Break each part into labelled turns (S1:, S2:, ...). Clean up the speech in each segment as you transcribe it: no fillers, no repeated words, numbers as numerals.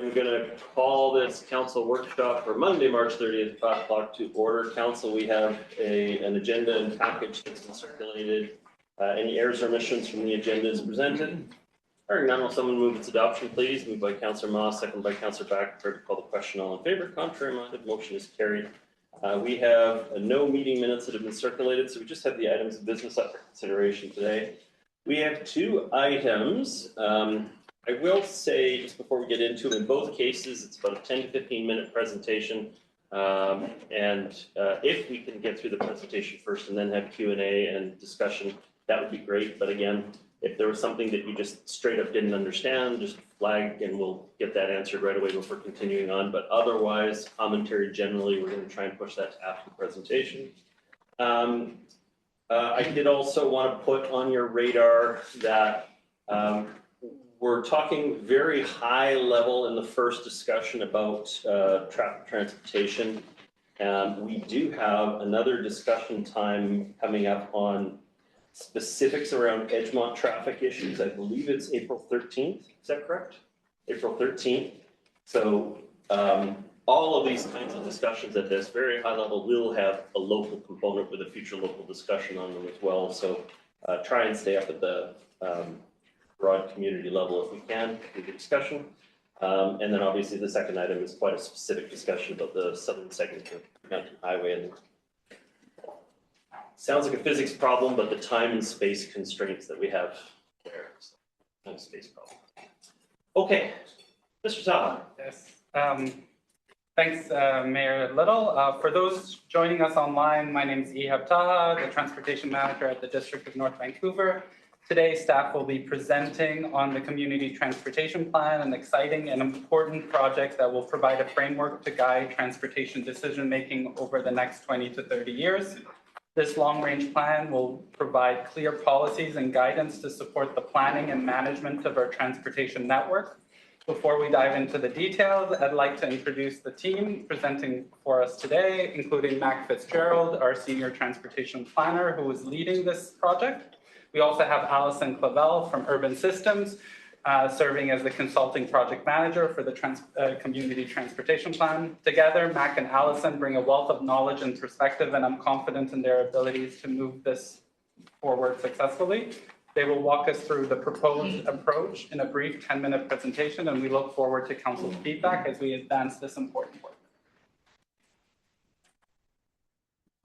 S1: I'm going to call this council workshop for Monday, March 30th, 5 o'clock to order. Council, we have an agenda and package that's been circulated. Any errors or omissions from the agenda is presented. Hearing none, will someone move its adoption, please? Moved by Councillor Ma, second by Councillor Back. Prepared to call the question. All in favor? Contrary minded? Motion is carried. We have no meeting minutes that have been circulated, so we just have the items of business up for consideration today. We have two items. I will say, just before we get into it, in both cases, it's about a 10 to 15 minute presentation. If we can get through the presentation first and then have Q&A and discussion, that would be great. But again, if there was something that you just straight up didn't understand, just flag and we'll get that answered right away before continuing on. But otherwise, commentary generally, we're going to try and push that to after the presentation. I did also want to put on your radar that we're talking very high level in the first discussion about traffic transportation. We do have another discussion time coming up on specifics around Edgemont traffic issues. I believe it's April 13th. Is that correct? April 13th. So all of these kinds of discussions at this very high level will have a local component with a future local discussion on them as well. So try and stay up at the broad community level if we can with the discussion. And then obviously the second item is quite a specific discussion about the southern segment of Mountain Highway. And sounds like a physics problem, but the time and space constraints that we have there. So, time and space problem. Okay, Mr. Taha.
S2: Yes. Thanks, Mayor Little. For those joining us online, my name is Ihab Taha, the Transportation Manager at the District of North Vancouver. Today, staff will be presenting on the Community Transportation Plan, an exciting and important project that will provide a framework to guide transportation decision-making over the next 20 to 30 years. This long-range plan will provide clear policies and guidance to support the planning and management of our transportation network. Before we dive into the details, I'd like to introduce the team presenting for us today, including Mac Fitzgerald, our Senior Transportation Planner, who is leading this project. We also have Alison Clavel from Urban Systems, serving as the consulting project manager for the Community Transportation Plan. Together, Mac and Alison bring a wealth of knowledge and perspective, and I'm confident in their abilities to move this forward successfully. They will walk us through the proposed approach in a brief 10-minute presentation, and we look forward to council's feedback as we advance this important work.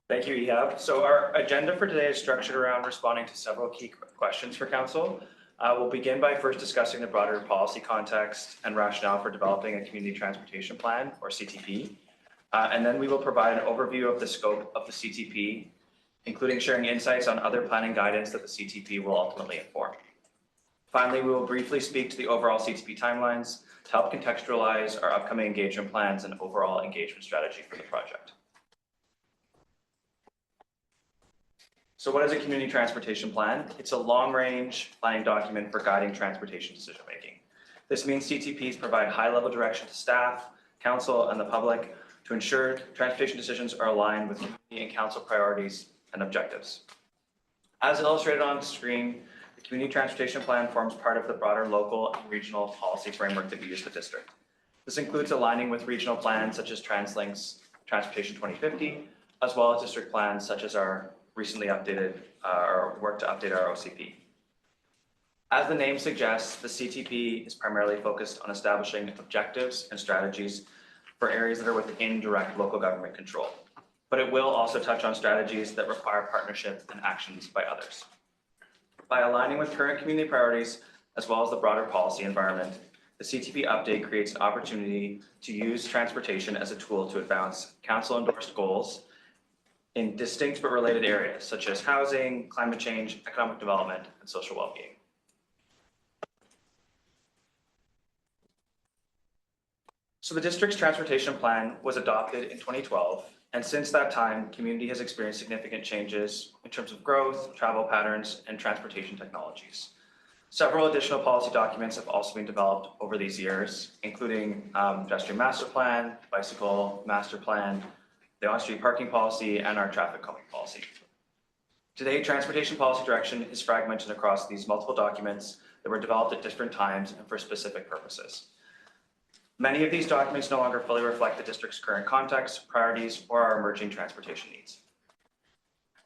S3: Thank you, Ihab. So our agenda for today is structured around responding to several key questions for council. We'll begin by first discussing the broader policy context and rationale for developing a community transportation plan, or CTP. And then we will provide an overview of the scope of the CTP, including sharing insights on other planning guidance that the CTP will ultimately inform. Finally, we will briefly speak to the overall CTP timelines to help contextualize our upcoming engagement plans and overall engagement strategy for the project. So what is a community transportation plan? It's a long-range planning document for guiding transportation decision-making. This means CTPs provide high-level direction to staff, council, and the public to ensure transportation decisions are aligned with community and council priorities and objectives. As illustrated on screen, the Community Transportation Plan forms part of the broader local and regional policy framework that we use in the district. This includes aligning with regional plans such as TransLink's Transportation 2050, as well as district plans such as our recently updated or work to update our OCP. As the name suggests, the CTP is primarily focused on establishing objectives and strategies for areas that are within direct local government control. But it will also touch on strategies that require partnership and actions by others. By aligning with current community priorities, as well as the broader policy environment, the CTP update creates an opportunity to use transportation as a tool to advance council-endorsed goals in distinct but related areas, such as housing, climate change, economic development, and social well-being. So the district's transportation plan was adopted in 2012, and since that time, community has experienced significant changes in terms of growth, travel patterns, and transportation technologies. Several additional policy documents have also been developed over these years, including pedestrian master plan, bicycle master plan, the on-street parking policy, and our traffic calming policy. Today, transportation policy direction is fragmented across these multiple documents that were developed at different times and for specific purposes. Many of these documents no longer fully reflect the district's current context, priorities, or our emerging transportation needs.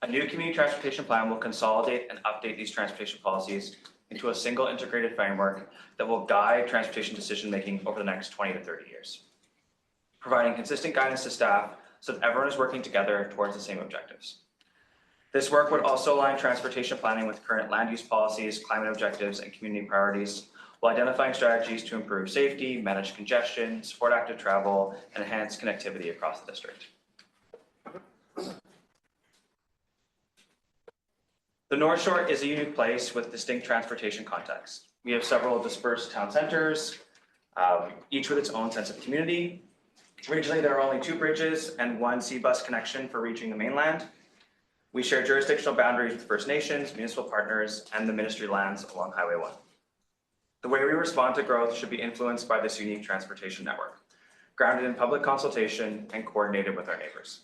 S3: A new community transportation plan will consolidate and update these transportation policies into a single integrated framework that will guide transportation decision-making over the next 20 to 30 years, providing consistent guidance to staff so that everyone is working together towards the same objectives. This work would also align transportation planning with current land use policies, climate objectives, and community priorities, while identifying strategies to improve safety, manage congestion, support active travel, and enhance connectivity across the district. The North Shore is a unique place with distinct transportation contexts. We have several dispersed town centers, each with its own sense of community. Regionally, there are only 2 bridges and 1 sea-bus connection for reaching the mainland. We share jurisdictional boundaries with First Nations, municipal partners, and the ministry lands along Highway 1. The way we respond to growth should be influenced by this unique transportation network, grounded in public consultation and coordinated with our neighbors.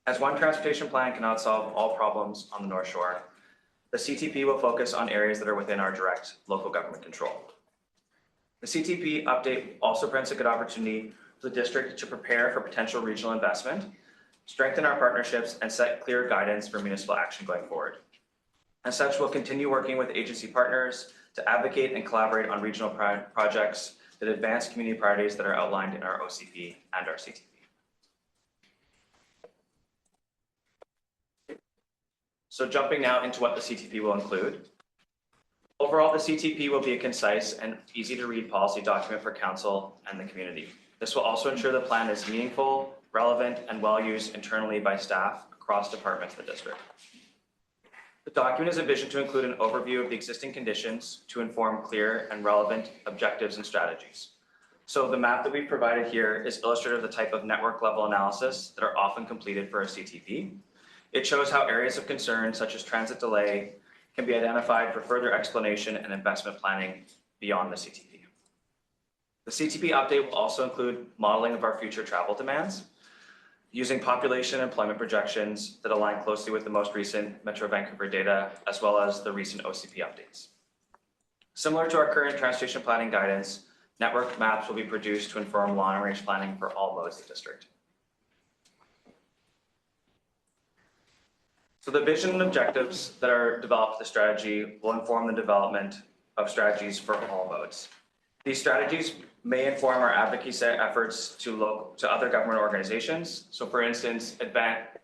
S3: As one transportation plan cannot solve all problems on the North Shore, the CTP will focus on areas that are within our direct local government control. The CTP update also presents a good opportunity for the district to prepare for potential regional investment, strengthen our partnerships, and set clear guidance for municipal action going forward. As such, we'll continue working with agency partners to advocate and collaborate on regional projects that advance community priorities that are outlined in our OCP and our CTP. So jumping now into what the CTP will include. Overall, the CTP will be a concise and easy to read policy document for council and the community. This will also ensure the plan is meaningful, relevant, and well used internally by staff across departments of the district. The document is envisioned to include an overview of the existing conditions to inform clear and relevant objectives and strategies. So the map that we've provided here is illustrative of the type of network level analysis that are often completed for a CTP. It shows how areas of concern, such as transit delay, can be identified for further explanation and investment planning beyond the CTP. The CTP update will also include modeling of our future travel demands, using population and employment projections that align closely with the most recent Metro Vancouver data, as well as the recent OCP updates. Similar to our current transportation planning guidance, network maps will be produced to inform long-range planning for all modes of the district. So the vision and objectives that are developed for the strategy will inform the development of strategies for all modes. These strategies may inform our advocacy efforts to other government organizations. So for instance,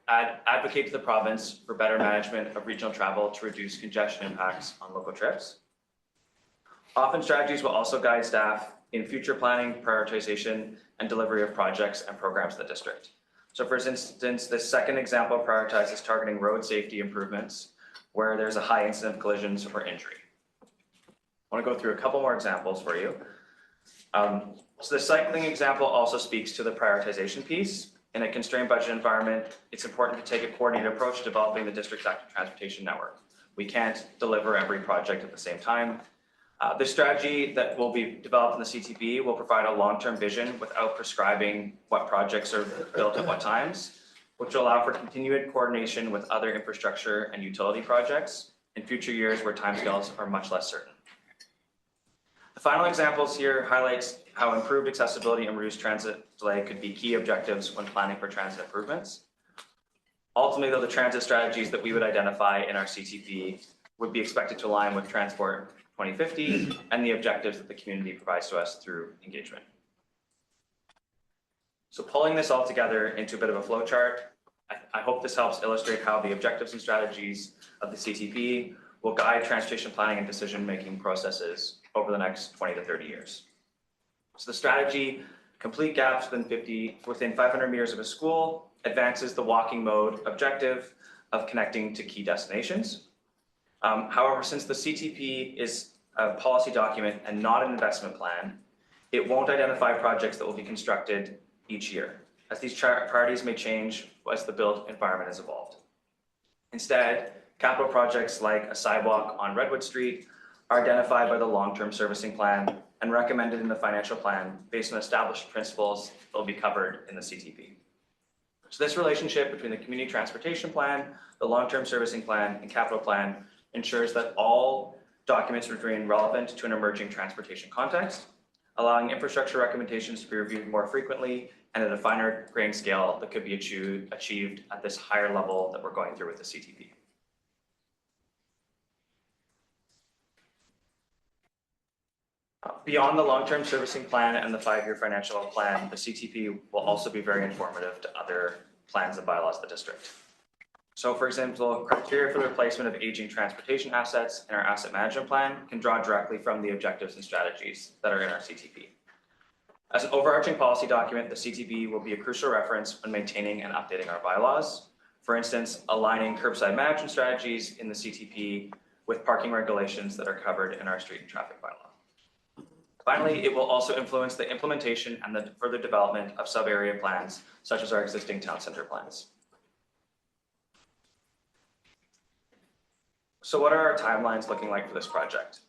S3: advocate to the province for better management of regional travel to reduce congestion impacts on local trips. Often strategies will also guide staff in future planning, prioritization, and delivery of projects and programs in the district. So for instance, the second example prioritizes targeting road safety improvements where there's a high incidence of collisions or injury. I want to go through a couple more examples for you. So the cycling example also speaks to the prioritization piece. In a constrained budget environment, it's important to take a coordinated approach to developing the district's active transportation network. We can't deliver every project at the same time. The strategy that will be developed in the CTP will provide a long-term vision without prescribing what projects are built at what times, which will allow for continued coordination with other infrastructure and utility projects in future years where timescales are much less certain. The final examples here highlights how improved accessibility and reduced transit delay could be key objectives when planning for transit improvements. Ultimately, though, the transit strategies that we would identify in our CTP would be expected to align with Transport 2050 and the objectives that the community provides to us through engagement. So pulling this all together into a bit of a flow chart, I hope this helps illustrate how the objectives and strategies of the CTP will guide transportation planning and decision-making processes over the next 20 to 30 years. So the strategy, complete gaps within 500 meters of a school, advances the walking mode objective of connecting to key destinations. However, since the CTP is a policy document and not an investment plan, it won't identify projects that will be constructed each year, as these priorities may change as the built environment has evolved. Instead, capital projects like a sidewalk on Redwood Street are identified by the long-term servicing plan and recommended in the financial plan based on established principles that will be covered in the CTP. So this relationship between the community transportation plan, the long-term servicing plan, and capital plan ensures that all documents remain relevant to an emerging transportation context. allowing infrastructure recommendations to be reviewed more frequently and at a finer grain scale that could be achieved at this higher level that we're going through with the CTP. Beyond the long-term servicing plan and the 5-year financial plan, the CTP will also be very informative to other plans and bylaws of the district. So for example, criteria for the replacement of aging transportation assets in our asset management plan can draw directly from the objectives and strategies that are in our CTP. As an overarching policy document, the CTP will be a crucial reference when maintaining and updating our bylaws. For instance, aligning curbside management strategies in the CTP with parking regulations that are covered in our street and traffic bylaw. Finally, it will also influence the implementation and the further development of sub-area plans, such as our existing town center plans. So what are our timelines looking like for this project?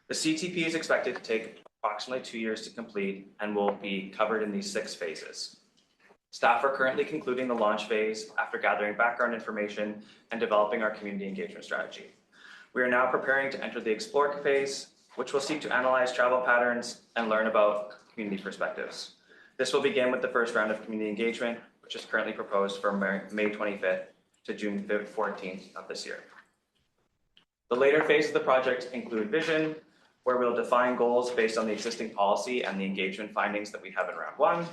S3: The CTP is expected to take approximately 2 years to complete and will be covered in these 6 phases. Staff are currently concluding the launch phase after gathering background information and developing our community engagement strategy. We are now preparing to enter the explore phase, which will seek to analyze travel patterns and learn about community perspectives. This will begin with the first round of community engagement, which is currently proposed for May 25th to June 14th of this year. The later phases of the project include vision, where we'll define goals based on the existing policy and the engagement findings that we have in round 1.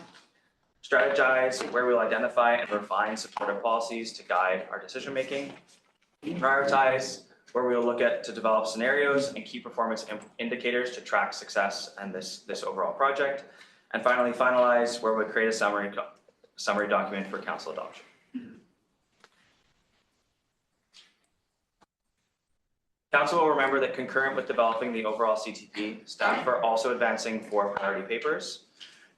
S3: Strategize, where we'll identify and refine supportive policies to guide our decision making. Prioritize, where we'll look at to develop scenarios and key performance indicators to track success and this overall project. And finally, finalize, where we'll create a summary document for council adoption. Council will remember that concurrent with developing the overall CTP, staff are also advancing 4 priority papers.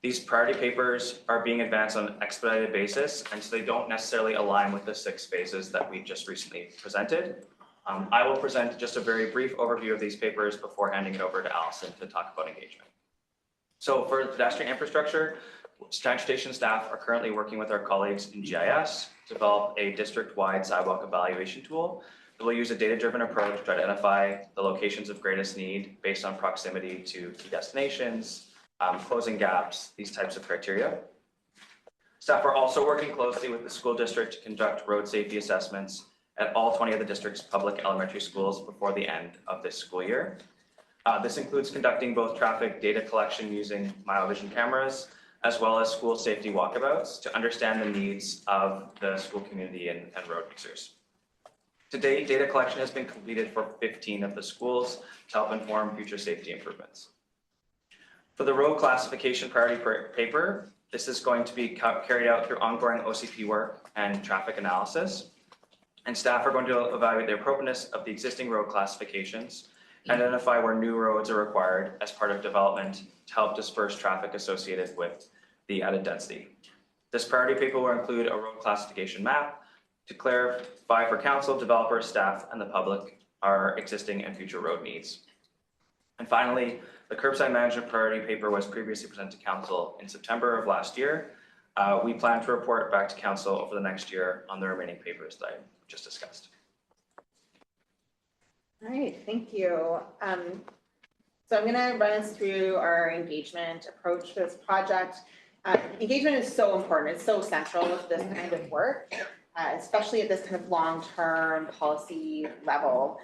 S3: These priority papers are being advanced on an expedited basis, and so they don't necessarily align with the 6 phases that we just recently presented. I will present just a very brief overview of these papers before handing it over to Allison to talk about engagement. So for pedestrian infrastructure, transportation staff are currently working with our colleagues in GIS to develop a district-wide sidewalk evaluation tool. We'll use a data-driven approach to identify the locations of greatest need based on proximity to key destinations, closing gaps, these types of criteria. Staff are also working closely with the school district to conduct road safety assessments at all 20 of the district's public elementary schools before the end of this school year. This includes conducting both traffic data collection using mile vision cameras, as well as school safety walkabouts to understand the needs of the school community and road users. To date, data collection has been completed for 15 of the schools to help inform future safety improvements. For the road classification priority paper, this is going to be carried out through ongoing OCP work and traffic analysis. And staff are going to evaluate the appropriateness of the existing road classifications, identify where new roads are required as part of development to help disperse traffic associated with the added density. This priority paper will include a road classification map to clarify for council, developers, staff, and the public our existing and future road needs. And finally, the curbside management priority paper was previously presented to council in September of last year. We plan to report back to council over the next year on the remaining papers that I just discussed.
S4: All right, thank you. So I'm going to run us through our engagement approach for this project. Engagement is so important. It's so central with this kind of work, especially at this kind of long-term policy level.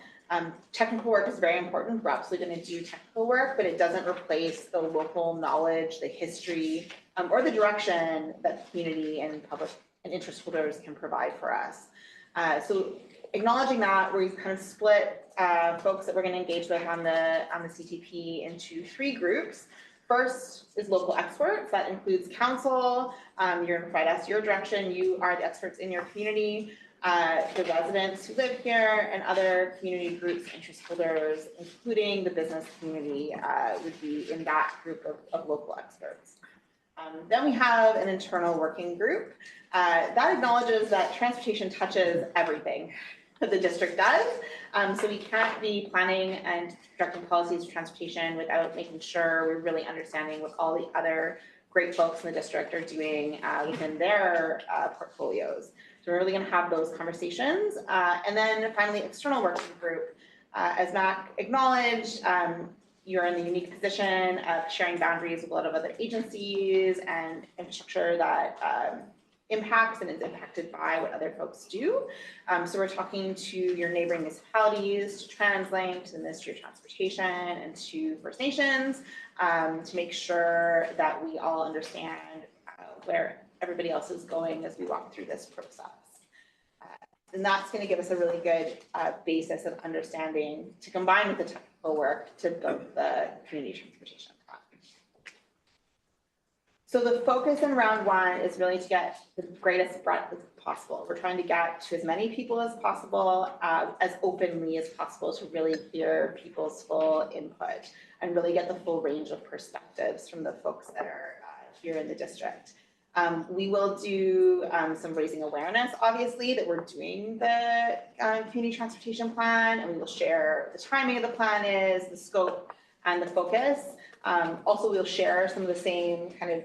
S4: Technical work is very important. We're absolutely going to do technical work, but it doesn't replace the local knowledge, the history, or the direction that the community and public and interest holders can provide for us. So acknowledging that, we've kind of split folks that we're going to engage with on the CTP into 3 groups. First is local experts. That includes council. You're going to provide us your direction. You are the experts in your community. The residents who live here and other community groups, interest holders, including the business community, would be in that group of local experts. Then we have an internal working group that acknowledges that transportation touches everything that the district does. So we can't be planning and directing policies for transportation without making sure we're really understanding what all the other great folks in the district are doing within their portfolios. So we're really going to have those conversations. And then finally, external working group. As Mac acknowledged, you're in the unique position of sharing boundaries with a lot of other agencies and infrastructure that impacts and is impacted by what other folks do. So we're talking to your neighboring municipalities, to TransLink, to the Ministry of Transportation, and to First Nations to make sure that we all understand where everybody else is going as we walk through this process. And that's going to give us a really good basis of understanding to combine with the technical work to build the community transportation plan. So the focus in round one is really to get the greatest breadth as possible. We're trying to get to as many people as possible, as openly as possible, to really hear people's full input and really get the full range of perspectives from the folks that are here in the district. We will do some raising awareness, obviously, that we're doing the community transportation plan, and we will share the timing of the plan is, the scope, and the focus. Also, we'll share some of the same kind of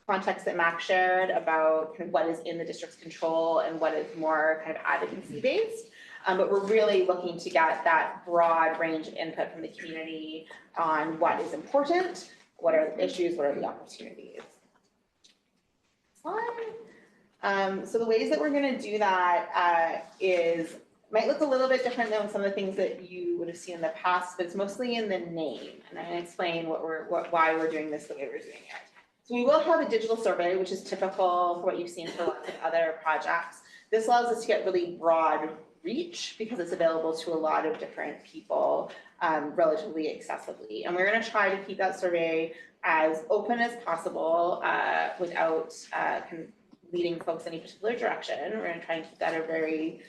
S4: context that Mac shared about kind of what is in the district's control and what is more kind of advocacy based. But we're really looking to get that broad range of input from the community on what is important, what are the issues, what are the opportunities. So the ways that we're going to do that might look a little bit different than some of the things that you would have seen in the past, but it's mostly in the name, and I'm going to explain why we're doing this the way we're doing it. So we will have a digital survey, which is typical for what you've seen for lots of other projects. This allows us to get really broad reach because it's available to a lot of different people relatively accessibly, and we're going to try to keep that survey as open as possible without kind of leading folks in any particular direction. We're going to try and keep that a very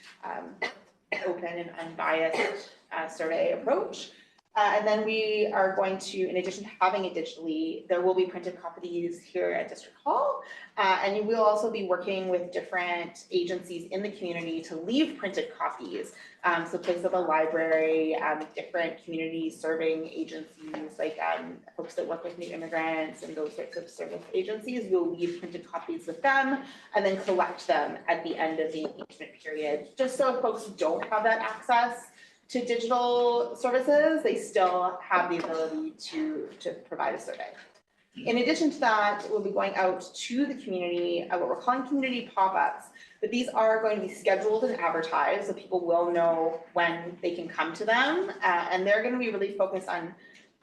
S4: open and unbiased survey approach. And then we are going to, in addition to having it digitally, there will be printed copies here at District Hall. And you will also be working with different agencies in the community to leave printed copies. So places like the library, different community serving agencies, like folks that work with new immigrants and those sorts of service agencies, you'll leave printed copies with them and then collect them at the end of the engagement period, just so if folks don't have that access to digital services, they still have the ability to provide a survey. In addition to that, we'll be going out to the community, what we're calling community pop-ups, but these are going to be scheduled and advertised, so people will know when they can come to them, and they're going to be really focused on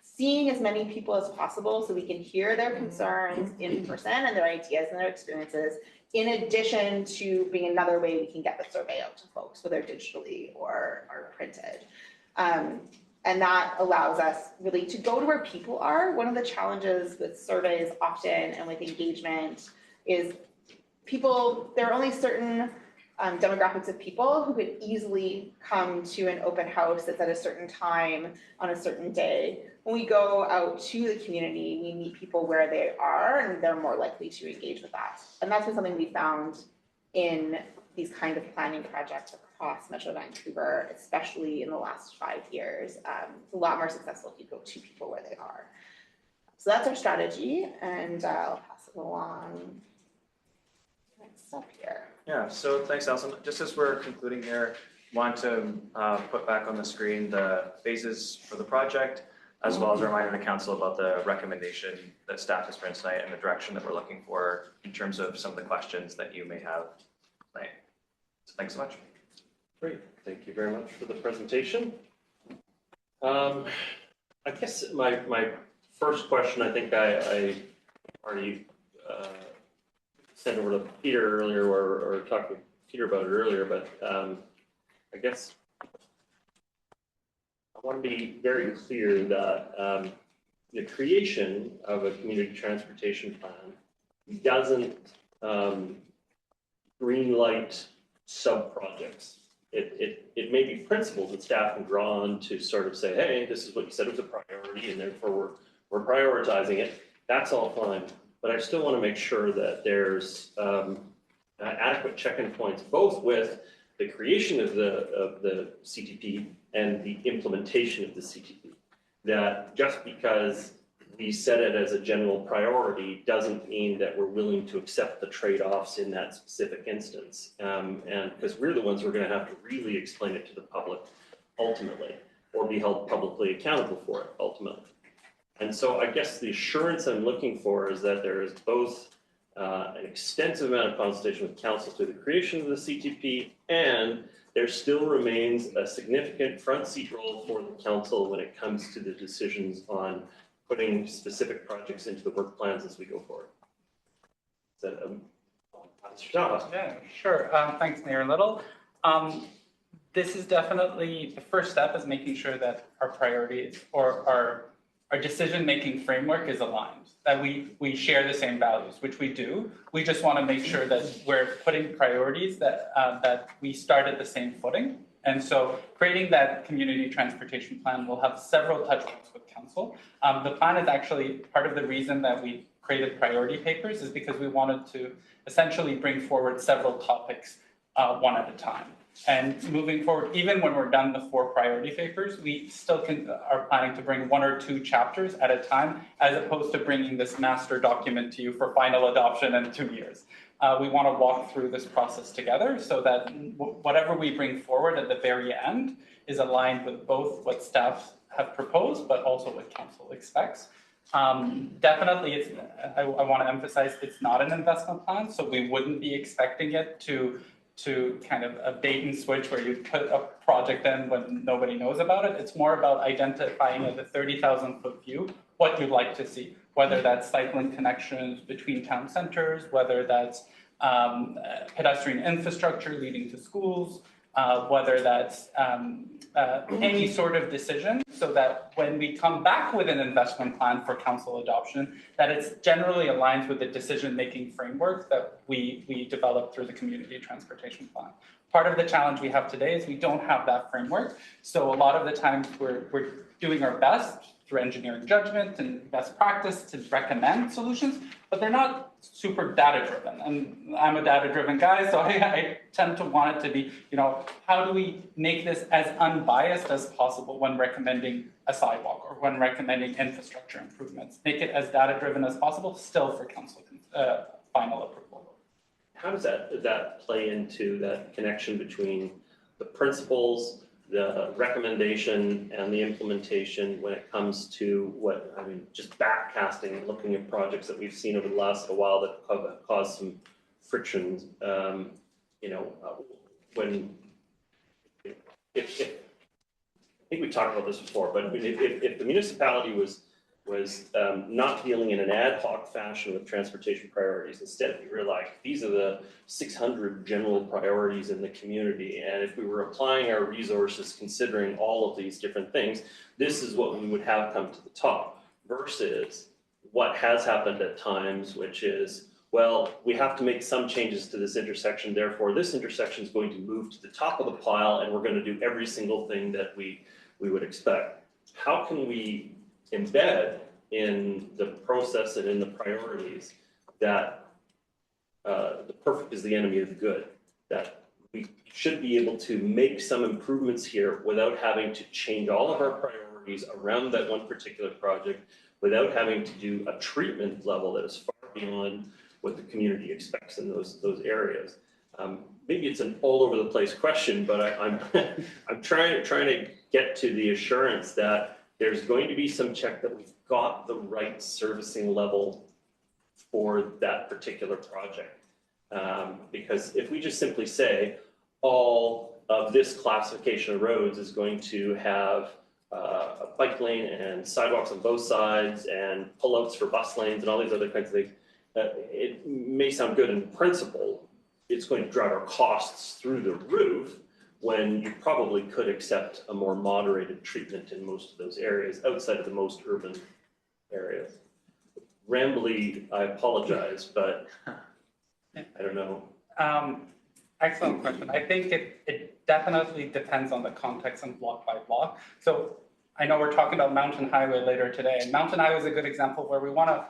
S4: seeing as many people as possible so we can hear their concerns in person and their ideas and their experiences, in addition to being another way we can get the survey out to folks, whether digitally or printed. And that allows us really to go to where people are. One of the challenges with surveys often and with engagement is there are only certain demographics of people who could easily come to an open house that's at a certain time on a certain day. When we go out to the community, we meet people where they are, and they're more likely to engage with that. And that's been something we found in these kind of planning projects across Metro Vancouver, especially in the last 5 years. It's a lot more successful if you go to people where they are. So that's our strategy, and I'll pass it along. Next up here.
S3: Yeah, so thanks, Alison. Just as we're concluding here, want to put back on the screen the phases for the project, as well as a reminder to council about the recommendation that staff has printed tonight and the direction that we're looking for in terms of some of the questions that you may have tonight. So thanks so much.
S1: Great, thank you very much for the presentation. I guess my first question, I think I already sent over to Peter earlier or talked with Peter about it earlier, but I guess I want to be very clear that the creation of a community transportation plan doesn't greenlight sub-projects. It may be principles that staff can draw on to sort of say, hey, this is what you said was a priority and therefore we're prioritizing it. That's all fine. But I still want to make sure that there's adequate check-in points, both with the creation of the CTP and the implementation of the CTP. That just because we set it as a general priority doesn't mean that we're willing to accept the trade-offs in that specific instance. And because we're the ones who are going to have to really explain it to the public ultimately, or be held publicly accountable for it ultimately. And so I guess the assurance I'm looking for is that there is both an extensive amount of consultation with council through the creation of the CTP, and there still remains a significant front seat role for the council when it comes to the decisions on putting specific projects into the work plans as we go forward. Is that Mr. Taha?
S2: Yeah, sure. Thanks, Mayor Little. This is definitely the first step, is making sure that our priorities or our decision-making framework is aligned, that we share the same values, which we do. We just want to make sure that we're putting priorities that we start at the same footing. And so creating that community transportation plan will have several touch points with council. The plan is actually part of the reason that we created priority papers, is because we wanted to essentially bring forward several topics one at a time. And moving forward, even when we're done the 4 priority papers, we still are planning to bring 1 or 2 chapters at a time, as opposed to bringing this master document to you for final adoption in 2 years. We want to walk through this process together so that whatever we bring forward at the very end is aligned with both what staff have proposed, but also what council expects. Definitely, I want to emphasize, it's not an investment plan, so we wouldn't be expecting it to kind of a bait and switch where you put a project in when nobody knows about it. It's more about identifying at the 30,000-foot view what you'd like to see, whether that's cycling connections between town centers, whether that's pedestrian infrastructure leading to schools, whether that's any sort of decision, so that when we come back with an investment plan for council adoption, that it's generally aligned with the decision-making framework that we develop through the community transportation plan. Part of the challenge we have today is we don't have that framework. So a lot of the times we're doing our best through engineering judgment and best practice to recommend solutions, but they're not super data-driven. And I'm a data-driven guy, so I tend to want it to be, how do we make this as unbiased as possible when recommending a sidewalk or when recommending infrastructure improvements? Make it as data-driven as possible, still for council final approval.
S1: How does that play into that connection between the principles, the recommendation, and the implementation when it comes to just backcasting and looking at projects that we've seen over the last while that have caused some frictions? If I think we talked about this before, but if the municipality was not dealing in an ad hoc fashion with transportation priorities, instead we were like, these are the 600 general priorities in the community, and if we were applying our resources considering all of these different things, this is what we would have come to the top, versus what has happened at times, which is, well, we have to make some changes to this intersection, therefore this intersection is going to move to the top of the pile and we're going to do every single thing that we would expect. How can we embed in the process and in the priorities that the perfect is the enemy of the good, that we should be able to make some improvements here without having to change all of our priorities around that one particular project, without having to do a treatment level that is far beyond what the community expects in those areas. Maybe it's an all over the place question, but I'm trying to get to the assurance that there's going to be some check that we've got the right servicing level for that particular project. Because if we just simply say all of this classification of roads is going to have a bike lane and sidewalks on both sides and pullouts for bus lanes and all these other kinds of things, it may sound good in principle. It's going to drive our costs through the roof, when you probably could accept a more moderated treatment in most of those areas outside of the most urban areas. Rambly, I apologize, but I don't know.
S2: Excellent question. I think it definitely depends on the context and block by block. So I know we're talking about Mountain Highway later today, and Mountain Highway is a good example where we want to,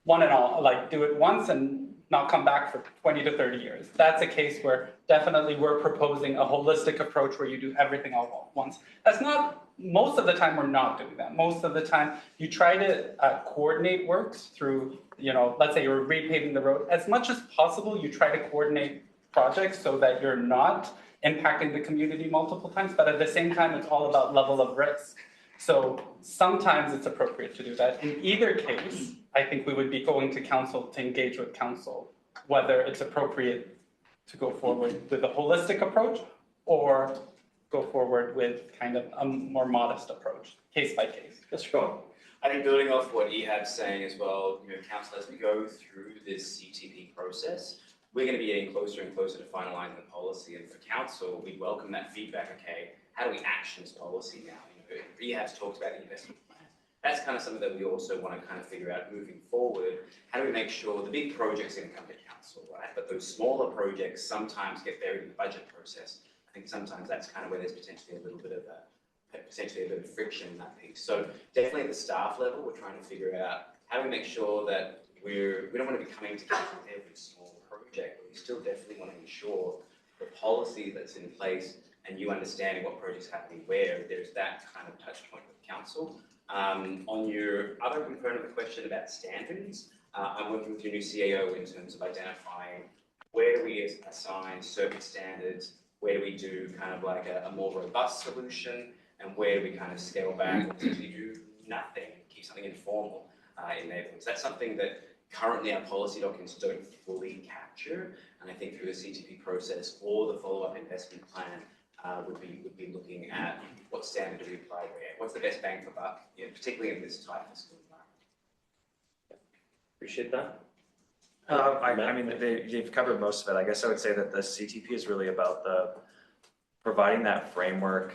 S2: one and all, do it once and not come back for 20 to 30 years. That's a case where definitely we're proposing a holistic approach where you do everything all at once. That's not, most of the time we're not doing that. Most of the time you try to coordinate works through, let's say you're repaving the road. As much as possible, you try to coordinate projects so that you're not impacting the community multiple times, but at the same time, it's all about level of risk. So Sometimes it's appropriate to do that. In either case, I think we would be going to council to engage with council, whether it's appropriate to go forward with a holistic approach or go forward with kind of a more modest approach, case by case.
S1: Mr. Cohen.
S5: I think building off what Ehab's saying as well, council, as we go through this CTP process, we're going to be getting closer and closer to finalising the policy. And for council, we welcome that feedback. Okay, how do we action this policy now? Ehab's talked about the investment plan. That's kind of something that we also want to kind of figure out moving forward. How do we make sure the big projects are going to come to council, right? But those smaller projects sometimes get buried in the budget process. I think sometimes that's kind of where there's potentially a little bit of friction in that piece. So definitely at the staff level, we're trying to figure out how do we make sure that we don't want to be coming to council with every small project, but we still definitely want to ensure the policy that's in place and you understanding what projects happening where, there's that kind of touch point with council. On your other component of the question about standards, I'm working with your new CAO in terms of identifying where do we assign certain standards, where do we do kind of like a more robust solution, and where do we kind of scale back or simply do nothing, keep something informal in neighbourhoods. That's something that currently our policy documents don't fully capture, and I think through the CTP process or the follow-up investment plan, would be looking at what standard do we apply where, what's the best bang for buck, particularly in this tight fiscal environment.
S1: Appreciate that.
S3: I mean, you've covered most of it. I guess I would say that the CTP is really about providing that framework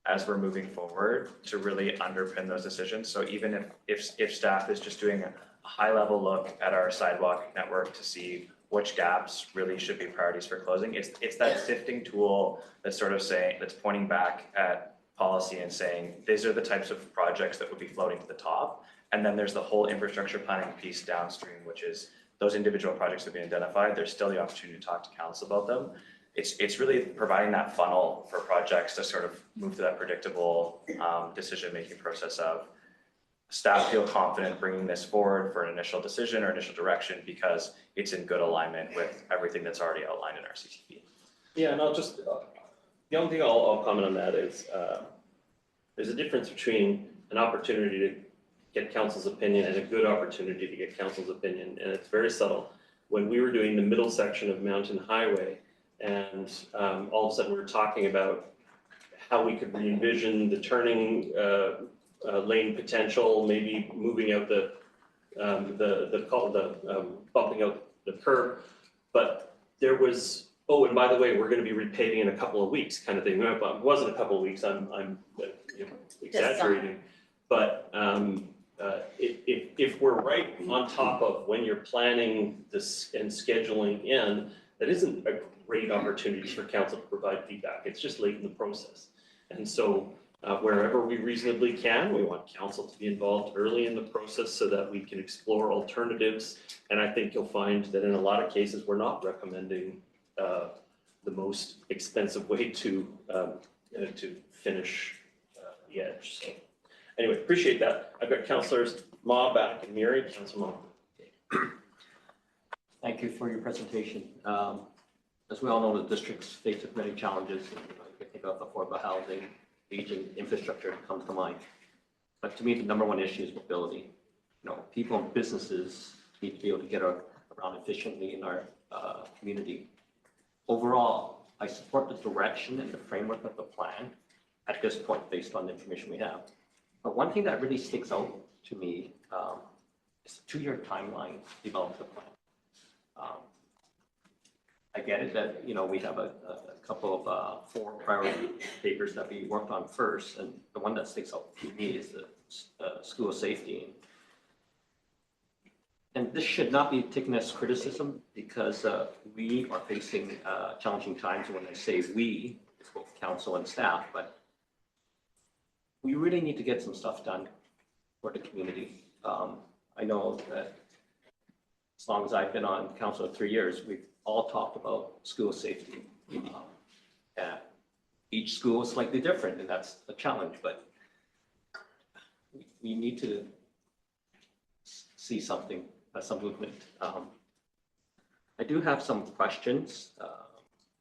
S3: as we're moving forward to really underpin those decisions. So even if staff is just doing a high level look at our sidewalk network to see which gaps really should be priorities for closing, it's that sifting tool that's sort of saying, that's pointing back at policy and saying, these are the types of projects that would be floating to the top. And then there's the whole infrastructure planning piece downstream, which is those individual projects that have been identified. There's still the opportunity to talk to council about them. It's really providing that funnel for projects to sort of move to that predictable decision-making process of staff feel confident bringing this forward for an initial decision or initial direction because it's in good alignment with everything that's already outlined in our CTP.
S1: Yeah, and I'll just, the only thing I'll comment on that is there's a difference between an opportunity to get council's opinion and a good opportunity to get council's opinion, and it's very subtle. When we were doing the middle section of Mountain Highway, and all of a sudden we were talking about how we could re-envision the turning lane potential, maybe moving out bumping out the curb, but there was, oh, and by the way, we're going to be repaving in a couple of weeks, kind of thing. It wasn't a couple of weeks. I'm exaggerating, but if we're right on top of when you're planning this and scheduling in, that isn't a great opportunity for council to provide feedback. It's just late in the process, and so. Wherever we reasonably can, we want council to be involved early in the process so that we can explore alternatives. And I think you'll find that in a lot of cases, we're not recommending the most expensive way to finish the edge. So anyway, appreciate that. I've got councillors Ma back and Mary. Councillor Ma.
S6: Thank you for your presentation. As we all know, the district's faced with many challenges. You think of affordable housing, aging infrastructure comes to mind. But to me, the number one issue is mobility. People and businesses need to be able to get around efficiently in our community. Overall, I support the direction and the framework of the plan at this point based on the information we have. But one thing that really sticks out to me is the 2-year timeline to develop the plan. I get it that we have a couple of 4 priority papers that we worked on first, and the one that sticks out to me is the school safety. And this should not be taken as criticism because we are facing challenging times. And when I say we, it's both council and staff, but we really need to get some stuff done for the community. I know that as long as I've been on council 3 years, we've all talked about school safety. Each school is slightly different, and that's a challenge, but we need to see something, some movement. I do have some questions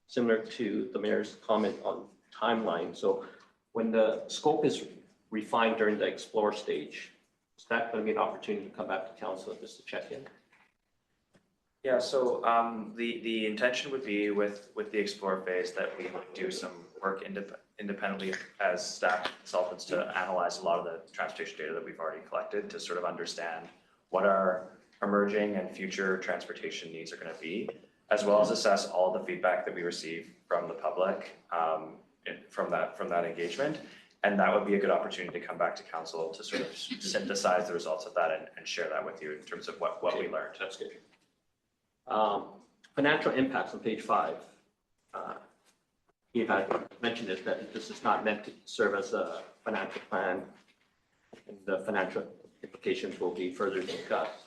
S6: similar to the mayor's comment on timeline. So when the scope is refined during the explore stage. Is that going to be an opportunity to come back to council just to check in?
S3: Yeah, so the intention would be with the explore phase that we would do some work independently as staff consultants to analyze a lot of the transportation data that we've already collected to sort of understand what our emerging and future transportation needs are going to be, as well as assess all the feedback that we receive from the public from that engagement. And that would be a good opportunity to come back to council to sort of synthesize the results of that and share that with you in terms of what we learned.
S6: That's good. Financial impacts on page 5. You've mentioned this, that this is not meant to serve as a financial plan, and the financial implications will be further discussed.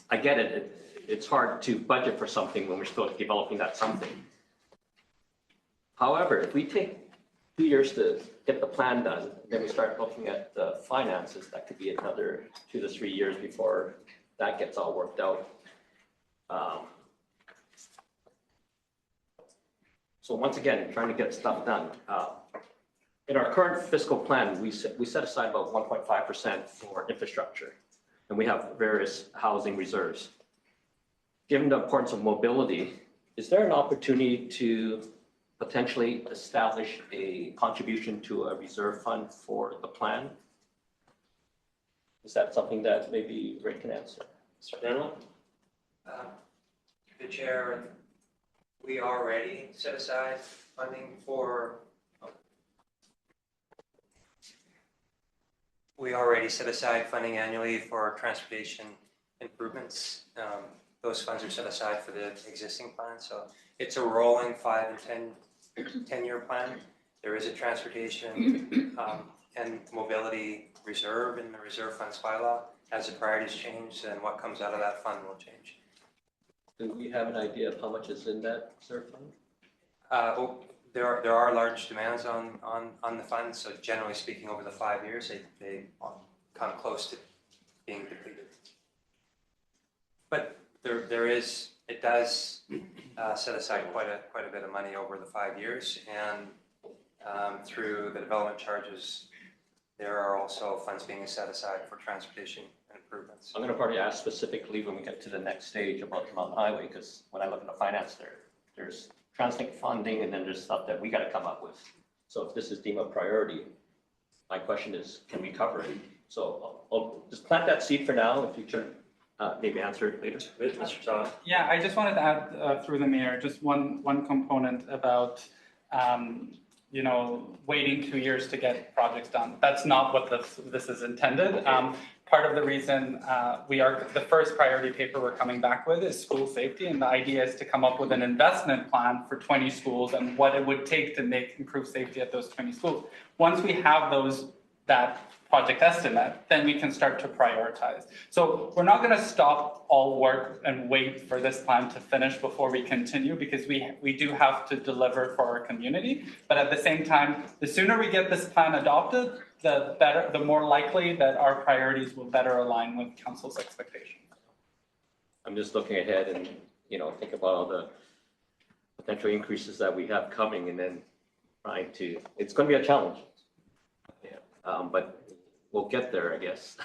S6: I get it. It's hard to budget for something when we're still developing that something. However, if we take 2 years to get the plan done, then we start looking at the finances, that could be another 2 to 3 years before that gets all worked out. So once again, trying to get stuff done. In our current fiscal plan, we set aside about 1.5% for infrastructure, and we have various housing reserves. Given the importance of mobility, is there an opportunity to potentially establish a contribution to a reserve fund for the plan? Is that something that maybe Rick can answer?
S1: Mr. Daniel?
S7: The chair, we already set aside funding for, annually for transportation improvements. Those funds are set aside for the existing plan, so it's a rolling 5 and 10-year plan. There is a transportation and mobility reserve in the reserve funds bylaw. As the priorities change, then what comes out of that fund will change.
S6: Do we have an idea of how much is in that reserve fund?
S7: There are large demands on the fund, so generally speaking, over the 5 years, they come close to being depleted. But it does set aside quite a bit of money over the 5 years, and through the development charges, there are also funds being set aside for transportation improvements.
S6: I'm going to probably ask specifically when we get to the next stage about the Mountain Highway, because when I look at the finance there's TransLink funding, and then there's stuff that we got to come up with. So if this is deemed a priority, my question is, can we cover it? So I'll just plant that seed for now. If you can maybe answer it later.
S1: Mr. Todd?
S2: Yeah, I just wanted to add through the mayor, just one component about waiting 2 years to get projects done. That's not what this is intended. Part of the reason the first priority paper we're coming back with is school safety, and the idea is to come up with an investment plan for 20 schools and what it would take to improve safety at those 20 schools. Once we have that project estimate, then we can start to prioritize. So we're not going to stop all work and wait for this plan to finish before we continue, because we do have to deliver for our community. But at the same time, the sooner we get this plan adopted, the more likely that our priorities will better align with council's expectations.
S6: I'm just looking ahead and, think about all the potential increases that we have coming, and then it's going to be a challenge. But we'll get there, I guess.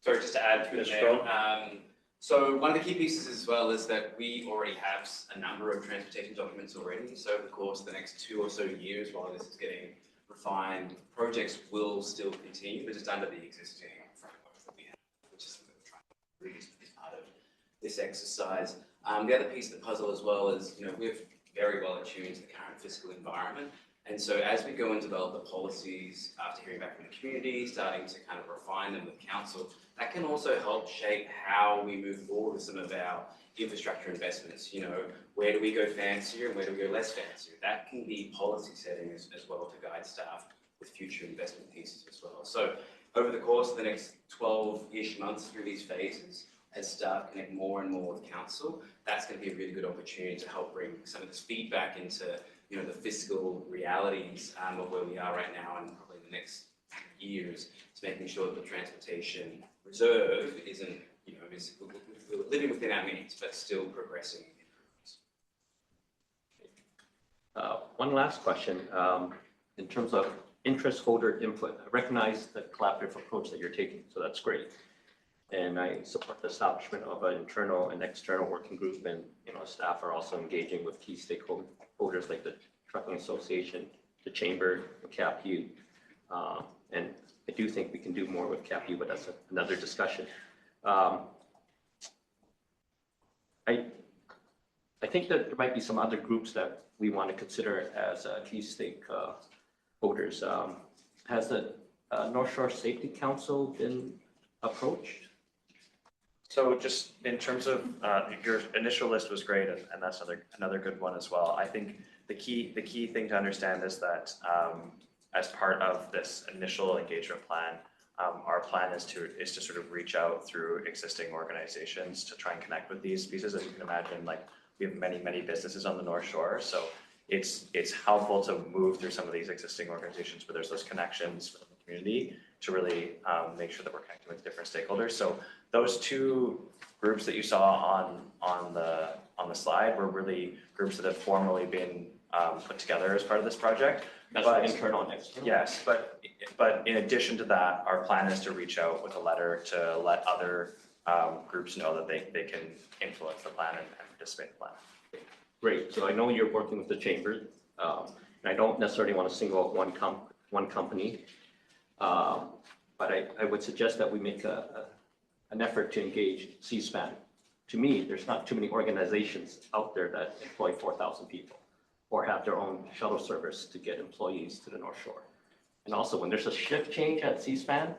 S5: Sorry, just to add through the
S1: Mr.
S5: mayor. So one of the key pieces as well is that we already have a number of transportation documents already. So over the course of the next 2 or so years, while this is getting refined, projects will still continue, but just under the existing framework that we have, which is something we're trying to reduce as part of this exercise. The other piece of the puzzle as well is, we're very well attuned to the current fiscal environment. And so as we go and develop the policies after hearing back from the community, starting to kind of refine them with council, that can also help shape how we move forward with some of our infrastructure investments. Where do we go fancier and where do we go less fancier? That can be policy setting as well to guide staff with future investment pieces as well. So over the course of the next 12-ish months through these phases, as staff connect more and more with council, that's going to be a really good opportunity to help bring some of this feedback into the fiscal realities of where we are right now and probably the next years, to making sure that the transportation reserve isn't, we're living within our means, but still progressing.
S6: One last question. in terms of interest holder input, I recognize the collaborative approach that you're taking, so that's great. And I support the establishment of an internal and external working group, and staff are also engaging with key stakeholders like the Trucking Association, the Chamber, the CAPU. And I do think we can do more with CAPU, but that's another discussion. I think that there might be some other groups that we want to consider as key stakeholders. Has the North Shore Safety Council been approached?
S3: So just in terms of your initial list was great, and that's another good one as well. I think the key thing to understand is that as part of this initial engagement plan, our plan is to sort of reach out through existing organizations to try and connect with these pieces. As you can imagine, like we have many businesses on the North Shore, so it's helpful to move through some of these existing organizations where there's those connections within the community to really make sure that we're connecting with different stakeholders. So those two groups that you saw on the slide were really groups that have formally been put together as part of this project.
S6: That's for internal and external.
S3: Yes, but in addition to that, our plan is to reach out with a letter to let other groups know that they can influence the plan and participate in the plan.
S6: Great. So I know you're working with the chamber, and I don't necessarily want to single out one company, but I would suggest that we make an effort to engage C-SPAN. To me, there's not too many organizations out there that employ 4,000 people or have their own shuttle service to get employees to the North Shore. And also, when there's a shift change at C-SPAN,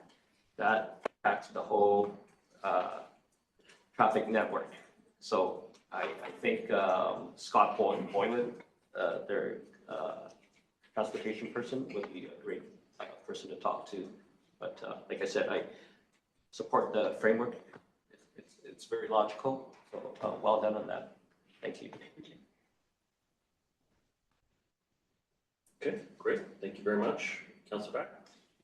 S6: that impacts the whole traffic network. So I think Scott Boylan, their transportation person, would be a great person to talk to. But like I said, I support the framework. It's very logical. So well done on that. Thank you.
S1: Okay, great. Thank you very much. Councilor Beck.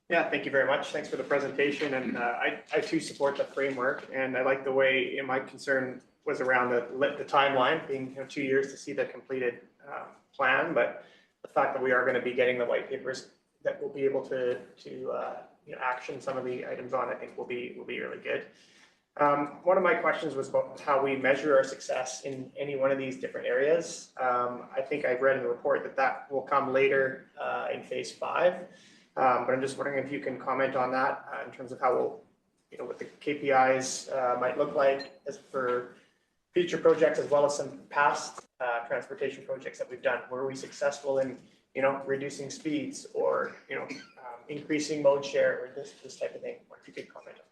S8: Yeah, thank you very much. Thanks for the presentation. And I too support the framework, and I like the way my concern was around the timeline being 2 years to see the completed plan, but the fact that we are going to be getting the white papers that we'll be able to action some of the items on, I think will be really good. One of my questions was about how we measure our success in any one of these different areas. I think I've read in the report that will come later in phase 5, but I'm just wondering if you can comment on that in terms of how we'll, what the KPIs might look like as for future projects, as well as some past transportation projects that we've done. Were we successful in, reducing speeds or, increasing mode share or this type of thing? Or if you could comment on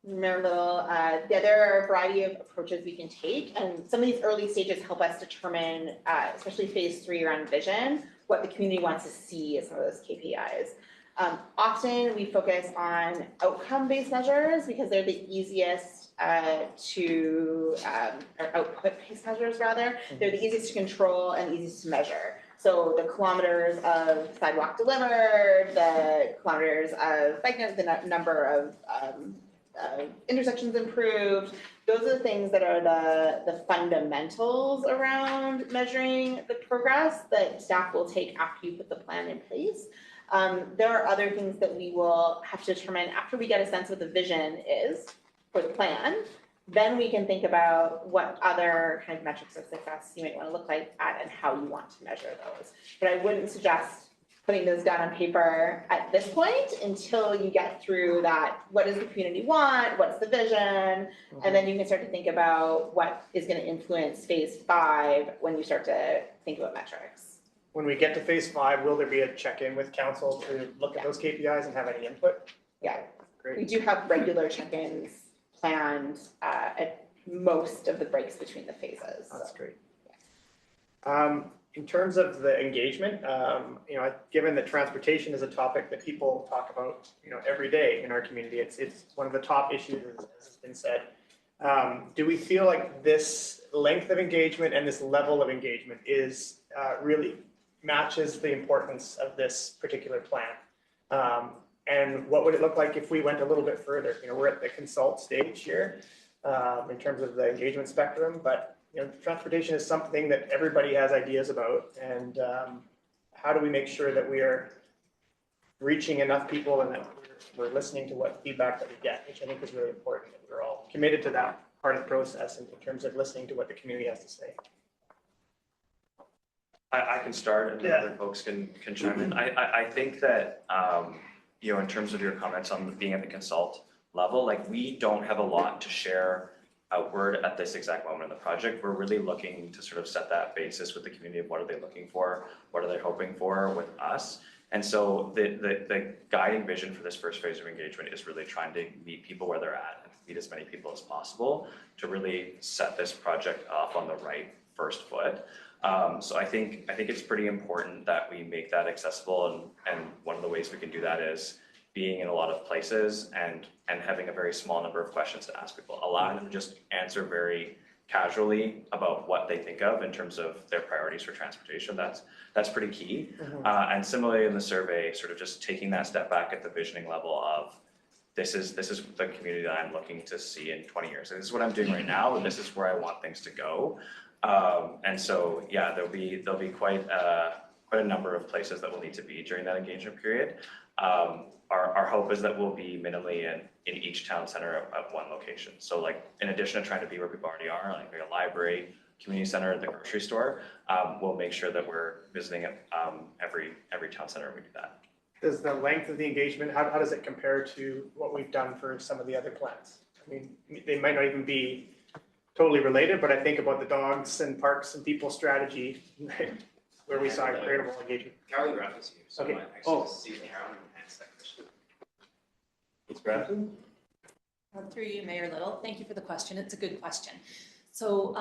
S8: that.
S4: Mayor Little, there are a variety of approaches we can take, and some of these early stages help us determine, especially phase 3 around vision, what the community wants to see as some of those KPIs. Often we focus on outcome-based measures because they're the easiest or output-based measures rather. They're the easiest to control and easiest to measure. So the kilometers of sidewalk delivered, the kilometers of bike, the number of intersections improved. Those are the things that are the fundamentals around measuring the progress that staff will take after you put the plan in place. There are other things that we will have to determine after we get a sense of what the vision is for the plan. Then we can think about what other kind of metrics of success you might want to look like at and how you want to measure those. But I wouldn't suggest putting those down on paper at this point until you get through that. What does the community want? What's the vision? And then you can start to think about what is going to influence phase 5 when you start to think about metrics.
S8: When we get to phase 5, will there be a check-in with council to look at those KPIs and have any input?
S4: Yeah,
S8: great.
S4: We do have regular check-ins planned at most of the breaks between the phases.
S8: That's great. In terms of the engagement, given that transportation is a topic that people talk about, every day in our community, it's one of the top issues, as has been said. Do we feel like this length of engagement and this level of engagement is really matches the importance of this particular plan? And what would it look like if we went a little bit further? We're at the consult stage here in terms of the engagement spectrum, but transportation is something that everybody has ideas about, and how do we make sure that we are reaching enough people and that we're listening to what feedback that we get, which I think is really important. That we're all committed to that part of the process in terms of listening to what the community has to say.
S3: I can start and other folks can chime in. I think that, in terms of your comments on being at the consult level, like we don't have a lot to share outward at this exact moment in the project. We're really looking to sort of set that basis with the community of what are they looking for, what are they hoping for with us. And so the guiding vision for this first phase of engagement is really trying to meet people where they're at and meet as many people as possible to really set this project off on the right first foot. So I think it's pretty important that we make that accessible, and one of the ways we can do that is being in a lot of places and having a very small number of questions to ask people, allowing them to just answer very casually about what they think of in terms of their priorities for transportation. That's pretty key. And similarly in the survey, sort of just taking that step back at the visioning level of this is the community that I'm looking to see in 20 years. And this is what I'm doing right now, and this is where I want things to go. And so, yeah, there'll be quite a number of places that we'll need to be during that engagement period. Our hope is that we'll be minimally in each town center at one location. So like, in addition to trying to be where people already are, like a library, community center, the grocery store, we'll make sure that we're visiting at every town center when we do that.
S8: Does the length of the engagement, how does it compare to what we've done for some of the other plans? I mean, they might not even be totally related, but I think about the dogs and parks and people strategy where we saw incredible engagement.
S5: Carolyn Graff is here, so
S8: Okay.
S5: I might actually see Carolyn answer that question.
S1: Ms. Grafton?
S9: Through you, Mayor Little, thank you for the question. It's a good question. So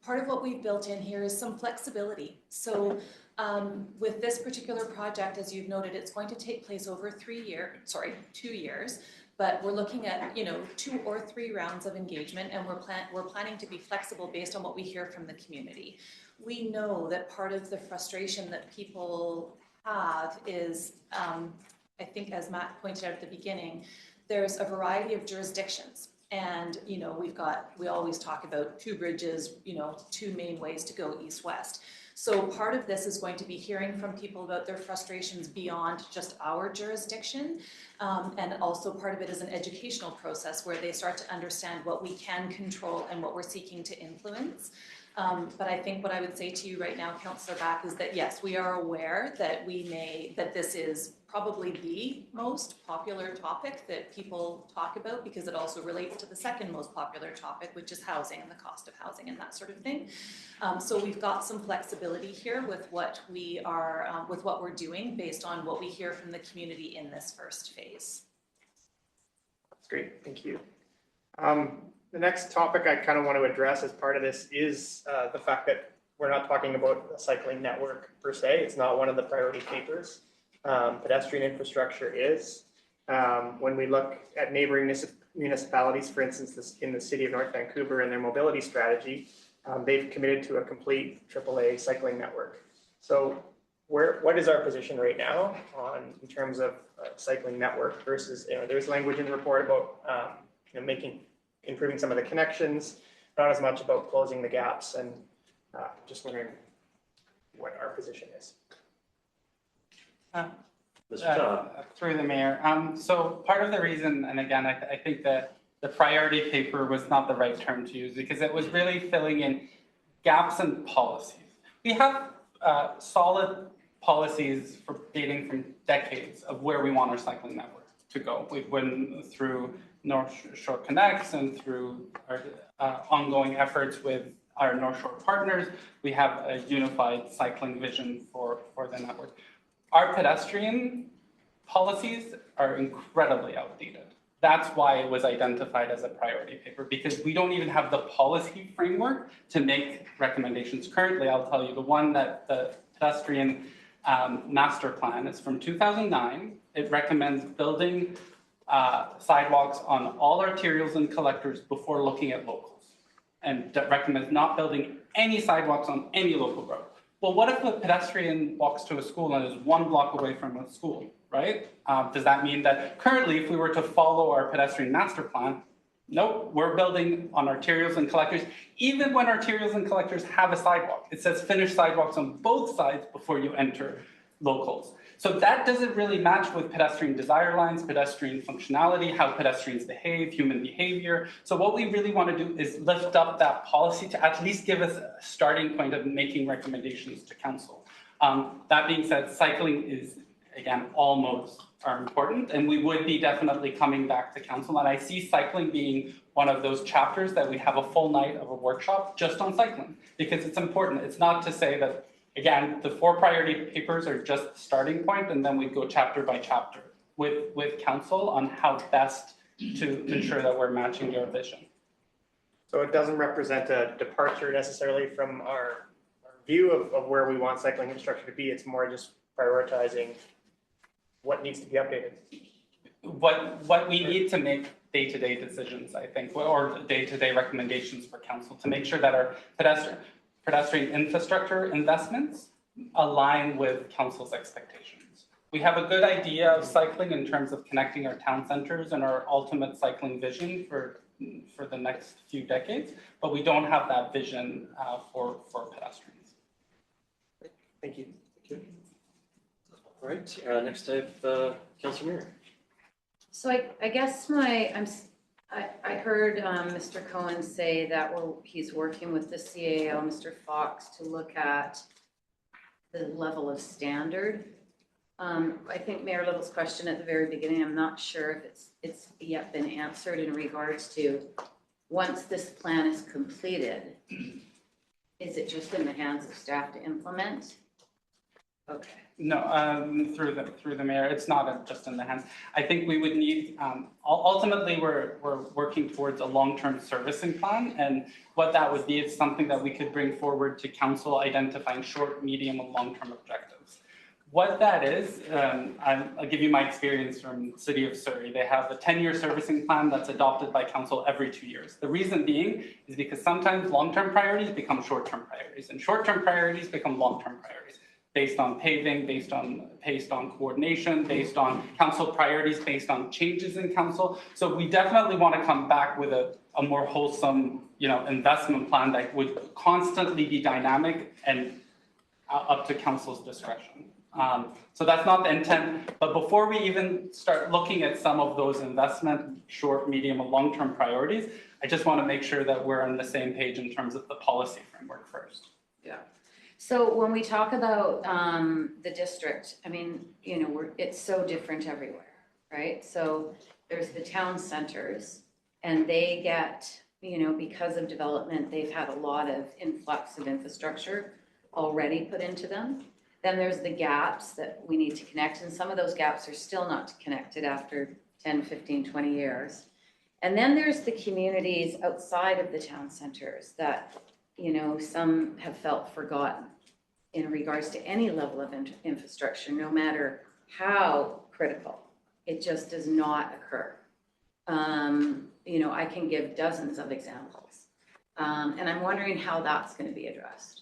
S9: part of what we've built in here is some flexibility. So with this particular project, as you've noted, it's going to take place over 2 years. But we're looking at 2 or 3 rounds of engagement, and we're planning to be flexible based on what we hear from the community. We know that part of the frustration that people have is, I think as Matt pointed out at the beginning, there's a variety of jurisdictions. And we always talk about 2 bridges, 2 main ways to go east-west. So part of this is going to be hearing from people about their frustrations beyond just our jurisdiction. And also part of it is an educational process where they start to understand what we can control and what we're seeking to influence. But I think what I would say to you right now, Councillor Back, is that yes, we are aware that that this is probably the most popular topic that people talk about, because it also relates to the second most popular topic, which is housing and the cost of housing and that sort of thing. So we've got some flexibility here with what we're doing based on what we hear from the community in this first phase.
S8: That's great, thank you. The next topic I kind of want to address as part of this is the fact that we're not talking about a cycling network per se. It's not one of the priority papers. Pedestrian infrastructure is. When we look at neighboring municipalities, for instance, in the city of North Vancouver and their mobility strategy, they've committed to a complete AAA cycling network. So what is our position right now in terms of cycling network versus, there's language in the report about improving some of the connections, not as much about closing the gaps, and just wondering what our position is.
S2: Through the mayor. So part of the reason, and again, I think that the priority paper was not the right term to use, because it was really filling in gaps in policies. We have solid policies dating from decades of where we want our cycling network to go. We've went through North Shore Connects and through our ongoing efforts with our North Shore partners. We have a unified cycling vision for the network. Our pedestrian policies are incredibly outdated. That's why it was identified as a priority paper, because we don't even have the policy framework to make recommendations. Currently, I'll tell you, the one that the pedestrian master plan is from 2009. It recommends building sidewalks on all arterials and collectors before looking at locals, and that recommends not building any sidewalks on any local road. Well, what if a pedestrian walks to a school and is 1 block away from a school, right? Does that mean that currently, if we were to follow our pedestrian master plan, Nope, we're building on arterials and collectors, even when arterials and collectors have a sidewalk. It says finish sidewalks on both sides before you enter locals. So that doesn't really match with pedestrian desire lines, pedestrian functionality, how pedestrians behave, human behavior. So what we really want to do is lift up that policy to at least give us a starting point of making recommendations to council. That being said, cycling is, again, all modes are important, and we would be definitely coming back to council. And I see cycling being one of those chapters that we have a full night of a workshop just on cycling, because it's important. It's not to say that, again, the 4 priority papers are just the starting point, and then we go chapter by chapter with council on how best to ensure that we're matching your vision.
S8: So it doesn't represent a departure necessarily from our view of where we want cycling infrastructure to be. It's more just prioritizing what needs to be updated.
S2: What we need to make day-to-day decisions, I think, or day-to-day recommendations for council to make sure that our pedestrian infrastructure investments align with council's expectations. We have a good idea of cycling in terms of connecting our town centers and our ultimate cycling vision for the next few decades, but we don't have that vision for pedestrians.
S8: Thank you.
S1: All right, next I have Councillor Muir.
S10: So I guess I heard Mr. Cohen say that he's working with the CAO, Mr. Fox, to look at the level of standard. I think Mayor Little's question at the very beginning, I'm not sure if it's yet been answered in regards to, once this plan is completed, is it just in the hands of staff to implement? Okay.
S2: No, through the mayor, it's not just in the hands. I think we would need, ultimately we're working towards a long-term servicing plan, and what that would be is something that we could bring forward to council, identifying short, medium, and long-term objectives. What that is, I'll give you my experience from the City of Surrey. They have a 10-year servicing plan that's adopted by council every 2 years. The reason being is because sometimes long-term priorities become short-term priorities, and short-term priorities become long-term priorities, based on paving, based on coordination, based on council priorities, based on changes in council. So we definitely want to come back with a more wholesome, investment plan that would constantly be dynamic and up to council's discretion. So that's not the intent, but before we even start looking at some of those investment, short, medium, and long-term priorities, I just want to make sure that we're on the same page in terms of the policy framework first.
S10: Yeah. So when we talk about the district, I mean, it's so different everywhere, right? So there's the town centers, and they get, because of development, they've had a lot of influx of infrastructure already put into them. Then there's the gaps that we need to connect, and some of those gaps are still not connected after 10, 15, 20 years. And then there's the communities outside of the town centers that some have felt forgotten in regards to any level of infrastructure, no matter how critical. It just does not occur. I can give dozens of examples. And I'm wondering how that's going to be addressed.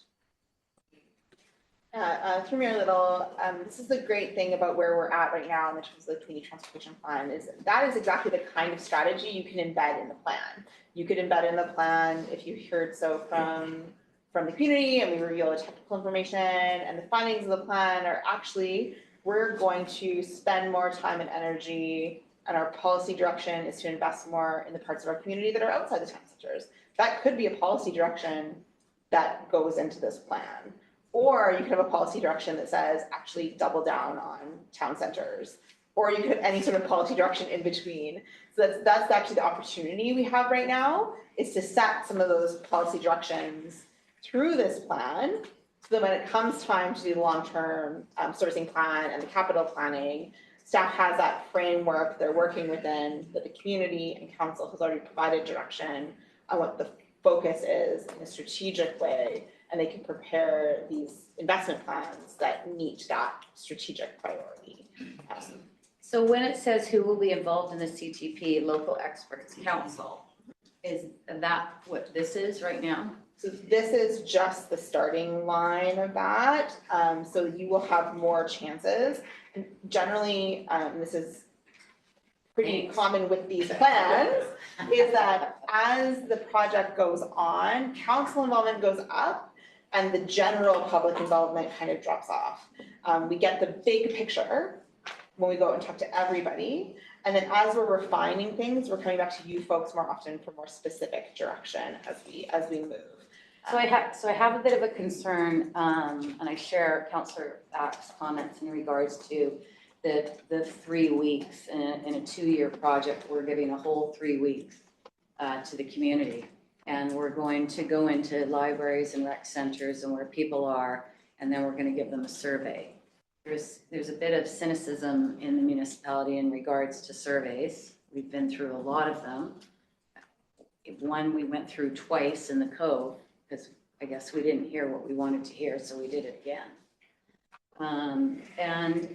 S4: Through Mayor Little, this is the great thing about where we're at right now in terms of the community transportation plan is that is exactly the kind of strategy you can embed in the plan. You could embed in the plan if you heard so from the community, and we reveal the technical information, and the findings of the plan are actually, we're going to spend more time and energy, and our policy direction is to invest more in the parts of our community that are outside the town centers. That could be a policy direction that goes into this plan. Or you could have a policy direction that says actually double down on town centers, or you could have any sort of policy direction in between. So that's actually the opportunity we have right now, is to set some of those policy directions through this plan, so that when it comes time to do the long-term servicing plan and the capital planning, staff has that framework they're working within, that the community and council has already provided direction on what the focus is in a strategic way, and they can prepare these investment plans that meet that strategic priority.
S10: So when it says who will be involved in the CTP, local experts, council, is that what this is right now?
S4: So this is just the starting line of that. So you will have more chances. And generally, this is pretty
S10: Thanks.
S4: common with these plans, is that as the project goes on, council involvement goes up and the general public involvement kind of drops off. We get the big picture when we go out and talk to everybody. And then as we're refining things, we're coming back to you folks more often for more specific direction as we move.
S10: So I have a bit of a concern, and I share Councillor Ack's comments in regards to the 3 weeks in a 2-year project. We're giving a whole 3 weeks to the community. And we're going to go into libraries and rec centers and where people are, and then we're going to give them a survey. There's a bit of cynicism in the municipality in regards to surveys. We've been through a lot of them. One we went through twice in the Cove, because I guess we didn't hear what we wanted to hear, so we did it again. And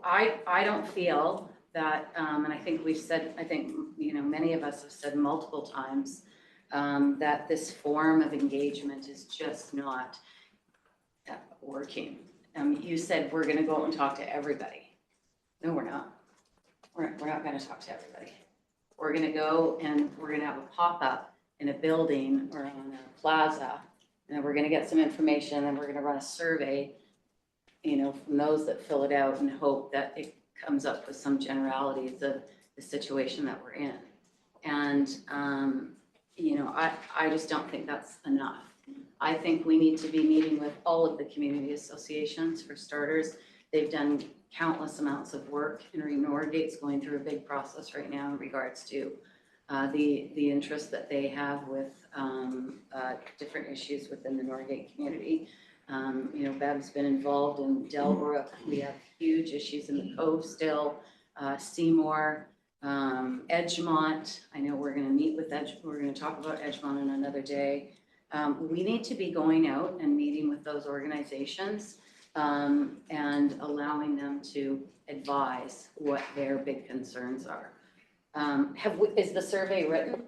S10: I don't feel that, and I think we've said, many of us have said multiple times, that this form of engagement is just not working. You said we're gonna go out and talk to everybody. No, we're not. We're not gonna talk to everybody. We're gonna go and we're gonna have a pop-up in a building or on a plaza, and then we're gonna get some information, and we're gonna run a survey, from those that fill it out, and hope that it comes up with some generalities of the situation that we're in. And, I just don't think that's enough. I think we need to be meeting with all of the community associations for starters. They've done countless amounts of work. Henry Norgate's going through a big process right now in regards to the interest that they have with different issues within the Norgate community. Bev's been involved in Delbrook. We have huge issues in the Cove still. Seymour, Edgemont. I know we're going to meet with we're going to talk about Edgemont on another day. We need to be going out and meeting with those organizations and allowing them to advise what their big concerns are. Is the survey written?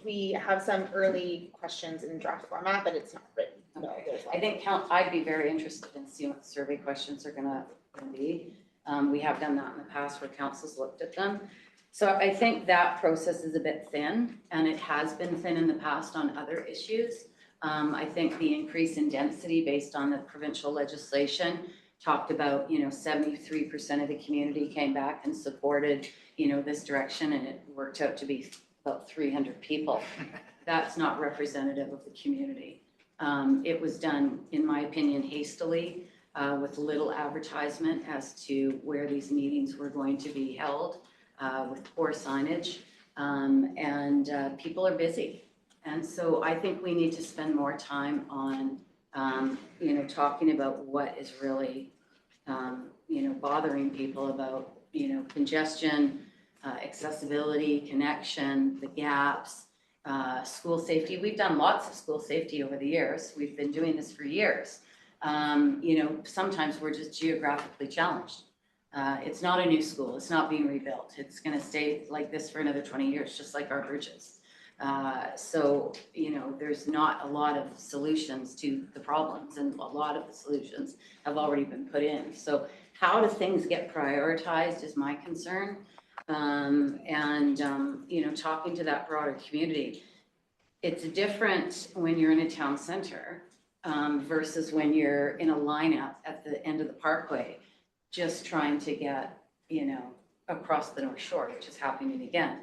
S4: We have some early questions in draft format, but it's not written. No, there's not.
S10: I think I'd be very interested in seeing what the survey questions are gonna be. We have done that in the past where councils looked at them. So I think that process is a bit thin, and it has been thin in the past on other issues. I think the increase in density based on the provincial legislation talked about, 73% of the community came back and supported, this direction, and it worked out to be about 300 people. That's not representative of the community. It was done, in my opinion, hastily, with little advertisement as to where these meetings were going to be held, with poor signage, and people are busy. And so I think we need to spend more time on, talking about what is really, bothering people about, congestion, accessibility, connection, the gaps, school safety. We've done lots of school safety over the years. We've been doing this for years. Sometimes we're just geographically challenged. It's not a new school. It's not being rebuilt. It's going to stay like this for another 20 years, just like our bridges. So, there's not a lot of solutions to the problems, and a lot of the solutions have already been put in. So how do things get prioritized is my concern. Talking to that broader community, it's different when you're in a town center versus when you're in a lineup at the end of the parkway, just trying to get, across the North Shore, which is happening again.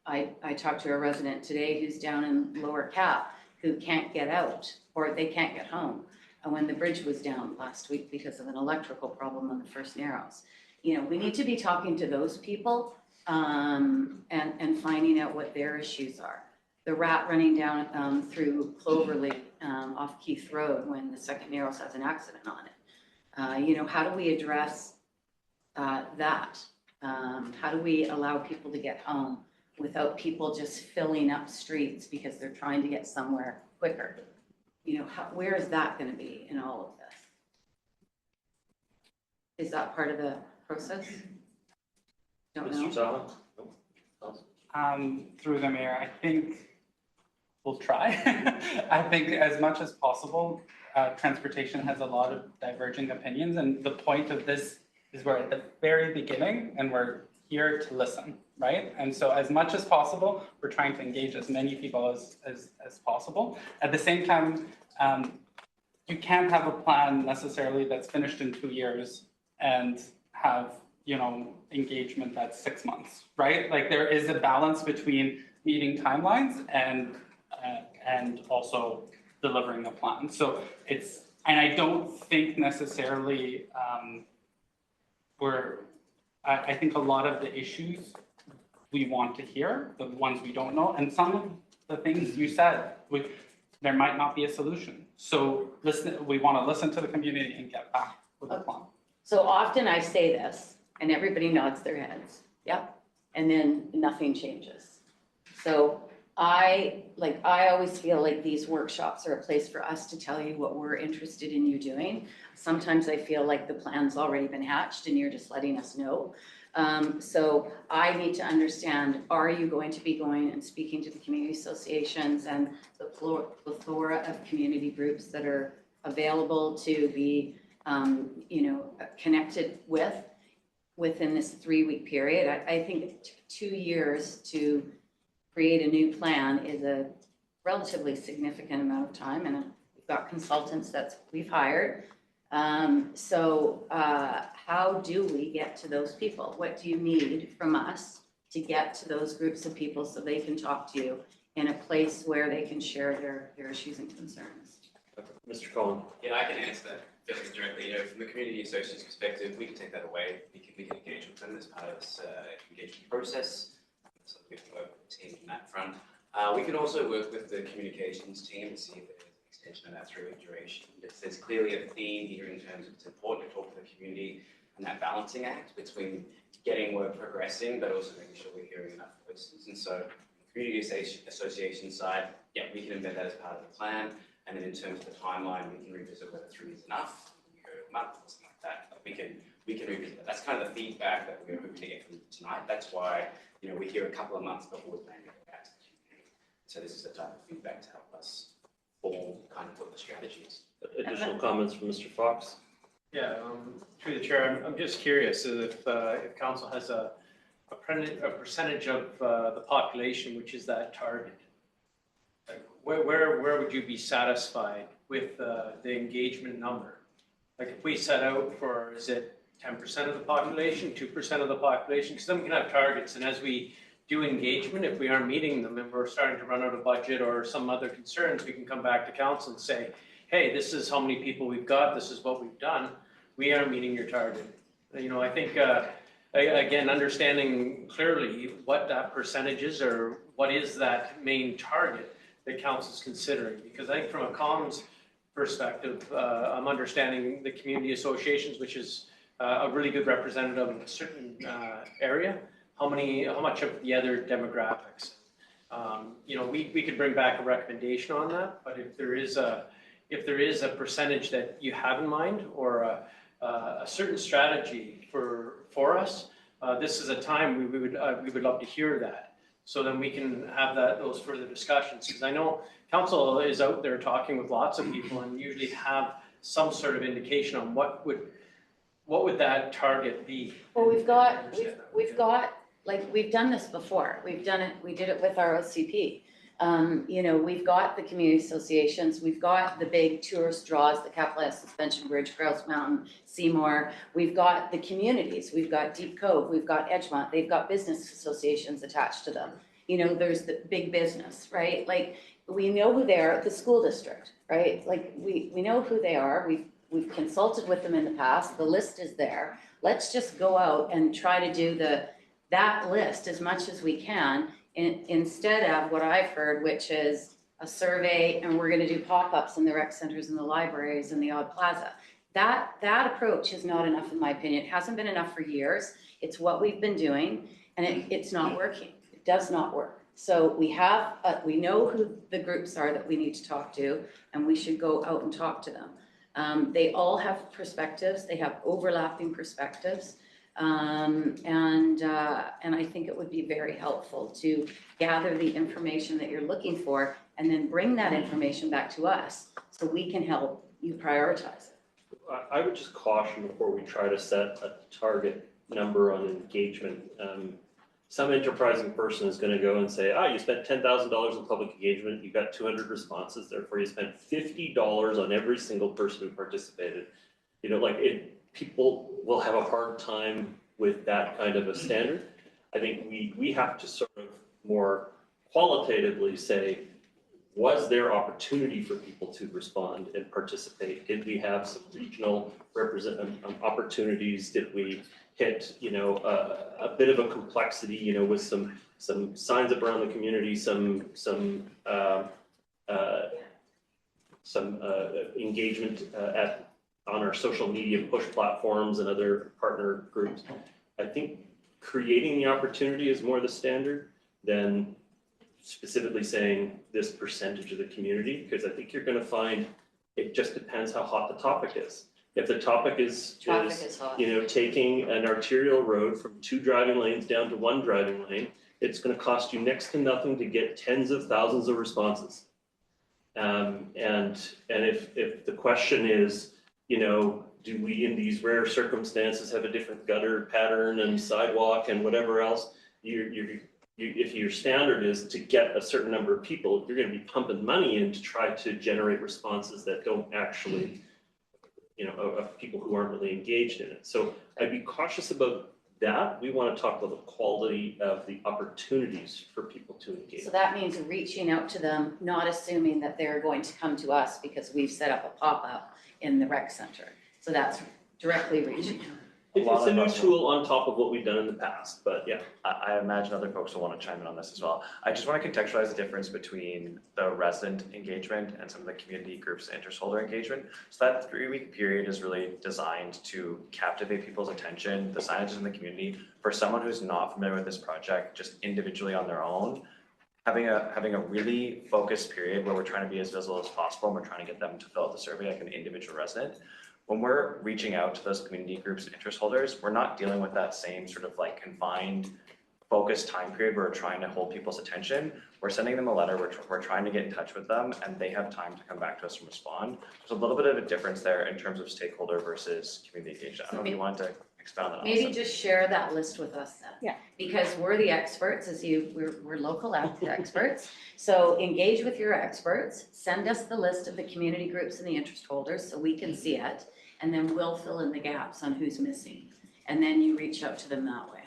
S10: I talked to a resident today who's down in Lower Cap who can't get out, or they can't get home when the bridge was down last week because of an electrical problem on the First Narrows. We need to be talking to those people and finding out what their issues are. The rat running down through Cloverleaf off Keith Road when the Second Narrows has an accident on it. How do we address that? How do we allow people to get home without people just filling up streets because they're trying to get somewhere quicker? Where is that going to be in all of this? Is that part of the process? Don't know.
S1: Mr. Zahn?
S2: Through the mayor, I think we'll try. I think as much as possible, transportation has a lot of diverging opinions, and the point of this is we're at the very beginning and we're here to listen, right? And so as much as possible, we're trying to engage as many people as possible. At the same time, you can't have a plan necessarily that's finished in 2 years and have, engagement that's 6 months, right? Like there is a balance between meeting timelines and also delivering a plan. So and I don't think necessarily I think a lot of the issues we want to hear, the ones we don't know, and some of the things you said, there might not be a solution. So we want to listen to the community and get back with a plan.
S10: So often I say this and everybody nods their heads, yep, and then nothing changes. So I always feel like these workshops are a place for us to tell you what we're interested in you doing. Sometimes I feel like the plan's already been hatched and you're just letting us know. So I need to understand, are you going to be going and speaking to the community associations and the plethora of community groups that are available to be, connected within this 3-week period? I think 2 years to create a new plan is a relatively significant amount of time, and we've got consultants that we've hired. So how do we get to those people? What do you need from us to get to those groups of people so they can talk to you in a place where they can share their issues and concerns?
S1: Mr. Cohen.
S5: Yeah, I can answer that fairly directly. From the community association's perspective, we can take that away. We can engage with them as part of this engagement process. So we can work with the team on that front. We can also work with the communications team to see if there's an extension of that 3-week duration. There's clearly a theme here in terms of it's important to talk to the community and that balancing act between getting work progressing, but also making sure we're hearing enough voices. And so, community association side, yeah, we can embed that as part of the plan. And then in terms of the timeline, we can revisit whether 3 is enough. We go to a month or something like that. But we can revisit that. That's kind of the feedback that we're hoping to get from tonight. That's why we're here a couple of months before we're planning to go back to the community. So this is the type of feedback to help us form kind of what the strategy is.
S1: Additional comments from Mr. Fox?
S11: Yeah, through the chair, I'm just curious if council has a percentage of the population which is that target. Like where would you be satisfied with the engagement number? Like if we set out for, is it 10% of the population, 2% of the population? Because then we can have targets, and as we do engagement, if we aren't meeting them and we're starting to run out of budget or some other concerns, we can come back to council and say, hey, this is how many people we've got, this is what we've done, we are meeting your target. I think, again, understanding clearly what that percentage is or what is that main target that council's considering. Because I think from a comms perspective, I'm understanding the community associations, which is a really good representative of a certain area, how much of the other demographics. We could bring back a recommendation on that, but if there is a percentage that you have in mind or a certain strategy for us, this is a time we would love to hear that. So then we can have those further discussions, because I know council is out there talking with lots of people and usually have some sort of indication on what would that target be.
S10: Well, we've got like we've done this before. We did it with our OCP. We've got the community associations, we've got the big tourist draws, the Capitol Suspension Bridge, Grouse Mountain, Seymour. We've got the communities, we've got Deep Cove, we've got Edgemont, they've got business associations attached to them. There's the big business, right? Like we know who they are, the school district, right? Like we know who they are, we've consulted with them in the past, the list is there. Let's just go out and try to do that list as much as we can, instead of what I've heard, which is a survey and we're going to do pop-ups in the rec centers and the libraries and the odd plaza. That approach is not enough in my opinion. It hasn't been enough for years. It's what we've been doing and it's not working. It does not work. So we know who the groups are that we need to talk to, and we should go out and talk to them. They all have perspectives. They have overlapping perspectives. And I think it would be very helpful to gather the information that you're looking for and then bring that information back to us so we can help, you prioritize it.
S1: I would just caution before we try to set a target number on engagement. Some enterprising person is gonna go and say, you spent $10,000 on public engagement, you got 200 responses, therefore you spent $50 on every single person who participated. You know, people will have a hard time with that kind of a standard. I think we have to sort of more qualitatively say, was there opportunity for people to respond and participate? Did we have some regional opportunities? Did we hit, a bit of a complexity, with some signs up around the community, some engagement on our social media push platforms and other partner groups? I think creating the opportunity is more the standard than specifically saying this percentage of the community, because I think you're going to find it just depends how hot the topic is. If the topic is
S10: Hot.
S1: taking an arterial road from 2 driving lanes down to 1 driving lane, it's going to cost you next to nothing to get tens of thousands of responses. And if the question is, do we in these rare circumstances have a different gutter pattern and sidewalk and whatever else, if your standard is to get a certain number of people, you're going to be pumping money in to try to generate responses that don't actually, of people who aren't really engaged in it. So I'd be cautious about that. We want to talk about the quality of the opportunities for people to engage.
S10: So that means reaching out to them, not assuming that they're going to come to us because we've set up a pop-up in the rec center. So that's directly reaching out.
S1: It's a new tool on top of what we've done in the past, but yeah.
S3: I imagine other folks will want to chime in on this as well. I just want to contextualize the difference between the resident engagement and some of the community groups and interest holder engagement. So that 3-week period is really designed to captivate people's attention, the signage in the community. For someone who's not familiar with this project, just individually on their own, having a really focused period where we're trying to be as visible as possible and we're trying to get them to fill out the survey like an individual resident. When we're reaching out to those community groups and interest holders, we're not dealing with that same sort of confined, focused time period where we're trying to hold people's attention. We're sending them a letter, we're trying to get in touch with them, and they have time to come back to us and respond. There's a little bit of a difference there in terms of stakeholder versus community engagement. I don't know if you want to expound on that.
S10: Maybe just share that list with us then.
S4: Yeah.
S10: Because we're the experts, we're local experts. So engage with your experts, send us the list of the community groups and the interest holders so we can see it, and then we'll fill in the gaps on who's missing. And then you reach out to them that way.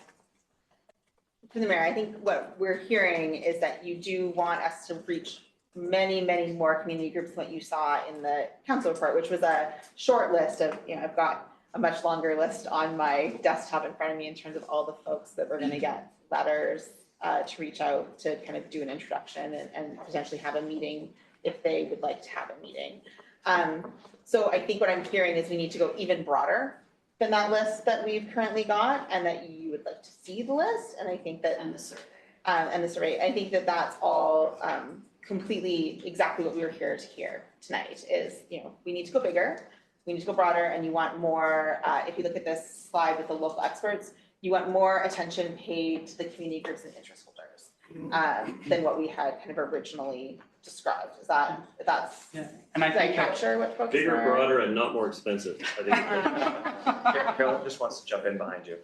S4: Through the mayor, I think what we're hearing is that you do want us to reach many, many more community groups than what you saw in the council report, which was a short list of, I've got a much longer list on my desktop in front of me in terms of all the folks that we're going to get letters to reach out to kind of do an introduction and potentially have a meeting if they would like to have a meeting. So I think what I'm hearing is we need to go even broader than that list that we've currently got, and that you would like to see the list. And I think that
S10: And the survey.
S4: I think that that's all completely exactly what we were here to hear tonight is, we need to go bigger, we need to go broader, and you want more, if you look at this slide with the local experts, you want more attention paid to the community groups and interest holders than what we had kind of originally described. That's
S2: Yeah. And I
S4: does that
S2: think that
S4: capture what folks
S1: Bigger,
S4: are?
S1: broader, and not more expensive, I think.
S3: Carolyn just wants to jump in behind you.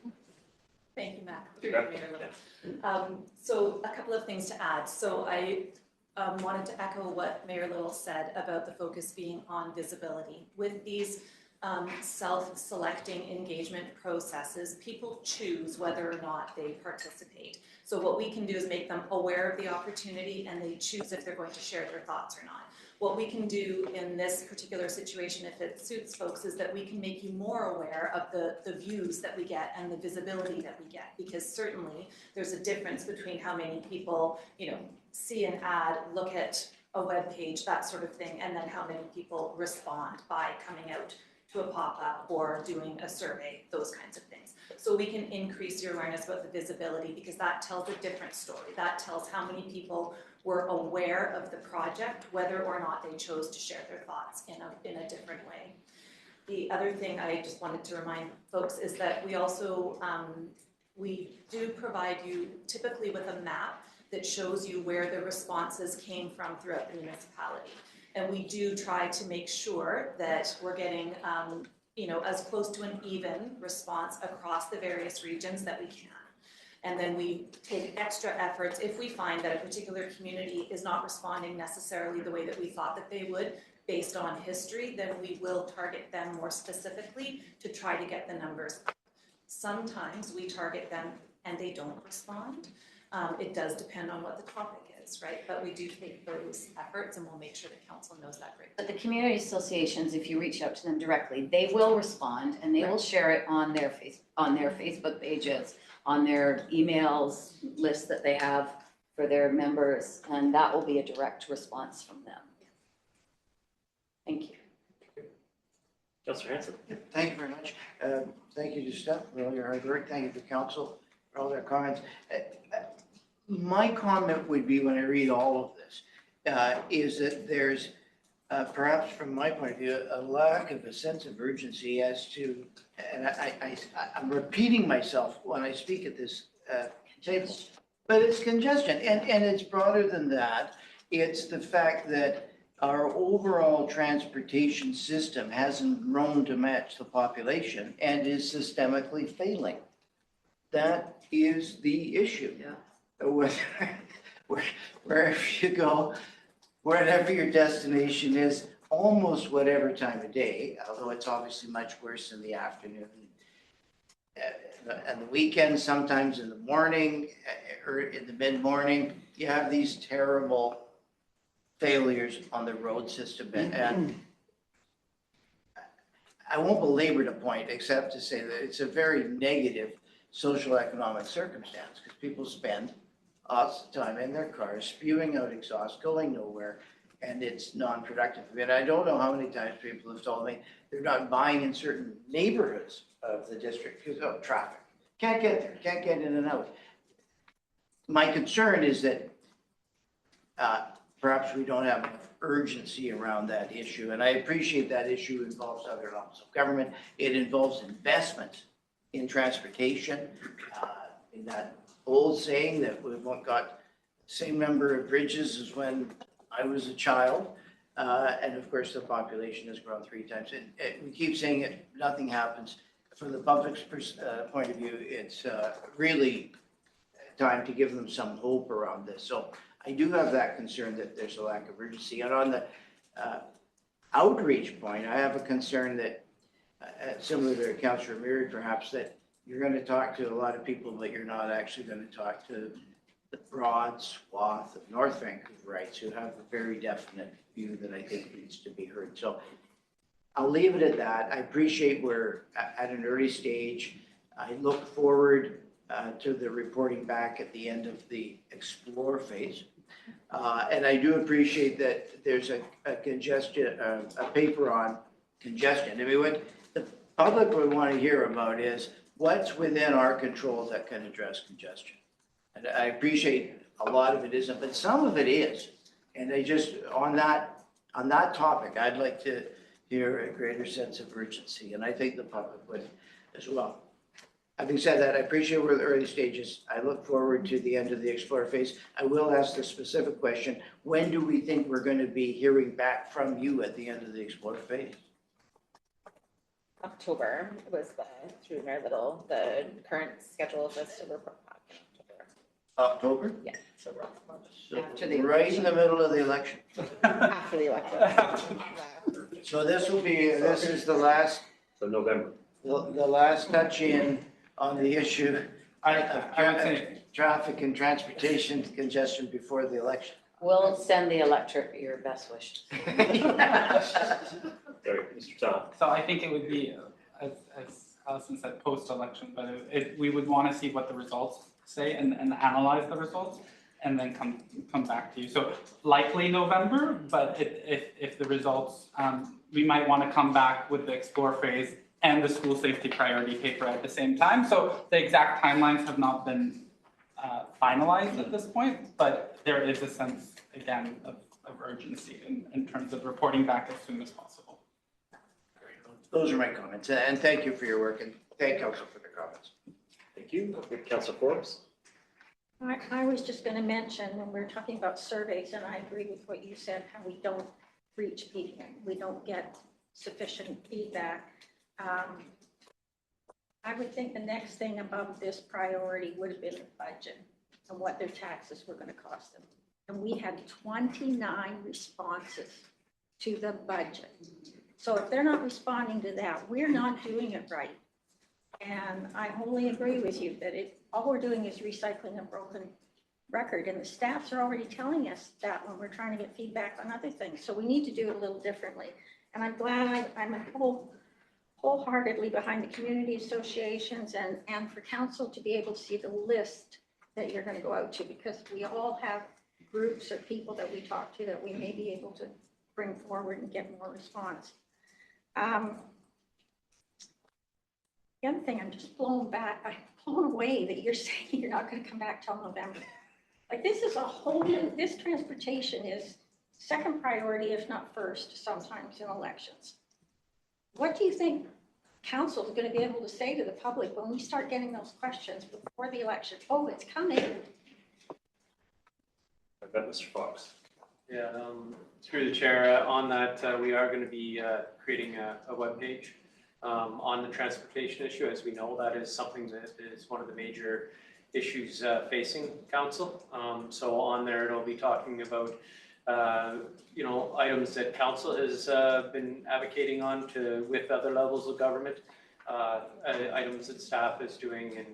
S9: Thank you, Matt. Through you, Mayor Little. So a couple of things to add. So I wanted to echo what Mayor Little said about the focus being on visibility. With these self-selecting engagement processes, people choose whether or not they participate. So what we can do is make them aware of the opportunity, and they choose if they're going to share their thoughts or not. What we can do in this particular situation, if it suits folks, is that we can make you more aware of the views that we get and the visibility that we get, because certainly there's a difference between how many people, see an ad, look at a web page, that sort of thing, and then how many people respond by coming out to a pop-up or doing a survey, those kinds of things. So we can increase your awareness about the visibility, because that tells a different story. That tells how many people were aware of the project, whether or not they chose to share their thoughts in a different way. The other thing I just wanted to remind folks is that we also, we do provide you typically with a map that shows you where the responses came from throughout the municipality. And we do try to make sure that we're getting, as close to an even response across the various regions that we can. And then we take extra efforts if we find that a particular community is not responding necessarily the way that we thought that they would based on history, then we will target them more specifically to try to get the numbers up. Sometimes we target them and they don't respond. It does depend on what the topic is, right? But we do take those efforts and we'll make sure that council knows that great.
S10: But the community associations, if you reach out to them directly, they will respond and they will share it on their Facebook pages, on their emails list that they have for their members, and that will be a direct response from them. Thank you.
S1: Councillor Hanson.
S12: Thank you very much. Thank you to Steph for all your hard work. Thank you to council for all their comments. My comment would be when I read all of this, is that there's perhaps from my point of view, a lack of a sense of urgency as to, and I'm repeating myself when I speak at this table, but it's congestion. And it's broader than that. It's the fact that our overall transportation system hasn't grown to match the population and is systemically failing. That is the issue.
S10: Yeah.
S12: Wherever you go, wherever your destination is, almost whatever time of day, although it's obviously much worse in the afternoon and the weekend, sometimes in the morning or in the mid-morning, you have these terrible failures on the road system. And I won't belabor the point except to say that it's a very negative social economic circumstance because people spend lots of time in their cars spewing out exhaust, going nowhere, and it's non-productive. And I don't know how many times people have told me they're not buying in certain neighborhoods of the district because of traffic. Can't get there, can't get in and out. My concern is that perhaps we don't have enough urgency around that issue. And I appreciate that issue involves other levels of government. It involves investment in transportation. In that old saying that we've got the same number of bridges as when I was a child. And of course, the population has grown 3 times. We keep saying it, nothing happens. From the public's point of view, it's really time to give them some hope around this. So I do have that concern that there's a lack of urgency. And on the outreach point, I have a concern that, similar to Councillor Murray perhaps, that you're going to talk to a lot of people, but you're not actually going to talk to the broad swath of North Vancouverites who have a very definite view that I think needs to be heard. So I'll leave it at that. I appreciate we're at an early stage. I look forward to the reporting back at the end of the explore phase. And I do appreciate that there's a paper on congestion. I mean, what the public would want to hear about is what's within our control that can address congestion. And I appreciate a lot of it isn't, but some of it is. And I just, on that topic, I'd like to hear a greater sense of urgency. And I think the public would as well. Having said that, I appreciate we're in the early stages. I look forward to the end of the explore phase. I will ask the specific question, when do we think we're going to be hearing back from you at the end of the explore phase?
S4: October was through Mayor Little, the current schedule of us to report back in October.
S12: October?
S4: Yeah, so we're
S12: So
S10: After the
S12: right in the middle of the election.
S4: after the election.
S12: So this is the last,
S1: So November.
S12: the last touch in on the issue
S2: I would say,
S12: traffic and transportation congestion before the election.
S10: We'll send the electorate your best wishes.
S1: Sorry, Mr. Tom.
S2: so I think it would be, as Allison said, post-election, but we would want to see what the results say and analyze the results and then come back to you. So likely November, but if the results, we might want to come back with the explore phase and the school safety priority paper at the same time. So the exact timelines have not been finalized at this point, but there is a sense, again, of urgency in terms of reporting back as soon as possible.
S12: Those are my comments, and thank you for your work, and thank Council for the comments.
S1: Thank you. Councillor Forbes.
S13: I was just going to mention when we were talking about surveys, and I agree with what you said, how we don't reach people. We don't get sufficient feedback. I would think the next thing above this priority would have been the budget and what their taxes were going to cost them. And we had 29 responses to the budget. So if they're not responding to that, we're not doing it right. And I wholly agree with you that all we're doing is recycling a broken record, and the staffs are already telling us that when we're trying to get feedback on other things. So we need to do it a little differently. And I'm glad I'm wholeheartedly behind the community associations and for council to be able to see the list that you're going to go out to, because we all have groups or people that we talk to that we may be able to bring forward and get more response. The other thing, I'm just blown away that you're saying you're not going to come back till November. Like, this is a whole new, this transportation is second priority, if not first, sometimes in elections. What do you think council is going to be able to say to the public when we start getting those questions before the election? Oh, it's coming.
S1: I bet Mr. Fox.
S11: Yeah, through the chair, on that, we are going to be creating a webpage on the transportation issue. As we know, that is something that is one of the major issues facing council. So on there, it'll be talking about items that council has been advocating on with other levels of government, items that staff is doing in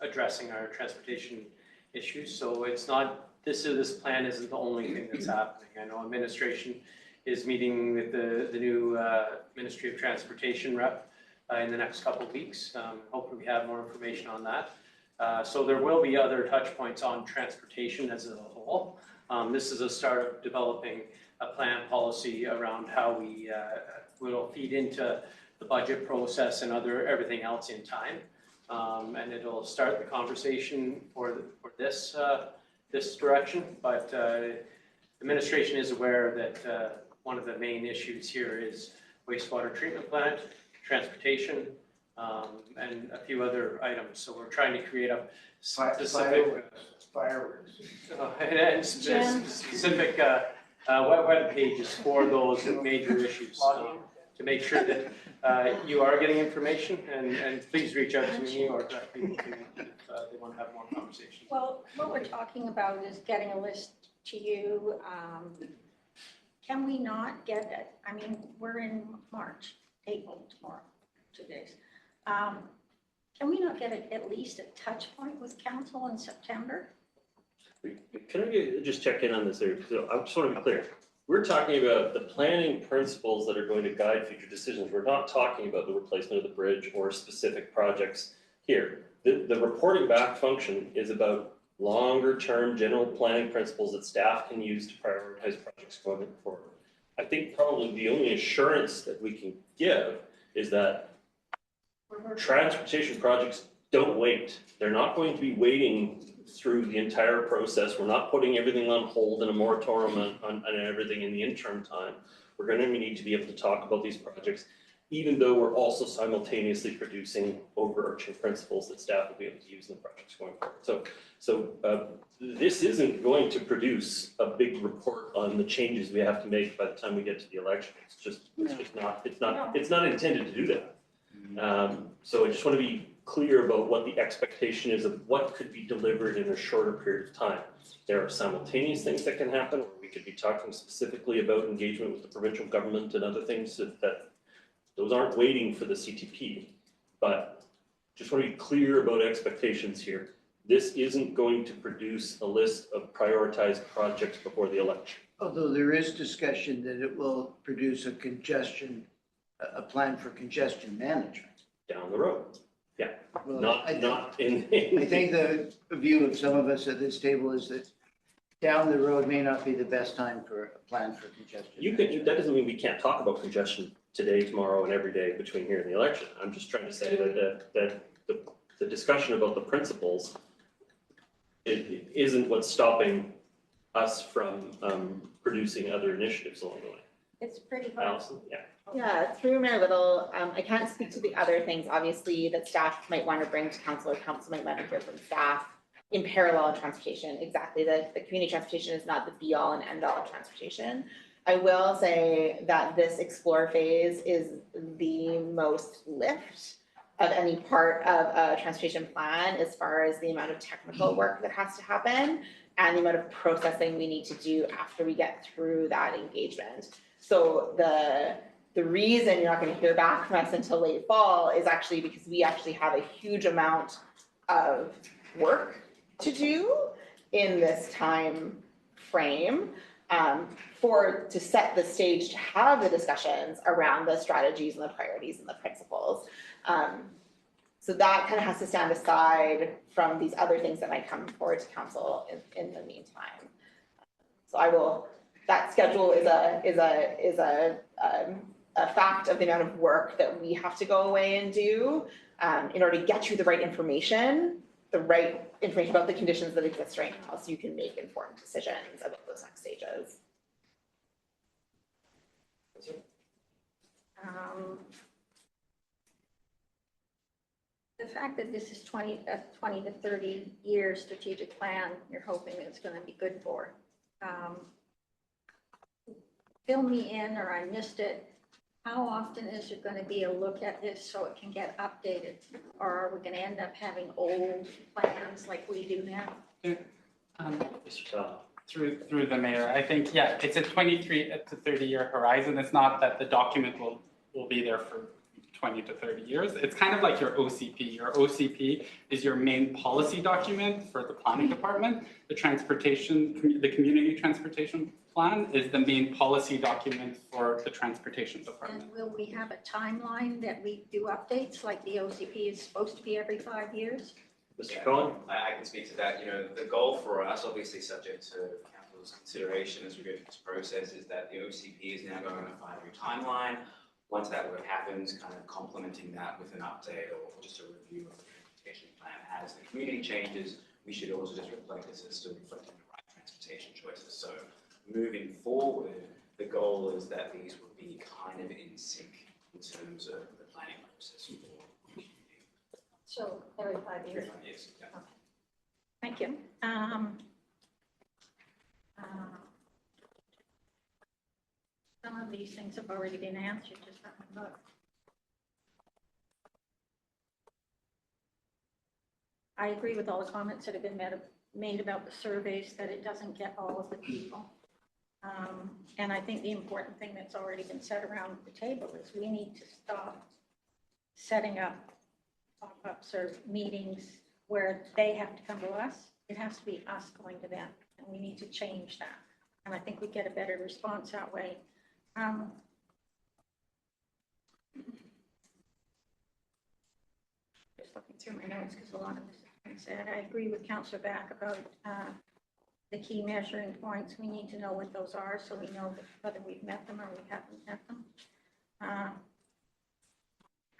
S11: addressing our transportation issues. So it's not, this plan isn't the only thing that's happening. I know administration is meeting with the new Ministry of Transportation rep in the next couple of weeks. Hopefully we have more information on that. So there will be other touch points on transportation as a whole. This is a start of developing a plan policy around how we will feed into the budget process and everything else in time. And it'll start the conversation for this direction. But administration is aware that one of the main issues here is wastewater treatment plant, transportation, and a few other items. So we're trying to create a specific
S12: Fireworks.
S11: and specific web pages for those major issues to make sure that you are getting information, and please reach out to me or directly to me if they want to have more conversation.
S13: Well, what we're talking about is getting a list to you. Can we not get it? I mean, we're in March, April tomorrow, 2 days. Can we not get at least a touch point with council in September?
S1: Can I just check in on this there? So I just want to be clear. We're talking about the planning principles that are going to guide future decisions. We're not talking about the replacement of the bridge or specific projects here. The reporting back function is about longer term general planning principles that staff can use to prioritize projects going forward. I think probably the only assurance that we can give is that transportation projects don't wait. They're not going to be waiting through the entire process. We're not putting everything on hold and a moratorium on everything in the interim time. We're going to need to be able to talk about these projects, even though we're also simultaneously producing overarching principles that staff will be able to use in the projects going forward. So this isn't going to produce a big report on the changes we have to make by the time we get to the election. It's not intended to do that. So I just want to be clear about what the expectation is of what could be delivered in a shorter period of time. There are simultaneous things that can happen, or we could be talking specifically about engagement with the provincial government and other things that those aren't waiting for the CTP. But just want to be clear about expectations here. This isn't going to produce a list of prioritized projects before the election.
S12: Although there is discussion that it will produce a plan for congestion management.
S1: Down the road. Yeah,
S12: Well,
S1: not in.
S12: I think the view of some of us at this table is that down the road may not be the best time for a plan for congestion.
S1: That doesn't mean we can't talk about congestion today, tomorrow, and every day between here and the election. I'm just trying to say that the discussion about the principles it isn't what's stopping us from producing other initiatives along the way.
S13: It's pretty hard.
S1: Allison, yeah.
S4: Yeah, through Mayor Little, I can't speak to the other things, obviously, that staff might want to bring to council, or council might want to hear from staff in parallel in transportation. Exactly, the community transportation is not the be all and end all of transportation. I will say that this explore phase is the most lift of any part of a transportation plan as far as the amount of technical work that has to happen and the amount of processing we need to do after we get through that engagement. So the reason you're not going to hear back from us until late fall is actually because we actually have a huge amount of work to do in this time frame to set the stage to have the discussions around the strategies and the priorities and the principles. So that kind of has to stand aside from these other things that might come forward to council in the meantime. So that schedule is a fact of the amount of work that we have to go away and do in order to get you the right information about the conditions that exist right now, so you can make informed decisions about those next stages.
S13: The fact that this is 20 to 30 year strategic plan, you're hoping it's going to be good for. Fill me in, or I missed it. How often is there going to be a look at this so it can get updated? Or are we going to end up having old plans like we do now?
S2: Through the mayor, I think, yeah, it's a 23 to 30 year horizon. It's not that the document will be there for 20 to 30 years. It's kind of like your OCP. Your OCP is your main policy document for the planning department. The community transportation plan is the main policy document for the transportation department.
S13: And will we have a timeline that we do updates, like the OCP is supposed to be every 5 years?
S1: Mr. Cohen?
S5: I can speak to that. The goal for us, obviously subject to council's consideration as we go through this process, is that the OCP is now going on a 5-year timeline. Once that work happens, kind of complementing that with an update or just a review of the transportation plan. As the community changes, we should also just reflect this as still reflecting the right transportation choices. So moving forward, the goal is that these will be kind of in sync in terms of the planning process for community.
S13: So every 5 years.
S5: Every 5 years, yeah.
S13: Okay. Thank you. Some of these things have already been answered, just let me look. I agree with all the comments that have been made about the surveys, that it doesn't get all of the people. And I think the important thing that's already been said around the table is we need to stop setting up pop-ups or meetings where they have to come to us. It has to be us going to them, and we need to change that. And I think we get a better response that way. Just looking through my notes because a lot of this has been said. I agree with Councillor Back about the key measuring points. We need to know what those are so we know whether we've met them or we haven't met them.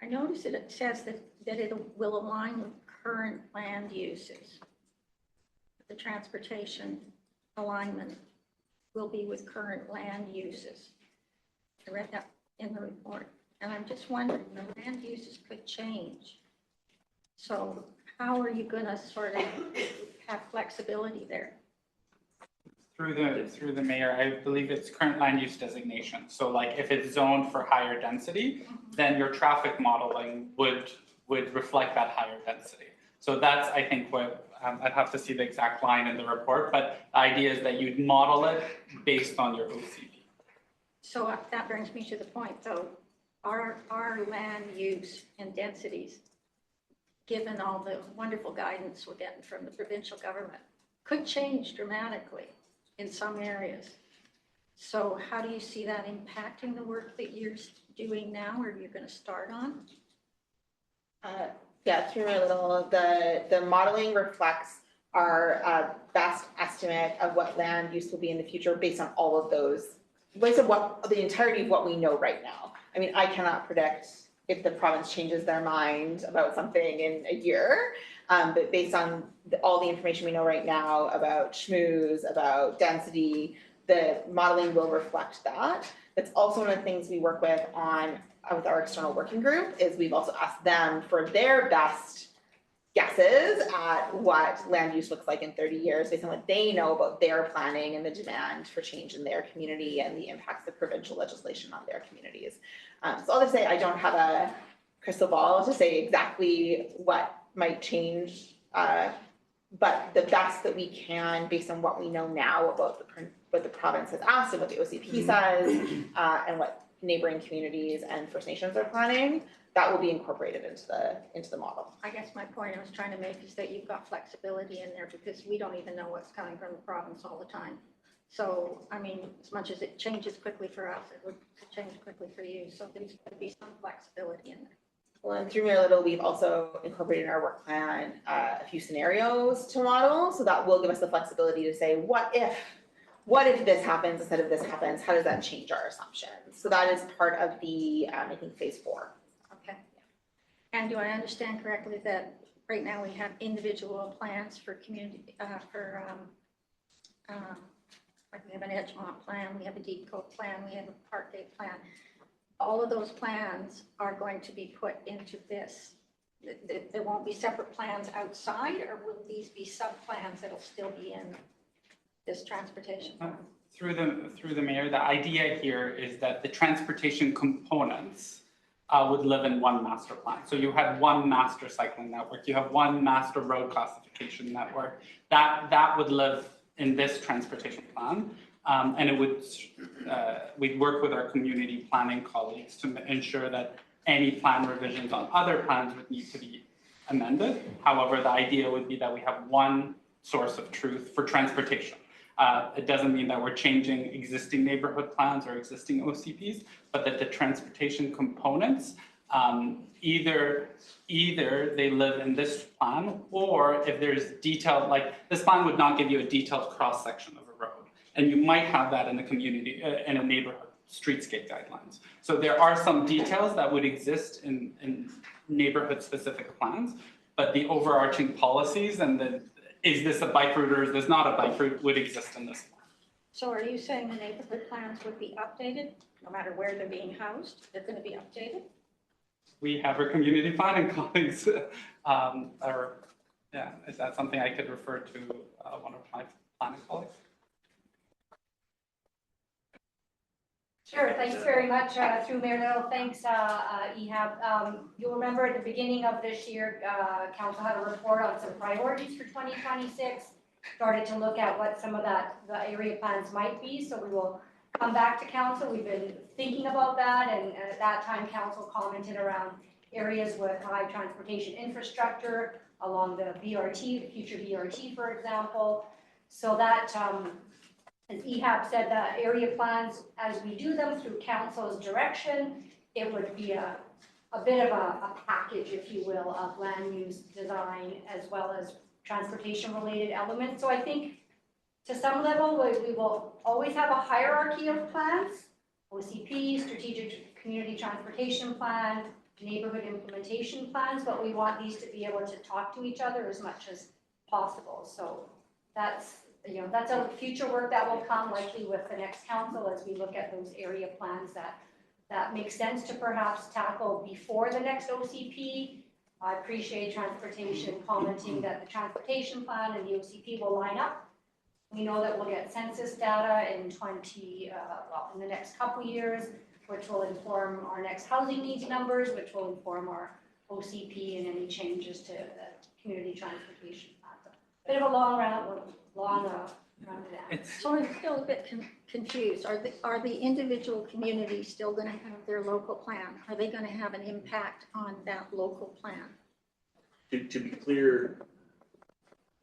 S13: I noticed that it says that it will align with current land uses. The transportation alignment will be with current land uses. I read that in the report, and I'm just wondering, the land uses could change. So how are you going to sort of have flexibility there?
S2: Through the mayor, I believe it's current land use designation. So like if it's zoned for higher density, then your traffic modeling would reflect that higher density. So that's, I think, what I'd have to see the exact line in the report, but the idea is that you'd model it based on your OCP.
S13: So that brings me to the point, though. Our land use and densities, given all the wonderful guidance we're getting from the provincial government, could change dramatically in some areas. So how do you see that impacting the work that you're doing now, or you're going to start on?
S4: Yeah, through my little, the modeling reflects our best estimate of what land use will be in the future based on all of those, based on the entirety of what we know right now. I mean, I cannot predict if the province changes their mind about something in a year, but based on all the information we know right now about schmooze, about density, the modeling will reflect that. That's also one of the things we work with our external working group, is we've also asked them for their best guesses at what land use looks like in 30 years based on what they know about their planning and the demand for change in their community and the impacts of provincial legislation on their communities. So I'll just say I don't have a crystal ball to say exactly what might change, but the best that we can based on what we know now about what the province has asked and what the OCP says, and what neighboring communities and First Nations are planning, that will be incorporated into the model.
S13: I guess my point I was trying to make is that you've got flexibility in there because we don't even know what's coming from the province all the time. So, I mean, as much as it changes quickly for us, it would change quickly for you. So there's going to be some flexibility in there.
S4: Well, and through Mayor Little, we've also incorporated in our work plan a few scenarios to model, so that will give us the flexibility to say, what if this happens instead of this happens? How does that change our assumptions? So that is part of the, I think, phase 4.
S13: Okay. And do I understand correctly that right now we have individual plans for community, like we have an Edgemonte plan, we have a Deep Cove plan, we have a Parkgate plan. All of those plans are going to be put into this. There won't be separate plans outside, or will these be sub-plans that'll still be in this transportation plan?
S2: Through the mayor, the idea here is that the transportation components would live in one master plan. So you have one master cycling network, you have one master road classification network, that would live in this transportation plan. And it would, we'd work with our community planning colleagues to ensure that any plan revisions on other plans would need to be amended. However, the idea would be that we have one source of truth for transportation. It doesn't mean that we're changing existing neighborhood plans or existing OCPs, but that the transportation components, either they live in this plan, or if there's detailed, like this plan would not give you a detailed cross-section of a road. And you might have that in a community, in a neighborhood streetscape guidelines. So there are some details that would exist in neighborhood-specific plans, but the overarching policies and the is this a bike route or is this not a bike route would exist in this plan.
S13: So are you saying the neighborhood plans would be updated, no matter where they're being housed? They're going to be updated?
S2: We have our community planning colleagues, is that something I could refer to one of my planning colleagues?
S14: Sure, thanks very much. Through Mayor Little, thanks, EHAB. You'll remember at the beginning of this year, Council had a report on some priorities for 2026, started to look at what some of the area plans might be. So we will come back to Council. We've been thinking about that, and at that time, Council commented around areas with high transportation infrastructure along the BRT, the future BRT, for example. So that, as EHAB said, the area plans, as we do them through Council's direction, it would be a bit of a package, if you will, of land use design as well as transportation related elements. So I think to some level, we will always have a hierarchy of plans, OCP, strategic community transportation plan, neighborhood implementation plans, but we want these to be able to talk to each other as much as possible. So that's a future work that will come likely with the next council as we look at those area plans that make sense to perhaps tackle before the next OCP. I appreciate transportation commenting that the transportation plan and the OCP will line up. We know that we'll get census data in in the next couple of years, which will inform our next housing needs numbers, which will inform our OCP and any changes to the community transportation plan. A bit of a long round.
S13: So I'm still a bit confused. Are the individual communities still going to have their local plan? Are they going to have an impact on that local plan?
S1: To be clear,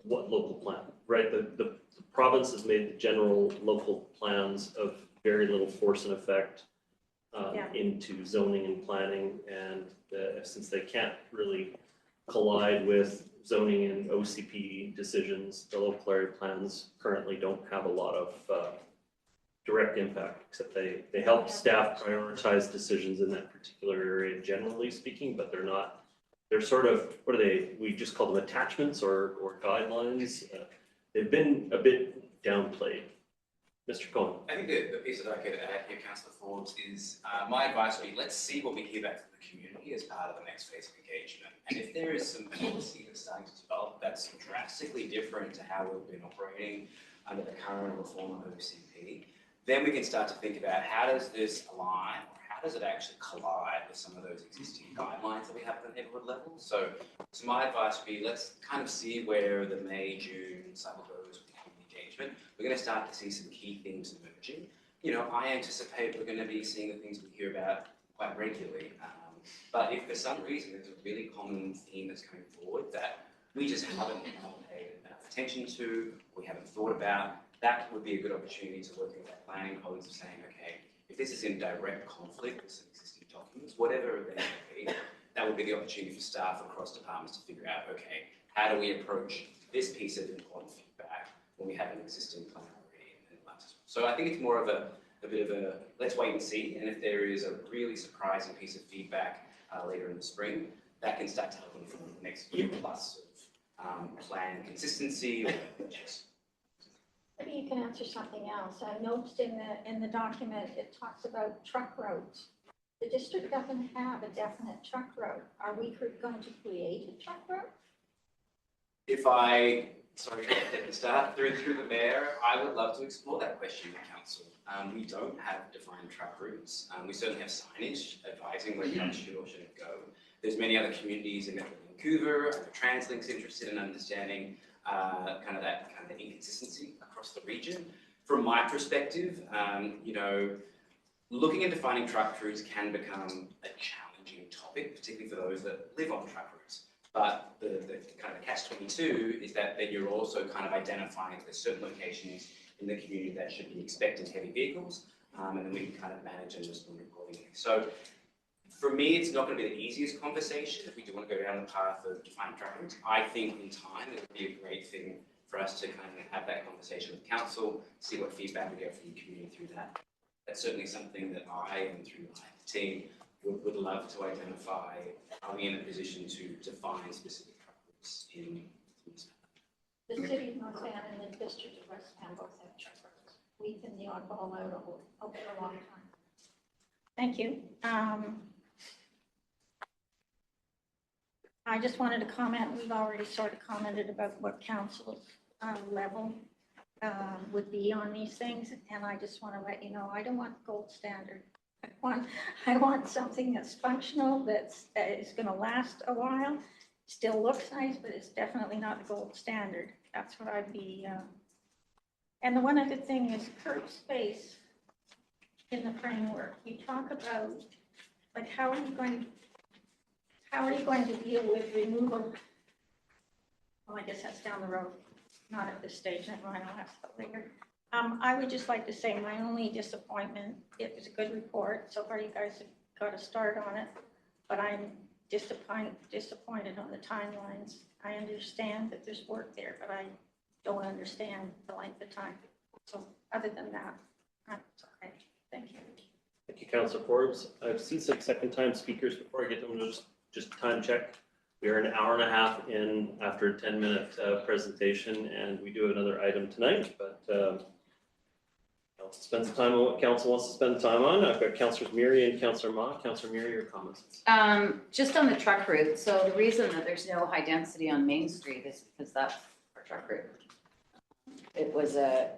S1: what local plan, right? The province has made the general local plans of very little force and effect into zoning and planning, and since they can't really collide with zoning and OCP decisions, the local area plans currently don't have a lot of direct impact, except they help staff prioritize decisions in that particular area, generally speaking, but they're sort of, what are they, we just call them attachments or guidelines. They've been a bit downplayed. Mr. Cohen.
S5: I think the piece that I could add here, Councillor Forbes, is my advice would be let's see what we hear back from the community as part of the next phase of engagement. And if there is some policy that starts starting to develop that's drastically different to how we've been operating under the current reform of OCP, then we can start to think about how does this align, or how does it actually collide with some of those existing guidelines that we have at the neighbourhood level. So my advice would be, let's kind of see where the May, June cycle goes with community engagement. We're going to start to see some key themes emerging. You know, I anticipate we're going to be seeing the things we hear about quite regularly. But if for some reason there's a really common theme that's coming forward that we just haven't paid enough attention to, we haven't thought about, that would be a good opportunity to work with our planning colleagues of saying, okay, if this is in direct conflict with some existing documents, whatever they may be, that would be the opportunity for staff across departments to figure out, okay, how do we approach this piece of important feedback when we have an existing plan already in place. So I think it's more of a bit of a let's wait and see, and if there is a really surprising piece of feedback later in the spring, that can start to help inform the next year plus of plan consistency or purchase.
S13: Maybe you can answer something else. I noticed in the document, it talks about truck routes. The district doesn't have a definite truck route. Are we going to create a truck route?
S5: If I, sorry, at the start, through the mayor, I would love to explore that question with council. We don't have defined truck routes. We certainly have signage advising where trucks should or shouldn't go. There's many other communities in Metro Vancouver, TransLink's interested in understanding kind of inconsistency across the region. From my perspective, you know, looking at defining truck routes can become a challenging topic, particularly for those that live on truck routes. But the kind of catch-22 is that then you're also kind of identifying if there's certain locations in the community that should be expected heavy vehicles, and then we can kind of manage and respond accordingly. So for me, it's not going to be the easiest conversation if we do want to go down the path of defining truck routes. I think in time it would be a great thing for us to kind of have that conversation with council, see what feedback we get from the community through that. That's certainly something that I and through my team would love to identify. Are we in a position to define specific truck routes in
S13: The city of North Van and the district of West Van both have truck routes. We've been the oddball out over a long time. Thank you. I just wanted to comment, we've already sort of commented about what council's level would be on these things, and I just want to let you know, I don't want gold standard. I want something that's functional, that is going to last a while, still looks nice, but it's definitely not the gold standard. That's what I'd be. And the one other thing is curb space in the framework. You talk about, like, how are you going to deal with removal? Well, I guess that's down the road, not at this stage. Never mind, I'll ask that later. I would just like to say my only disappointment, it was a good report. So far, you guys have got a start on it, but I'm disappointed on the timelines. I understand that there's work there, but I don't understand the length of time. So other than that, it's okay. Thank you.
S1: Thank you, Councillor Forbes. I've seen some second-time speakers before I get them. Just time check. We are an hour and a half in after a 10-minute presentation, and we do have another item tonight, but council spend some time on what council wants to spend time on. I've got Councillors Miri and Councillor Ma. Councillor Miri, your comments.
S10: Just on the truck route. So the reason that there's no high density on Main Street is because that's our truck route. It was the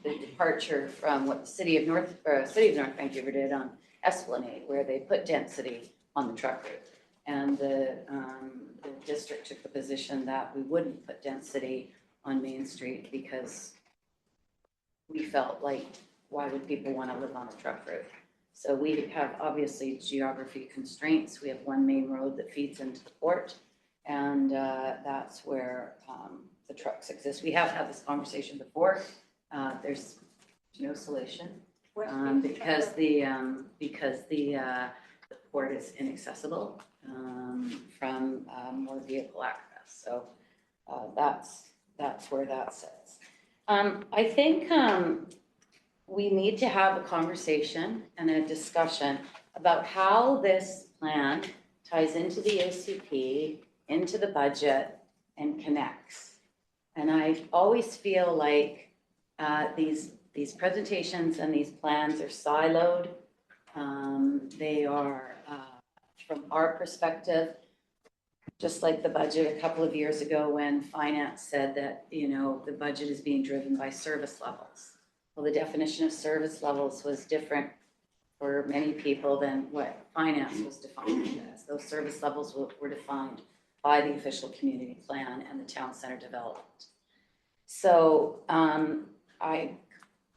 S10: departure from what the city of North Vancouver did on Esplanade, where they put density on the truck route. And the district took the position that we wouldn't put density on Main Street because we felt like, why would people want to live on a truck route? So we have obviously geography constraints. We have one main road that feeds into the port, and that's where the trucks exist. We have had this conversation before. There's no solution because the port is inaccessible from more vehicle access. So that's where that sits. I think we need to have a conversation and a discussion about how this plan ties into the OCP, into the budget, and connects. And I always feel like these presentations and these plans are siloed. They are, from our perspective, Just like the budget a couple of years ago when finance said that, the budget is being driven by service levels. Well, the definition of service levels was different for many people than what finance was defined as. Those service levels were defined by the official community plan and the town center development. So I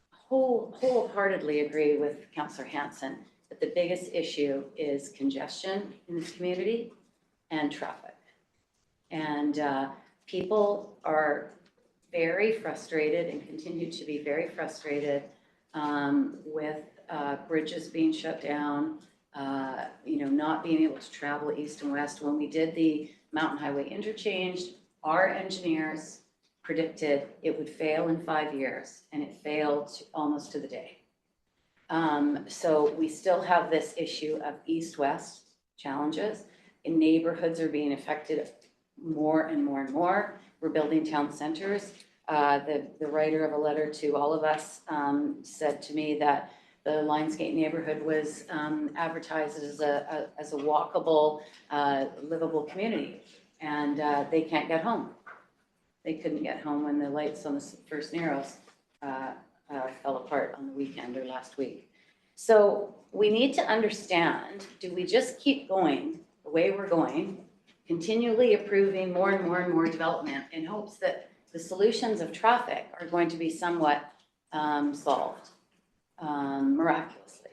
S10: wholeheartedly agree with Councillor Hanson that the biggest issue is congestion in this community and traffic. And people are very frustrated and continue to be very frustrated with bridges being shut down, not being able to travel east and west. When we did the Mountain Highway interchange, our engineers predicted it would fail in 5 years, and it failed almost to the day. So we still have this issue of east-west challenges, and neighborhoods are being affected more and more and more. We're building town centers. The writer of a letter to all of us said to me that the Lionsgate neighborhood was advertised as a walkable, livable community, and they can't get home. They couldn't get home when the lights on the first Narrows fell apart on the weekend or last week. So we need to understand, do we just keep going the way we're going, continually approving more and more and more development in hopes that the solutions of traffic are going to be somewhat solved miraculously?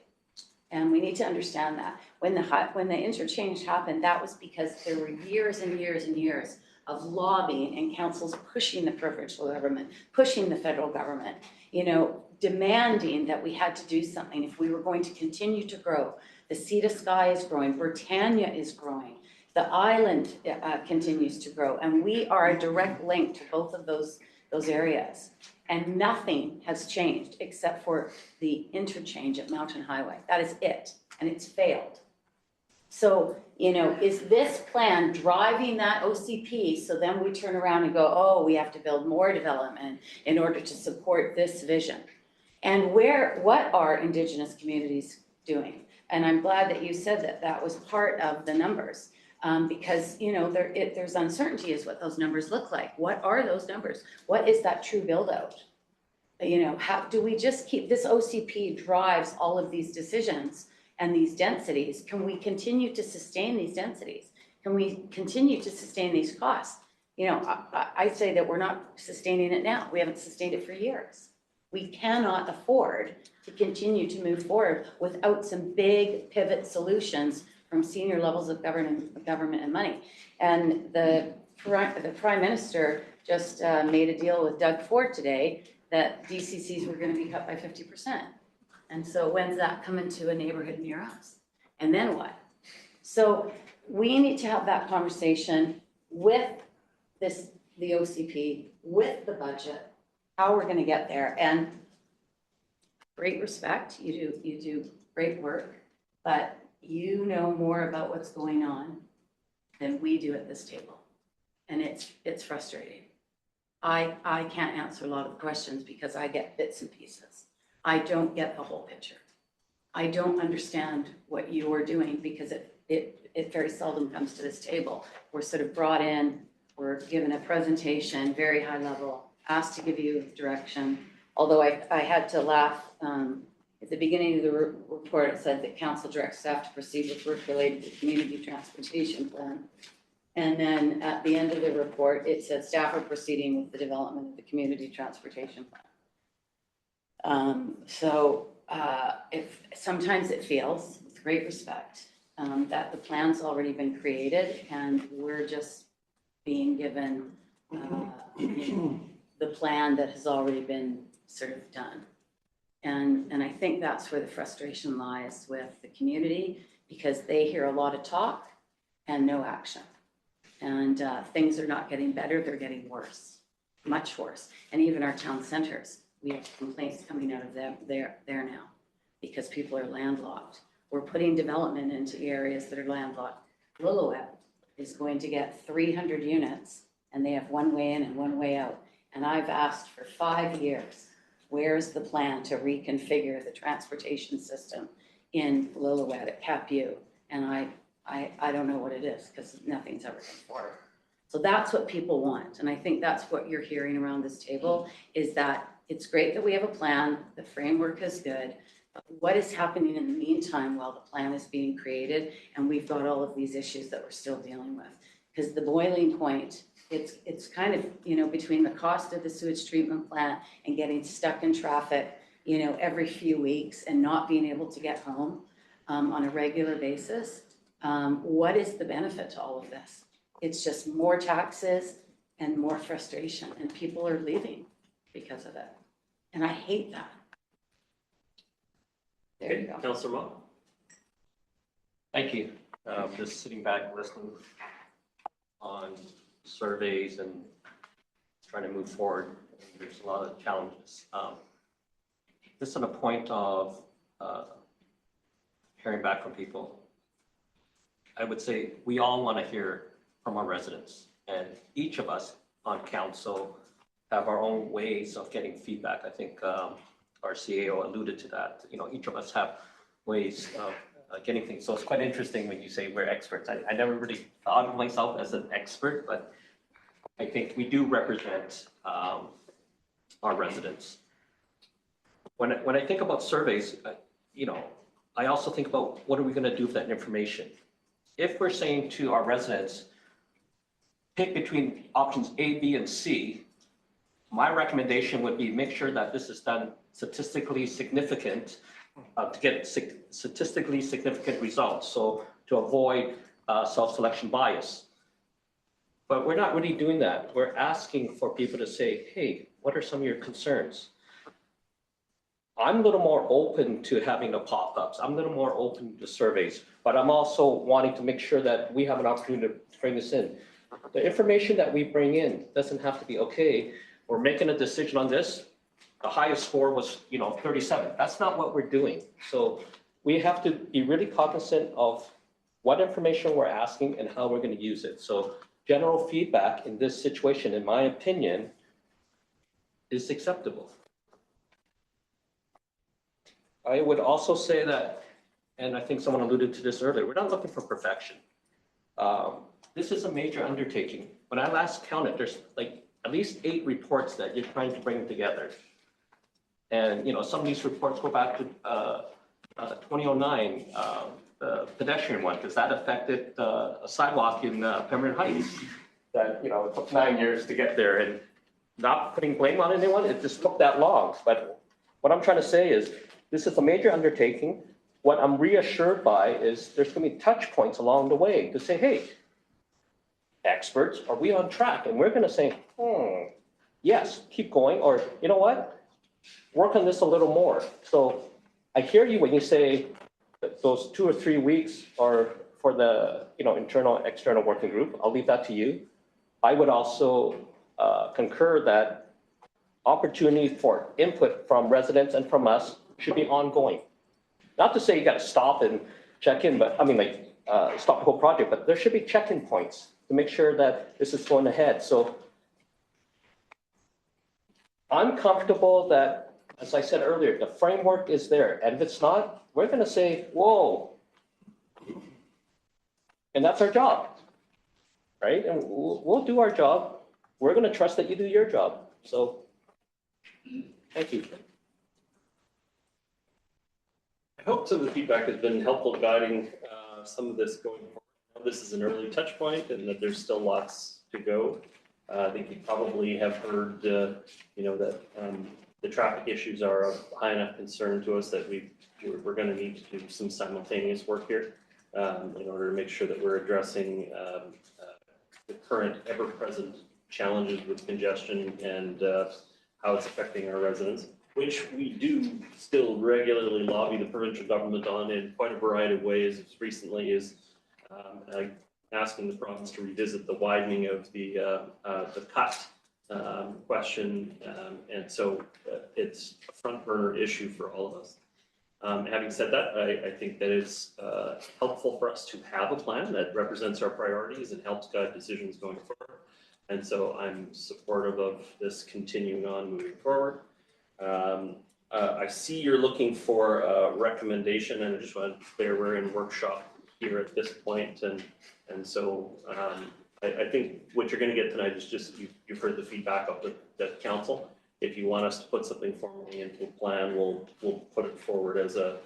S10: And we need to understand that. When the interchange happened, that was because there were years and years and years of lobbying and councils pushing the provincial government, pushing the federal government, demanding that we had to do something if we were going to continue to grow. The Sea to Sky is growing, Britannia is growing, the island continues to grow, and we are a direct link to both of those areas. And nothing has changed except for the interchange at Mountain Highway. That is it, and it's failed. So, is this plan driving that OCP so then we turn around and go, oh, we have to build more development in order to support this vision? And what are Indigenous communities doing? And I'm glad that you said that was part of the numbers, because, there's uncertainty as what those numbers look like. What are those numbers? What is that true build out? How do we just keep this OCP drives all of these decisions and these densities? Can we continue to sustain these densities? Can we continue to sustain these costs? I say that we're not sustaining it now. We haven't sustained it for years. We cannot afford to continue to move forward without some big pivot solutions from senior levels of government and money. And the Prime Minister just made a deal with Doug Ford today that DCCs were going to be cut by 50%. And so when's that coming to a neighborhood near us? And then what? So we need to have that conversation with the OCP, with the budget, how we're going to get there. And great respect, you do great work, but you know more about what's going on than we do at this table. And it's frustrating. I can't answer a lot of the questions because I get bits and pieces. I don't get the whole picture. I don't understand what you're doing because it very seldom comes to this table. We're sort of brought in, we're given a presentation, very high level, asked to give you direction. Although I had to laugh, at the beginning of the report, it said that council directs staff to proceed with work related to the community transportation plan. And then at the end of the report, it said staff are proceeding with the development of the community transportation plan. If sometimes it feels, with great respect, that the plan's already been created and we're just being given the plan that has already been sort of done. And I think that's where the frustration lies with the community, because they hear a lot of talk and no action. And things are not getting better, they're getting worse, much worse. And even our town centers, we have complaints coming out of them there now because people are landlocked. We're putting development into areas that are landlocked. Lillooet is going to get 300 units and they have one way in and one way out. And I've asked for 5 years, where's the plan to reconfigure the transportation system in Lillooet at Capu? And I don't know what it is, because nothing's ever come forward. So that's what people want, and I think that's what you're hearing around this table, is that it's great that we have a plan, the framework is good, but what is happening in the meantime while the plan is being created, and we've got all of these issues that we're still dealing with? Because the boiling point, it's kind of, you know, between the cost of the sewage treatment plant and getting stuck in traffic, you know, every few weeks and not being able to get home on a regular basis. What is the benefit to all of this? It's just more taxes and more frustration, and people are leaving because of it. And I hate that. There you go.
S1: Councillor Mott?
S6: Thank you. Just sitting back listening on surveys and trying to move forward. There's a lot of challenges. Just on a point of hearing back from people, I would say we all want to hear from our residents, and each of us on council have our own ways of getting feedback. I think our CAO alluded to that. You know, each of us have ways of getting things. So it's quite interesting when you say we're experts. I never really thought of myself as an expert, but I think we do represent our residents. When I think about surveys, you know, I also think about what are we going to do with that information? If we're saying to our residents, pick between options A, B, and C, my recommendation would be make sure that this is done statistically significant to get statistically significant results. So to avoid self-selection bias. But we're not really doing that. We're asking for people to say, hey, what are some of your concerns? I'm a little more open to having the pop-ups. I'm a little more open to surveys, but I'm also wanting to make sure that we have an opportunity to bring this in. The information that we bring in doesn't have to be, okay, we're making a decision on this. The highest score was, you know, 37. That's not what we're doing. So we have to be really cognizant of what information we're asking and how we're going to use it. So general feedback in this situation, in my opinion, is acceptable. I would also say that, and I think someone alluded to this earlier, we're not looking for perfection. This is a major undertaking. When I last counted, there's like at least 8 reports that you're trying to bring together. And, you know, some of these reports go back to 2009, the pedestrian one, because that affected a sidewalk in Pembroke Heights. That, you know, it took 9 years to get there, and not putting blame on anyone, it just took that long. But what I'm trying to say is, this is a major undertaking. What I'm reassured by is there's going to be touch points along the way to say, hey, experts, are we on track? And we're going to say, yes, keep going, or you know what? Work on this a little more. So I hear you when you say that those 2 or 3 weeks are for the, you know, internal, external working group. I'll leave that to you. I would also concur that opportunity for input from residents and from us should be ongoing. Not to say you got to stop and check in, but I mean, like stop the whole project, but there should be check-in points to make sure that this is going ahead. So I'm comfortable that, as I said earlier, the framework is there. And if it's not, we're going to say, whoa. And that's our job, right? And we'll do our job. We're going to trust that you do your job. So thank you.
S1: I hope some of the feedback has been helpful guiding some of this going forward. This is an early touch point and that there's still lots to go. I think you probably have heard, you know, that the traffic issues are of high enough concern to us that we're going to need to do some simultaneous work here in order to make sure that we're addressing the current ever-present challenges with congestion and how it's affecting our residents, which we do still regularly lobby the provincial government on in quite a variety of ways. As recently as asking the province to revisit the widening of the cut question, and so it's a front burner issue for all of us. Having said that, I think that it's helpful for us to have a plan that represents our priorities and helps guide decisions going forward. And so I'm supportive of this continuing on moving forward. I see you're looking for a recommendation, and I just want to be clear we're in workshop here at this point, and so I think what you're going to get tonight is just you've heard the feedback of the council. If you want us to put something formally into a plan, we'll put it forward as a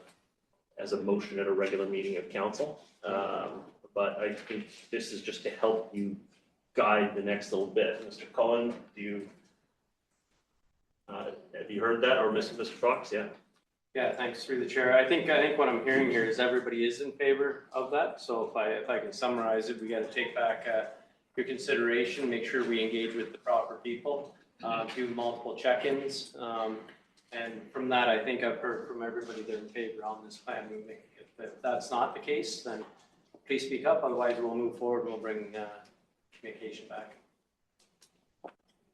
S1: motion at a regular meeting of council. But I think this is just to help you guide the next little bit. Mr. Cohen, have you heard that, or Mr. Fox? Yeah.
S11: Yeah, thanks through the chair. I think what I'm hearing here is everybody is in favor of that. So if I can summarize it, we got to take back your consideration, make sure we engage with the proper people, do multiple check-ins. And from that, I think I've heard from everybody they're in favor on this plan moving. If that's not the case, then please speak up. Otherwise, we'll move forward and we'll bring communication back.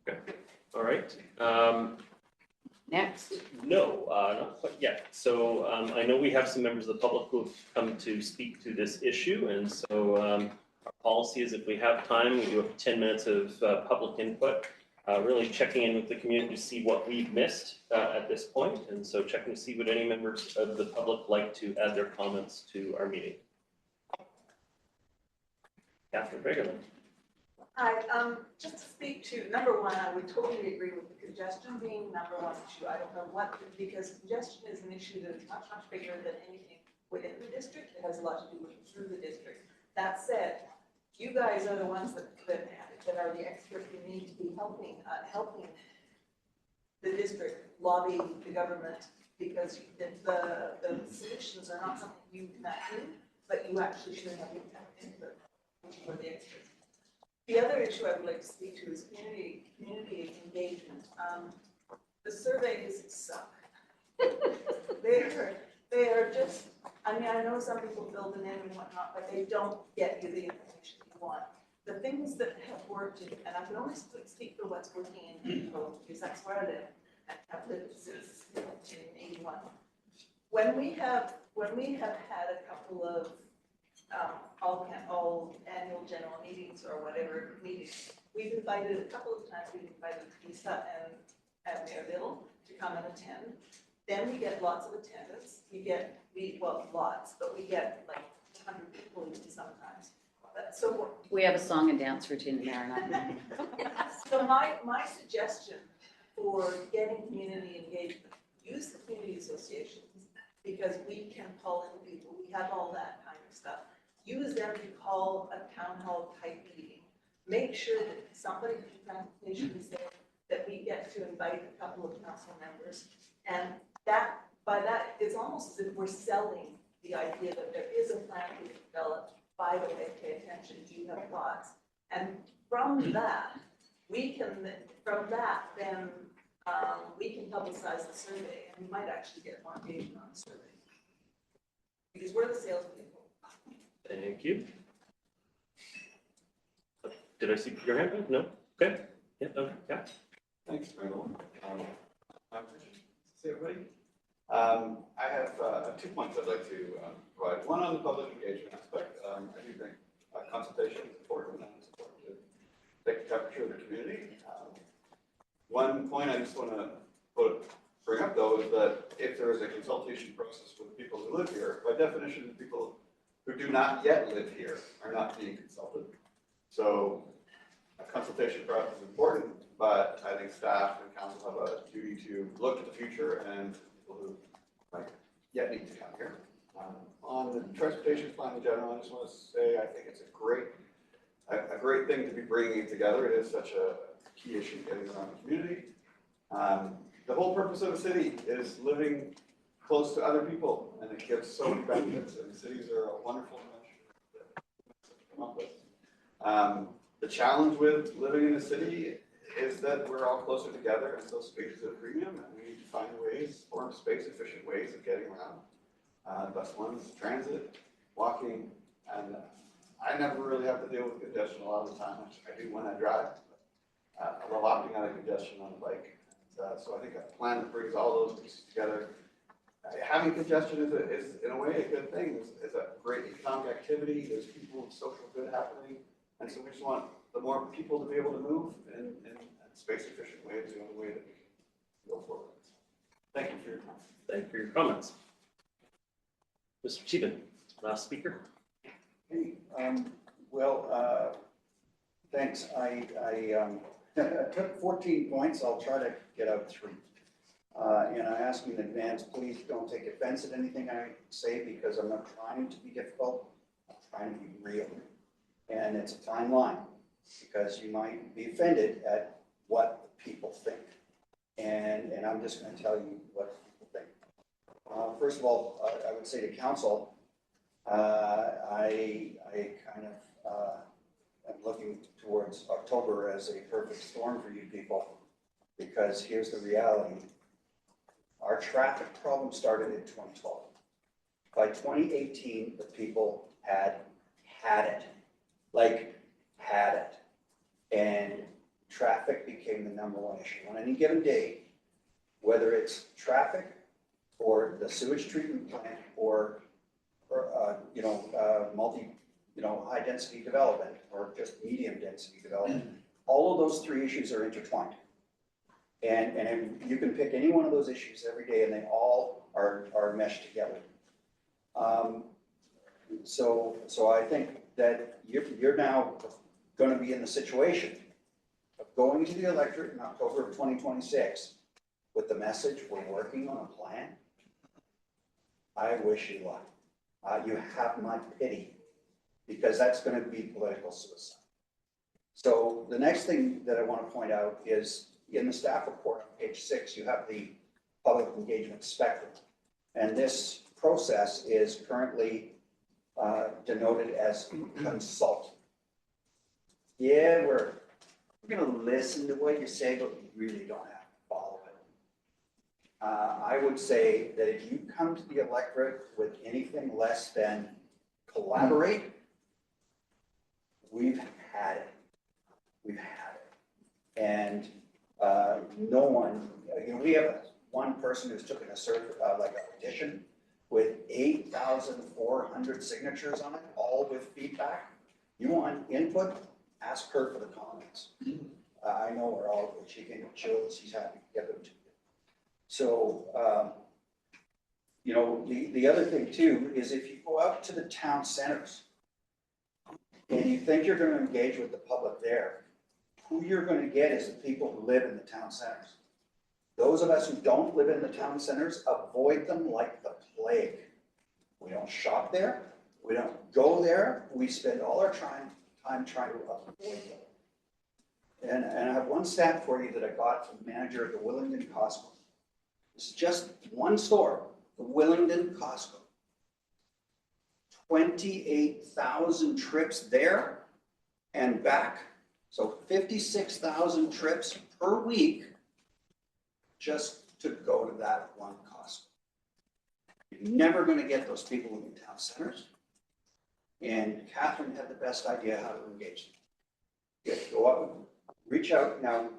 S1: Okay. All right.
S10: Next.
S1: No, not quite yet. So I know we have some members of the public who have come to speak to this issue, and so our policy is if we have time, we do have 10 minutes of public input, really checking in with the community to see what we've missed at this point, and so checking to see what any members of the public like to add their comments to our meeting. Catherine Fagerland.
S15: Hi, just to speak to, number one, I would totally agree with the congestion being number one issue. I don't know what, because congestion is an issue that is much, much bigger than anything within the district. It has a lot to do with through the district. That said, you guys are the ones that are the experts who need to be helping the district lobby the government, because the solutions are not something you can do, but you actually should have input for the experts. The other issue I would like to speak to is community engagement. The surveys suck. They are just, I mean, I know some people fill them in and whatnot, but they don't get you the information you want. The things that have worked, and I can only speak for what's working in April, because that's where I live, and have lived since 1981. When we have had a couple of all annual general meetings or whatever meetings, we've invited a couple of times. We've invited Lisa and Mayor Little to come and attend. Then we get lots of attendance. Well, lots, but we get like 100 people even sometimes. So
S10: We have a song and dance routine in there.
S15: so my suggestion for getting community engagement, use the community associations, because we can call in people. We have all that kind of stuff. Use them to call a town hall type meeting. Make sure that somebody from transportation is there, that we get to invite a couple of council members. And by that, it's almost as if we're selling the idea that there is a plan to be developed. By the way, pay attention, you have thoughts. And from that, we can publicize the survey, and we might actually get more engagement on the survey. Because we're the salespeople.
S1: Thank you. Did I see your hand? No? Okay. Yeah, okay. Yeah.
S16: Thanks, Randall. See everybody? I have 2 points I'd like to provide. One on the public engagement aspect. I do think consultation is important, and it's important to take the temperature of the community. One point I just want to bring up, though, is that if there is a consultation process with people who live here, by definition, the people who do not yet live here are not being consulted. So a consultation process is important, but I think staff and council have a duty to look to the future and people who might yet need to come here. On the transportation plan in general, I just want to say I think it's a great thing to be bringing it together. It is such a key issue getting around the community. The whole purpose of a city is living close to other people, and it gives so many benefits, and cities are a wonderful invention to come up with. The challenge with living in a city is that we're all closer together, and so space is a premium, and we need to find ways, or space-efficient ways of getting around. Bus ones, transit, walking, and I never really have to deal with congestion a lot of the time, which I do when I drive. I love opting out of congestion on the bike. So I think a plan that brings all those pieces together. Having congestion is in a way a good thing. It's a great economic activity. There's people and social good happening. And so we just want the more people to be able to move in space efficient ways, the only way that we can go forward. Thank you for your time.
S1: Thank you for your comments. Mr. Cheevan, last speaker.
S17: Hey, thanks. I took 14 points. I'll try to get out 3. And I ask you in advance, please don't take offense at anything I say because I'm not trying to be difficult. I'm trying to be real. And it's a fine line because you might be offended at what people think. And I'm just going to tell you what people think. First of all, I would say to council, I kind of am looking towards October as a perfect storm for you people, because here's the reality. Our traffic problem started in 2012. By 2018, the people had it, like had it. And traffic became the #1 issue. On any given day, whether it's traffic or the sewage treatment plant or high density development or just medium density development, all of those 3 issues are intertwined. And you can pick any one of those issues every day and they all are meshed together. So I think that you're now going to be in the situation of going to the electorate in October of 2026 with the message, we're working on a plan. I wish you luck. You have my pity, because that's going to be political suicide. So the next thing that I want to point out is in the staff report on page 6, you have the public engagement spectrum. And this process is currently denoted as consult. Yeah, we're going to listen to what you say, but we really don't have to follow it. I would say that if you come to the electorate with anything less than collaborate, we've had it. We've had it. And no one, we have one person who's taken a petition with 8,400 signatures on it, all with feedback. You want input? Ask her for the comments. I know her all, she can chill, she's happy to get them to you. So, the other thing too is if you go out to the town centers and you think you're going to engage with the public there, who you're going to get is the people who live in the town centers. Those of us who don't live in the town centers, avoid them like the plague. We don't shop there. We don't go there. We spend all our time trying to avoid them. And I have one stat for you that I got from the manager of the Willingdon Costco. This is just one store, the Willingdon Costco. 28,000 trips there and back. So 56,000 trips per week just to go to that one Costco. You're never going to get those people in the town centers. And Catherine had the best idea how to engage them. Go up, reach out. Now,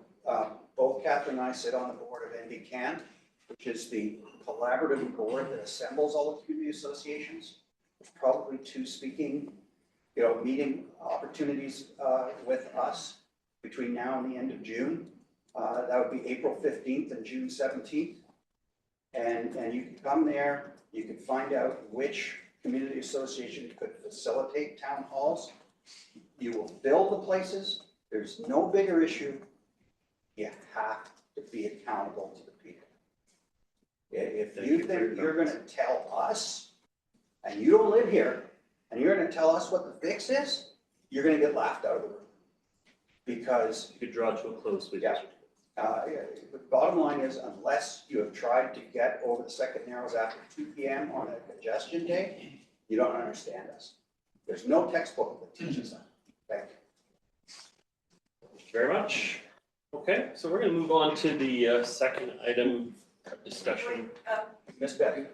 S17: both Catherine and I sit on the board of NBCAN, which is the collaborative board that assembles all the community associations. There's probably 2 speaking, meeting opportunities with us between now and the end of June. That would be April 15th and June 17th. And you can come there, you can find out which community association could facilitate town halls. You will fill the places. There's no bigger issue. You have to be accountable to the people. If you think you're going to tell us, and you don't live here, and you're going to tell us what the fix is, you're going to get laughed out of the room. Because
S1: you could draw to a close, please.
S17: Yeah. The bottom line is, unless you have tried to get over the second narrows after 2 p.m. on a congestion day, you don't understand us. There's no textbook that teaches that. Thank you.
S1: Thank you very much. Okay, so we're going to move on to the second item of discussion.
S17: Miss Betty.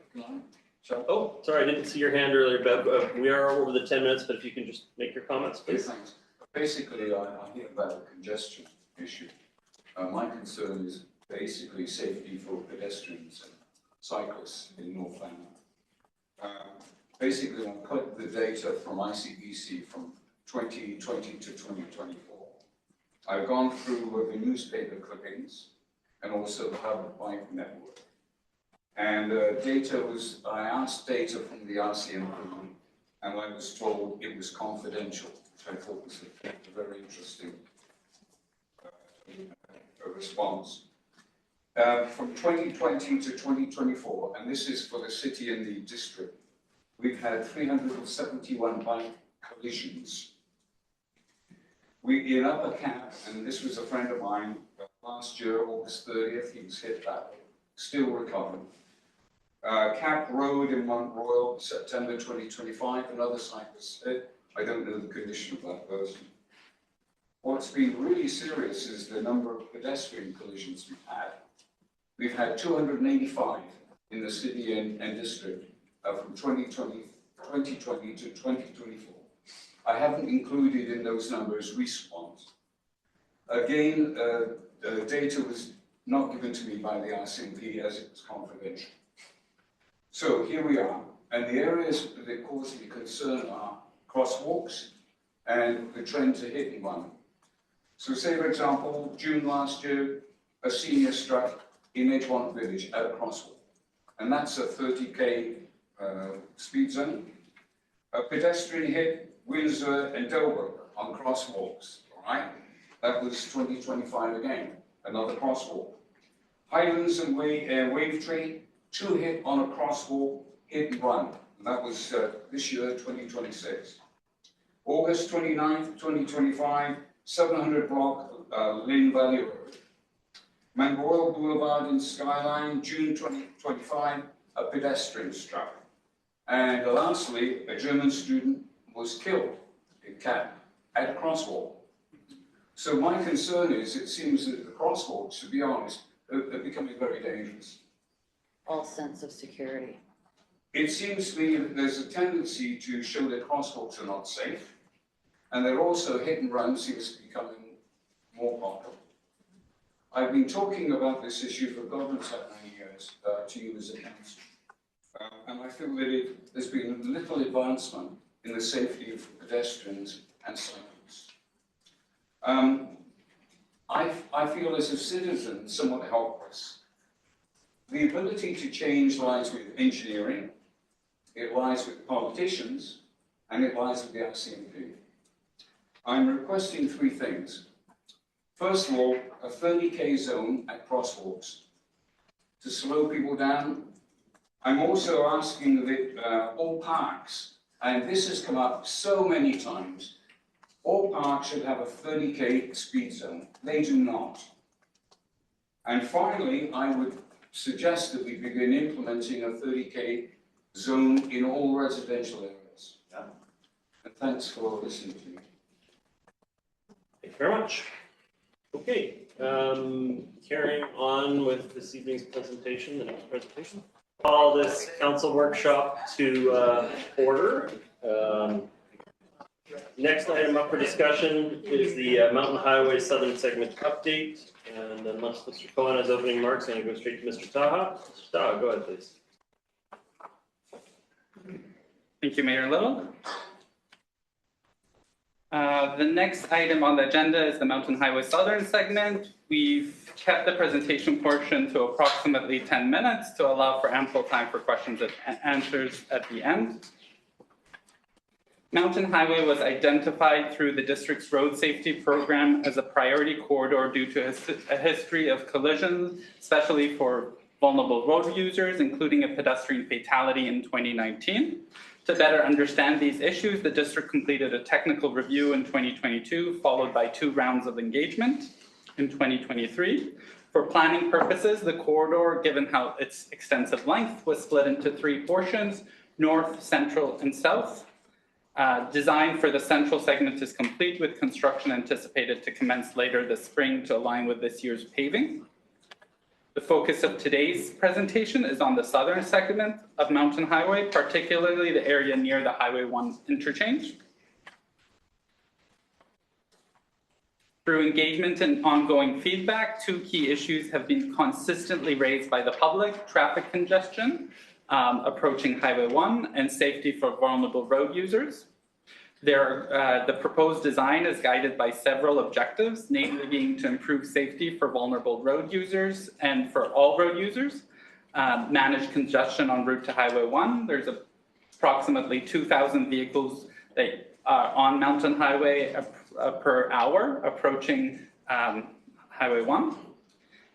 S1: Oh, sorry, I didn't see your hand earlier, Bev. We are over the 10 minutes, but if you can just make your comments, please.
S18: Thanks. Basically, I hear about the congestion issue. My concern is basically safety for pedestrians and cyclists in North Lanark. Basically, I put the data from ICBC from 2020 to 2024. I've gone through the newspaper clippings and also the Hub Bike Network. And I asked data from the RCMP and I was told it was confidential, which I thought was a very interesting response. From 2020 to 2024, and this is for the city and the district, we've had 371 bike collisions. In Upper Cap, and this was a friend of mine, last year, August 30th, he was hit badly, still recovering. Cap Road in Mount Royal, September 2025, another cyclist hit. I don't know the condition of that person. What's been really serious is the number of pedestrian collisions we've had. We've had 285 in the city and district from 2020 to 2024. I haven't included in those numbers recent ones. Again, data was not given to me by the RCMP as it was confidential. So here we are, and the areas that cause me concern are crosswalks and the trend to hit and run. So say, for example, June last year, a senior struck in Edgeworth Village at a crosswalk, and that's a 30k speed zone. A pedestrian hit Windsor and Delbrook on crosswalks, all right? That was 2025 again, another crosswalk. Highlands and Wavetree, 2 hit on a crosswalk, hit and run, and that was this year, 2026. August 29th, 2025, 700 block Lynn Valley Road. Mangroil Boulevard in Skyline, June 2025, a pedestrian struck. And lastly, a German student was killed in Cap at a crosswalk. So my concern is, it seems that the crosswalks, to be honest, are becoming very dangerous.
S10: False sense of security.
S18: It seems to me that there's a tendency to show that crosswalks are not safe, and that also hit and run seems to be becoming more popular. I've been talking about this issue for God knows how many years to you as a council, and I feel that there's been little advancement in the safety of pedestrians and cyclists. I feel as a citizen somewhat helpless. The ability to change lies with engineering, it lies with politicians, and it lies with the RCMP. I'm requesting 3 things. First of all, a 30k zone at crosswalks to slow people down. I'm also asking that all parks, and this has come up so many times, all parks should have a 30k speed zone. They do not. And finally, I would suggest that we begin implementing a 30k zone in all residential areas. Yeah. And thanks for listening to me.
S1: Thank you very much. Okay, carrying on with this evening's presentation, the next presentation. Call this council workshop to order. Next item up for discussion is the Mountain Highway Southern Segment update. And unless Mr. Cohen has opening remarks, I'm going to go straight to Mr. Taha. Mr. Taha, go ahead, please.
S2: Thank you, Mayor Little. The next item on the agenda is the Mountain Highway Southern segment. We've kept the presentation portion to approximately 10 minutes to allow for ample time for questions and answers at the end. Mountain Highway was identified through the district's road safety program as a priority corridor due to a history of collisions, especially for vulnerable road users, including a pedestrian fatality in 2019. To better understand these issues, the district completed a technical review in 2022, followed by 2 rounds of engagement in 2023. For planning purposes, the corridor, given how its extensive length, was split into 3 portions: north, central, and south. Design for the central segment is complete, with construction anticipated to commence later this spring to align with this year's paving. The focus of today's presentation is on the southern segment of Mountain Highway, particularly the area near the Highway 1 interchange. Through engagement and ongoing feedback, 2 key issues have been consistently raised by the public: traffic congestion approaching Highway 1 and safety for vulnerable road users. The proposed design is guided by several objectives, namely being to improve safety for vulnerable road users and for all road users, manage congestion en route to Highway 1. There's a approximately 2,000 vehicles that are on Mountain Highway per hour approaching Highway 1.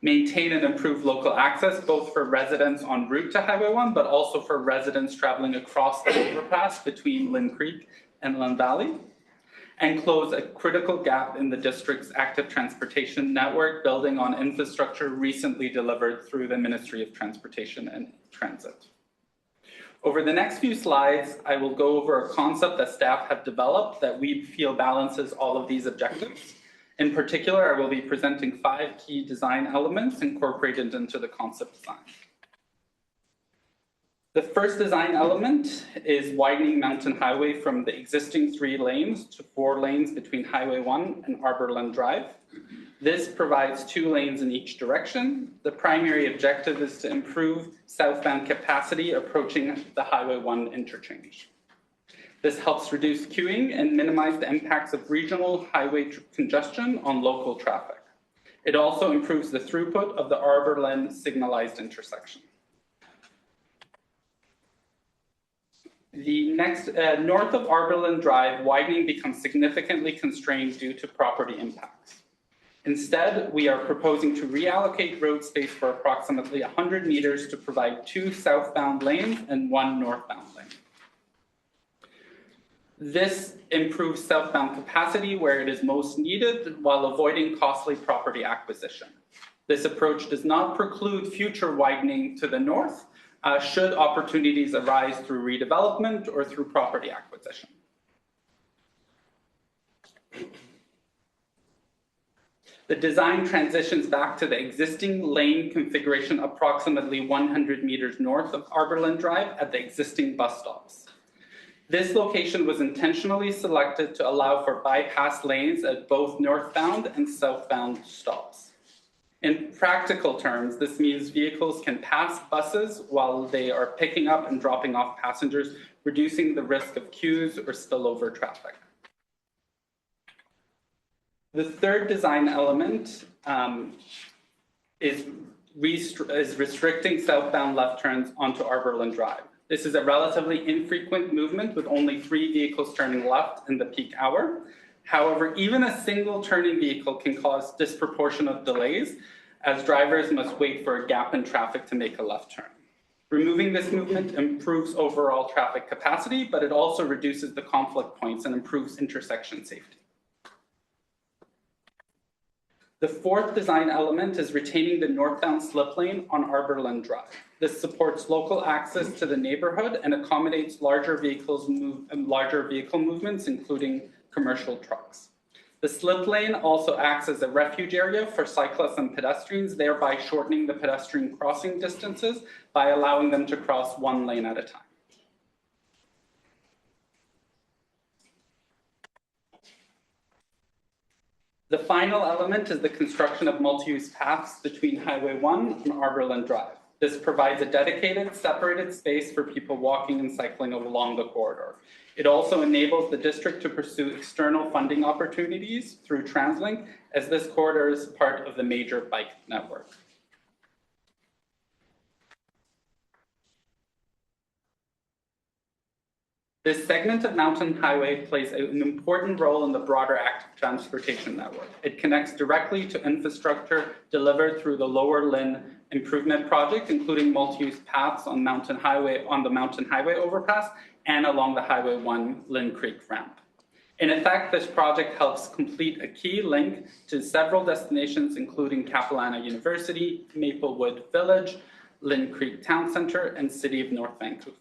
S2: Maintain and improve local access, both for residents en route to Highway 1, but also for residents traveling across the overpass between Lynn Creek and Lynn Valley. And close a critical gap in the district's active transportation network, building on infrastructure recently delivered through the Ministry of Transportation and Transit. Over the next few slides, I will go over a concept that staff have developed that we feel balances all of these objectives. In particular, I will be presenting 5 key design elements incorporated into the concept design. The first design element is widening Mountain Highway from the existing 3 lanes to 4 lanes between Highway 1 and Arborland Drive. This provides 2 lanes in each direction. The primary objective is to improve southbound capacity approaching the Highway 1 interchange. This helps reduce queuing and minimize the impacts of regional highway congestion on local traffic. It also improves the throughput of the Arborland signalized intersection. The next, north of Arborland Drive, widening becomes significantly constrained due to property impacts. Instead, we are proposing to reallocate road space for approximately 100 meters to provide 2 southbound lanes and 1 northbound lane. This improves southbound capacity where it is most needed while avoiding costly property acquisition. This approach does not preclude future widening to the north, should opportunities arise through redevelopment or through property acquisition. The design transitions back to the existing lane configuration approximately 100 meters north of Arborland Drive at the existing bus stops. This location was intentionally selected to allow for bypass lanes at both northbound and southbound stops. In practical terms, this means vehicles can pass buses while they are picking up and dropping off passengers, reducing the risk of queues or spillover traffic. The third design element is restricting southbound left turns onto Arborland Drive. This is a relatively infrequent movement with only 3 vehicles turning left in the peak hour. However, even a single turning vehicle can cause disproportionate delays as drivers must wait for a gap in traffic to make a left turn. Removing this movement improves overall traffic capacity, but it also reduces the conflict points and improves intersection safety. The fourth design element is retaining the northbound slip lane on Arborland Drive. This supports local access to the neighborhood and accommodates larger vehicle movements, including commercial trucks. The slip lane also acts as a refuge area for cyclists and pedestrians, thereby shortening the pedestrian crossing distances by allowing them to cross 1 lane at a time. The final element is the construction of multi-use paths between Highway 1 and Arborland Drive. This provides a dedicated, separated space for people walking and cycling along the corridor. It also enables the district to pursue external funding opportunities through TransLink, as this corridor is part of the major bike network. This segment of Mountain Highway plays an important role in the broader active transportation network. It connects directly to infrastructure delivered through the Lower Lynn Improvement Project, including multi-use paths on the Mountain Highway overpass and along the Highway 1 Lynn Creek ramp. In effect, this project helps complete a key link to several destinations, including Capilano University, Maplewood Village, Lynn Creek Town Center, and City of North Vancouver.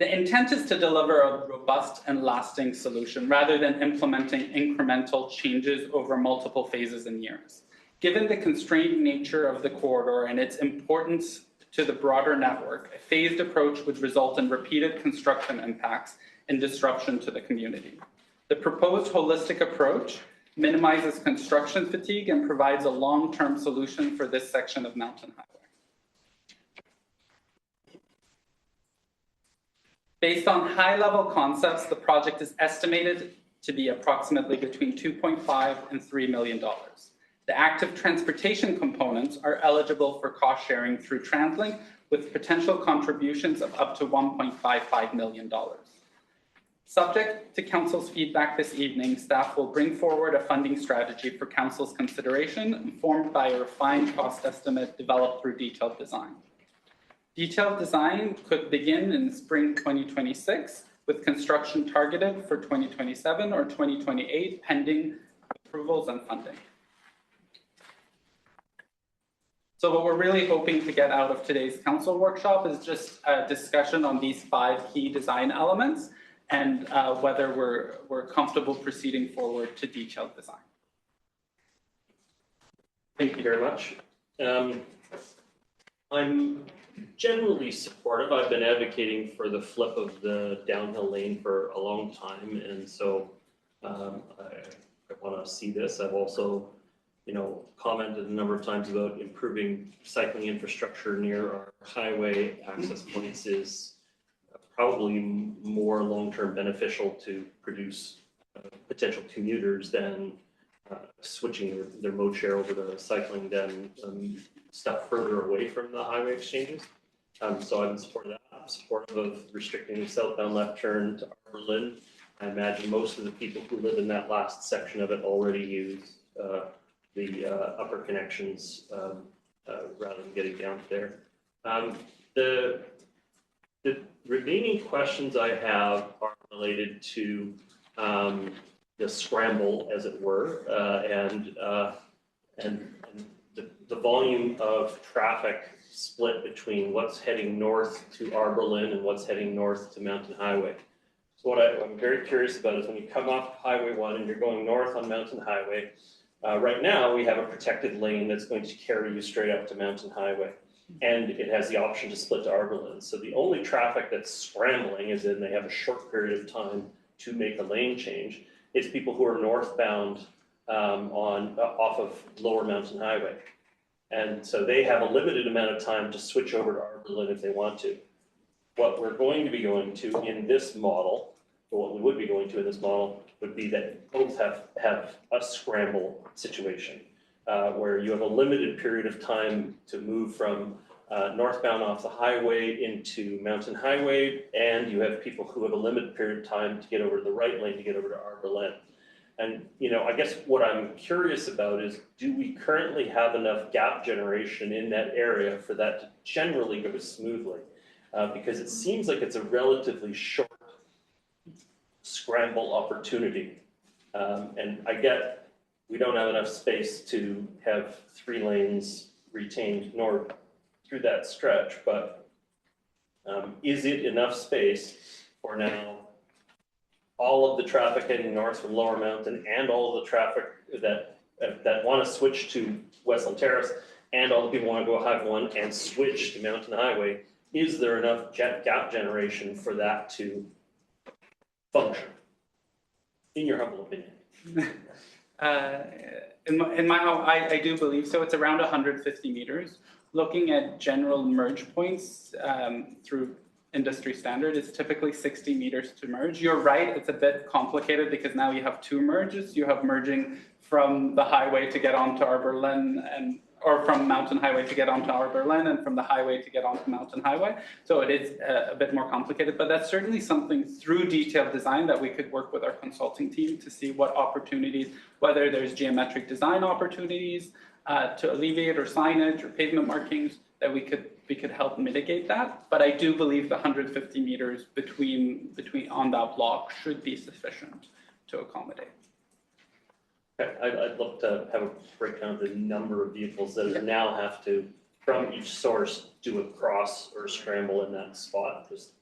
S2: The intent is to deliver a robust and lasting solution rather than implementing incremental changes over multiple phases and years. Given the constrained nature of the corridor and its importance to the broader network, a phased approach would result in repeated construction impacts and disruption to the community. The proposed holistic approach minimizes construction fatigue and provides a long-term solution for this section of Mountain Highway. Based on high-level concepts, the project is estimated to be approximately between $2.5 and $3 million. The active transportation components are eligible for cost sharing through TransLink, with potential contributions of up to $1.55 million. Subject to Council's feedback this evening, staff will bring forward a funding strategy for Council's consideration, informed by a refined cost estimate developed through detailed design. Detailed design could begin in spring 2026, with construction targeted for 2027 or 2028, pending approvals and funding. So what we're really hoping to get out of today's council workshop is just a discussion on these 5 key design elements and whether we're comfortable proceeding forward to detailed design.
S1: Thank you very much. I'm generally supportive. I've been advocating for the flip of the downhill lane for a long time, and so I want to see this. I've also, commented a number of times about improving cycling infrastructure near our highway access points is probably more long-term beneficial to produce potential commuters than switching their mode share over to cycling than stuff further away from the highway exchanges. So I'm in support of that. I'm supportive of restricting the southbound left turn to Berlin. I imagine most of the people who live in that last section of it already use the upper connections rather than getting down there. The remaining questions I have are related to the scramble, as it were, and the volume of traffic split between what's heading north to Arborlin and what's heading north to Mountain Highway. So what I'm very curious about is when you come off Highway 1 and you're going north on Mountain Highway, right now we have a protected lane that's going to carry you straight up to Mountain Highway. And it has the option to split to Arborlin. So the only traffic that's scrambling is in they have a short period of time to make a lane change. It's people who are northbound off of Lower Mountain Highway. And so they have a limited amount of time to switch over to Arborlin if they want to. What we're going to be going to in this model, or what we would be going to in this model, would be that both have a scramble situation. Where you have a limited period of time to move from northbound off the highway into Mountain Highway, and you have people who have a limited period of time to get over to the right lane to get over to Arborlin. And, I guess what I'm curious about is, do we currently have enough gap generation in that area for that to generally go smoothly? Because it seems like it's a relatively short scramble opportunity. And I get we don't have enough space to have 3 lanes retained nor through that stretch, but is it enough space for now all of the traffic heading north from Lower Mountain and all of the traffic that want to switch to Westland Terrace and all the people who want to go Highway 1 and switch to Mountain Highway? Is there enough gap generation for that to function, in your humble opinion?
S2: I do believe so. It's around 150 meters. Looking at general merge points through industry standard, it's typically 60 meters to merge. You're right, it's a bit complicated because now you have 2 merges. You have merging from the highway to get onto Arborlin or from Mountain Highway to get onto Arborlin and from the highway to get onto Mountain Highway. So it is a bit more complicated, but that's certainly something through detailed design that we could work with our consulting team to see what opportunities, whether there's geometric design opportunities to alleviate or signage or pavement markings that we could help mitigate that. But I do believe the 150 meters between on that block should be sufficient to accommodate.
S1: Okay, I'd love to have a breakdown of the number of vehicles that now have to, from each source, do a cross or a scramble in that spot. Just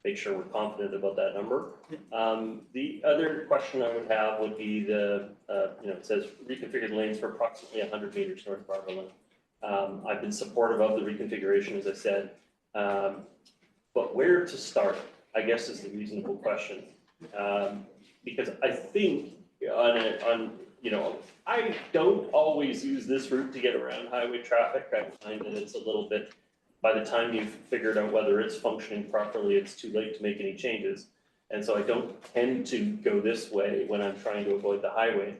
S1: make sure we're confident about that number. The other question I would have would be it says reconfigured lanes for approximately 100 meters north of Arborlin. I've been supportive of the reconfiguration, as I said, but where to start, I guess, is the reasonable question. Because I think I don't always use this route to get around highway traffic. I find that it's a little bit, by the time you've figured out whether it's functioning properly, it's too late to make any changes. And so I don't tend to go this way when I'm trying to avoid the highway.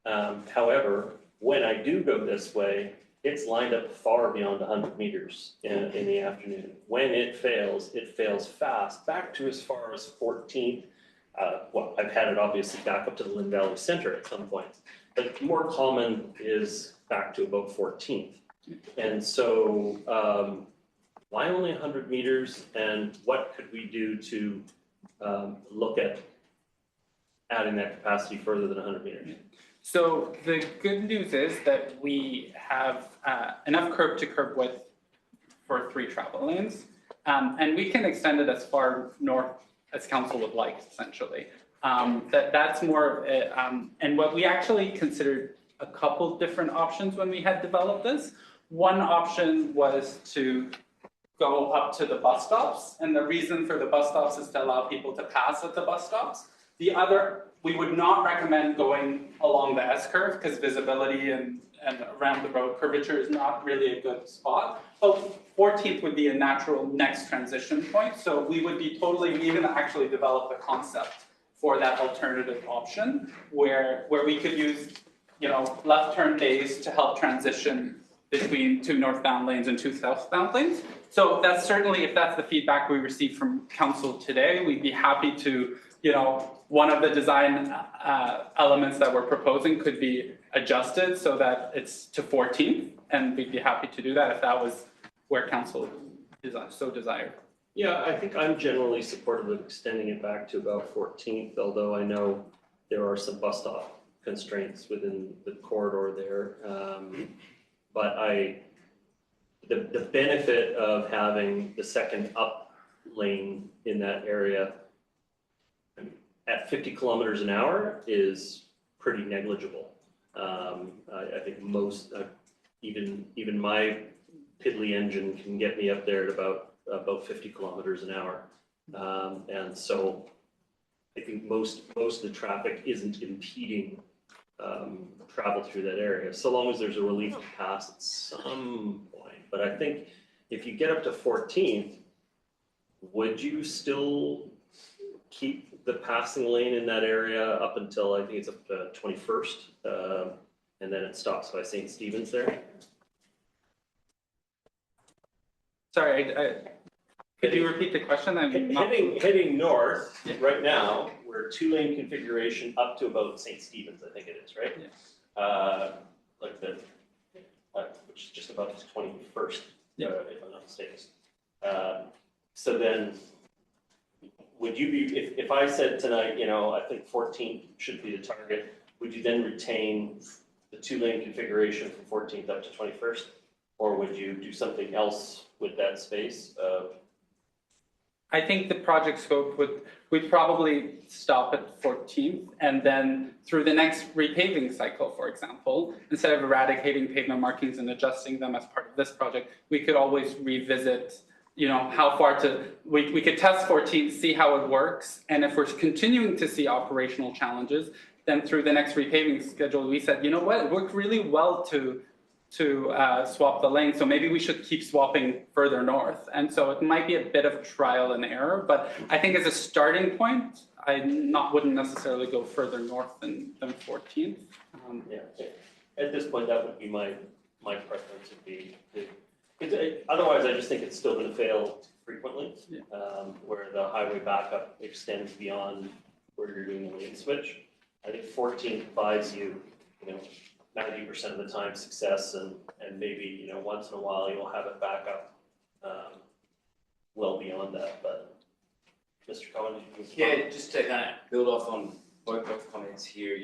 S1: However, when I do go this way, it's lined up far beyond 100 meters in the afternoon. When it fails fast, back to as far as 14th. Well, I've had it obviously back up to the Lynn Valley Center at some point, but more common is back to about 14th. And so why only 100 meters, and what could we do to look at adding that capacity further than 100 meters?
S2: So the good news is that we have enough curb to curb width for 3 travel lanes. And we can extend it as far north as council would like, essentially. That's more, and what we actually considered a couple different options when we had developed this. One option was to go up to the bus stops, and the reason for the bus stops is to allow people to pass at the bus stops. The other, we would not recommend going along the S-curve because visibility and around the road curvature is not really a good spot. But 14th would be a natural next transition point. So we would be totally, we even actually developed a concept for that alternative option where we could use, left turn days to help transition between 2 northbound lanes and 2 southbound lanes. So that's certainly, if that's the feedback we received from council today, we'd be happy to, one of the design elements that we're proposing could be adjusted so that it's to 14th, and we'd be happy to do that if that was where council so desired.
S1: Yeah, I think I'm generally supportive of extending it back to about 14th, although I know there are some bus stop constraints within the corridor there. But the benefit of having the second up lane in that area at 50 kilometers an hour is pretty negligible. I think most, even my piddly engine can get me up there at about 50 kilometers an hour. And so I think most of the traffic isn't impeding travel through that area, so long as there's a relief to pass at some point. But I think if you get up to 14th, would you still keep the passing lane in that area up until, I think it's up to 21st, and then it stops by St. Stephen's there?
S2: Sorry, could you repeat the question?
S1: Heading north right now, we're 2-lane configuration up to about St. Stephen's, I think it is, right?
S2: Yeah.
S1: Which is just about the 21st, if I'm not mistaken. So then, would you be, if I said tonight, I think 14th should be the target, would you then retain the 2-lane configuration from 14th up to 21st? Or would you do something else with that space?
S2: I think the project scope we'd probably stop at 14th, and then through the next repaving cycle, for example, instead of eradicating pavement markings and adjusting them as part of this project, we could always revisit, how far we could test 14th, see how it works, and if we're continuing to see operational challenges, then through the next repaving schedule, we said, you know what, it worked really well to swap the lane, so maybe we should keep swapping further north. And so it might be a bit of trial and error, but I think as a starting point, I wouldn't necessarily go further north than 14th.
S1: Yeah, at this point, that would be my preference would be, otherwise I just think it's still going to fail frequently, where the highway backup extends beyond where you're doing the lane switch. I think 14th buys you, 90% of the time success, and maybe, once in a while you'll have it back up well beyond that. But Mr. Cohen,
S5: yeah, just to kind of build off on both comments here,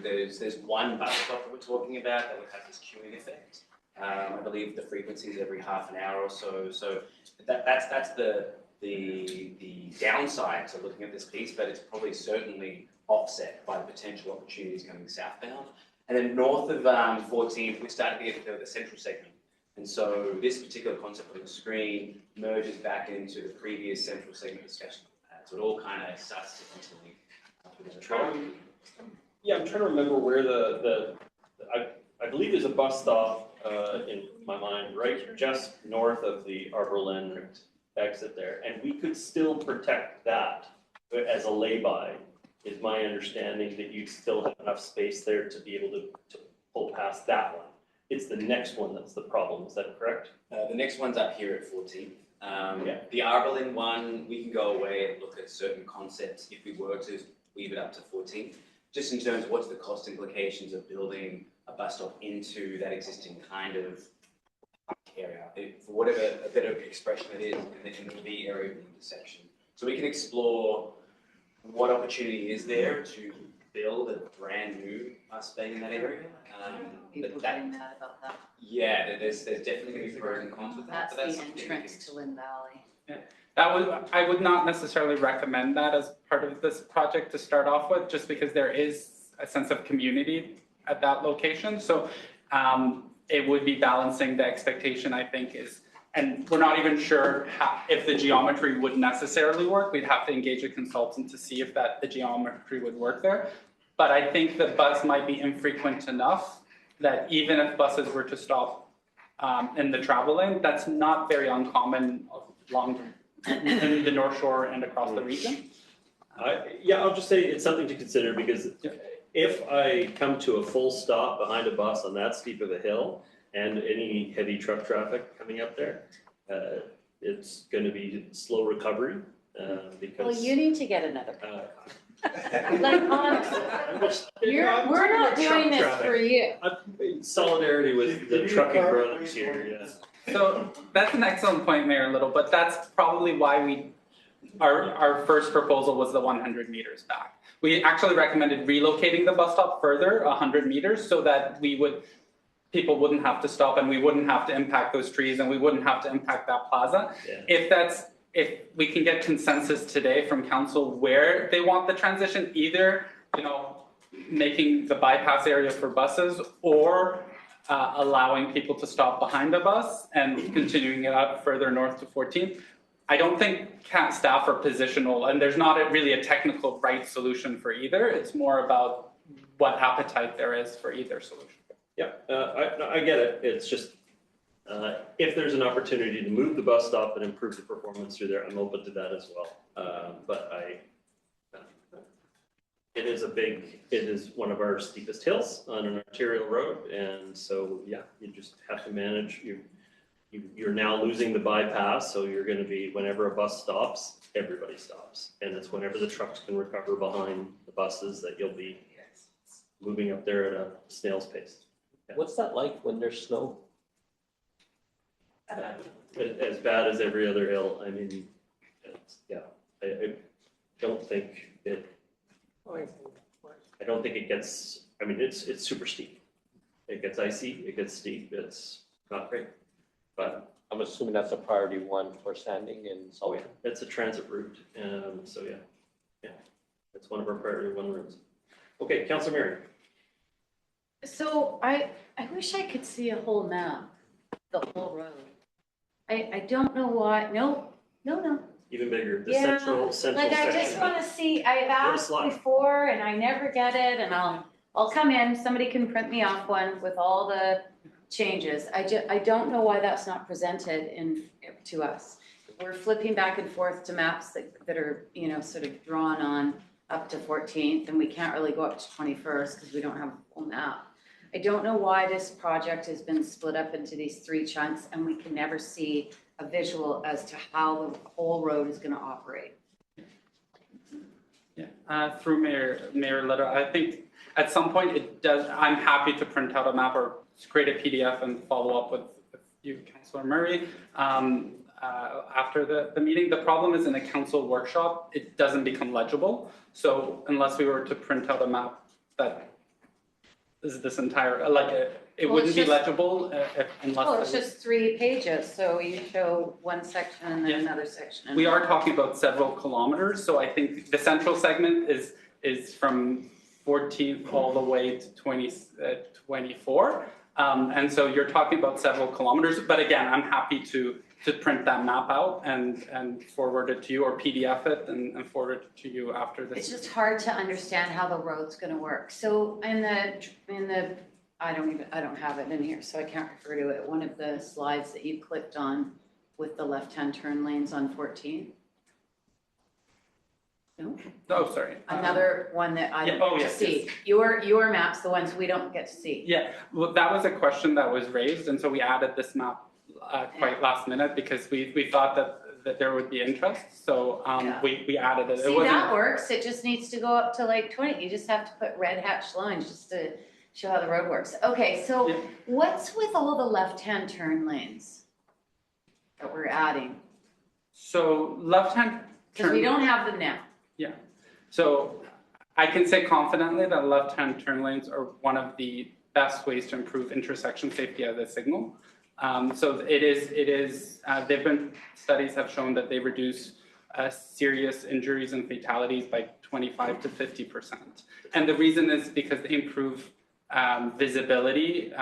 S5: there's one bus stop that we're talking about that would have this queuing effect. I believe the frequency is every half an hour or so. So that's the downside to looking at this piece, but it's probably certainly offset by the potential opportunities coming southbound. And then north of 14th, we're starting to get to the central segment. And so this particular concept on the screen merges back into the previous central segment discussion. So it all kind of starts to interlink.
S1: Yeah, I'm trying to remember where I believe there's a bus stop in my mind, right just north of the Arbor exit there. And we could still protect that as a lay-by. Is my understanding that you'd still have enough space there to be able to pull past that one. It's the next one that's the problem, is that correct?
S5: The next one's up here at 14th.
S1: Yeah.
S5: The Arberlin one, we can go away and look at certain concepts if we were to leave it up to 14th. Just in terms of what's the cost implications of building a bus stop into that existing kind of area, for whatever a better expression it is, in the V area of the intersection. So we can explore what opportunity is there to build a brand new bus bay in that area.
S10: People getting mad about that.
S5: Yeah, there's definitely going to be pros and cons with that.
S10: That's
S5: but
S10: the
S5: something we
S10: entrance
S5: can
S10: to Lynn Valley.
S2: I would not necessarily recommend that as part of this project to start off with, just because there is a sense of community at that location. So it would be balancing the expectation, I think, is, and we're not even sure if the geometry would necessarily work. We'd have to engage a consultant to see if the geometry would work there. But I think the bus might be infrequent enough that even if buses were to stop in the travel lane, that's not very uncommon in the North Shore and across the region.
S1: Yeah, I'll just say it's something to consider, because if I come to a full stop behind a bus on that steep of a hill and any heavy truck traffic coming up there, it's going to be slow recovery because.
S10: Well, you need to get another car. Like, honestly, we're not doing this for you.
S1: In solidarity with the trucking brothers here, yes.
S2: So that's an excellent point, Mayor Little, but that's probably why our first proposal was the 100 meters back. We actually recommended relocating the bus stop further 100 meters so that people wouldn't have to stop and we wouldn't have to impact those trees and we wouldn't have to impact that plaza. Yeah. If we can get consensus today from council where they want the transition, either, making the bypass area for buses or allowing people to stop behind the bus and continuing it out further north to 14th. I don't think staff are positional, and there's not really a technical right solution for either. It's more about what appetite there is for either solution.
S1: Yeah, I get it. It's just if there's an opportunity to move the bus stop and improve the performance through there, I'm open to that as well. But it is one of our steepest hills on an arterial road, and so yeah, you just have to manage. You're now losing the bypass, so you're going to be, whenever a bus stops, everybody stops, and it's whenever the trucks can recover behind the buses that you'll be moving up there at a snail's pace. Yeah.
S6: What's that like when there's snow?
S1: As bad as every other hill. I mean, I don't think it. I don't think it gets. I mean, it's super steep. It gets icy. It gets steep. It's not great. But
S6: I'm assuming that's a priority one for sanding and salt.
S1: Oh yeah, it's a transit route. So yeah, it's one of our priority one routes. Okay, Councillor Mary.
S10: So I wish I could see a whole map, the whole road. I don't know why. No.
S1: Even bigger. The
S10: Yeah,
S1: central
S10: like I
S1: section.
S10: just want to see. I've asked before and I never get it, and I'll come in. Somebody can print me off one with all the changes. I don't know why that's not presented to us. We're flipping back and forth to maps that are sort of drawn on up to 14th, and we can't really go up to 21st because we don't have a full map. I don't know why this project has been split up into these 3 chunks, and we can never see a visual as to how the whole road is going to operate.
S2: Yeah, through Mayor Little, I think at some point it does. I'm happy to print out a map or create a PDF and follow up with you, Councillor Murray, after the meeting. The problem is in a council workshop, it doesn't become legible. So unless we were to print out a map that is this entire, it wouldn't be legible unless.
S10: Well, it's just 3 pages, so you show one section and then another section.
S2: We are talking about several kilometers, so I think the central segment is from 14th all the way to 24. And so you're talking about several kilometers, but again, I'm happy to print that map out and forward it to you, or PDF it and forward it to you after this.
S10: It's just hard to understand how the road's going to work. So in the I don't have it in here, so I can't refer to it. One of the slides that you clicked on with the left-hand turn lanes on 14. No,
S2: Oh, sorry.
S10: another one that I
S2: yeah,
S10: don't
S2: oh,
S10: get to
S2: yes,
S10: see. Your maps, the ones we don't get to see.
S2: Yeah, well, that was a question that was raised, and so we added this map quite last minute because we thought that there would be interest, so
S10: Yeah.
S2: we added it. It
S10: See,
S2: wasn't-
S10: that works. It just needs to go up to like 20. You just have to put red hatched lines just to show how the road works. Okay, so
S2: Yeah.
S10: what's with all the left-hand turn lanes that we're adding?
S2: So left-hand
S10: Because we
S2: turn,
S10: don't have them now.
S2: so I can say confidently that left-hand turn lanes are one of the best ways to improve intersection safety as a signal. So it is, studies have shown that they reduce serious injuries and fatalities by 25 to 50%. And the reason is because they improve visibility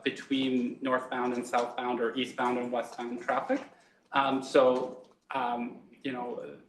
S2: between northbound and southbound or eastbound and westbound traffic.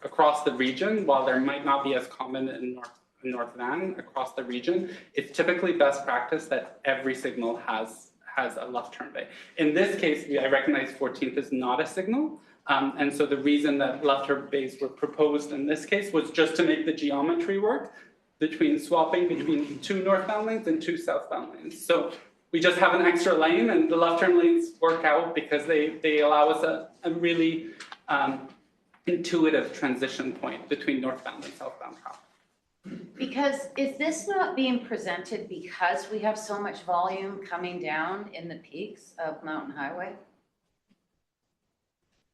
S2: Across the region, while there might not be as common in North Van, across the region, it's typically best practice that every signal has a left turn bay. In this case, I recognize 14th is not a signal. And so the reason that left turn bays were proposed in this case was just to make the geometry work between swapping between 2 northbound lanes and 2 southbound lanes. So we just have an extra lane, and the left turn lanes work out because they allow us a really intuitive transition point between northbound and southbound traffic.
S10: Because is this not being presented because we have so much volume coming down in the peaks of Mountain Highway?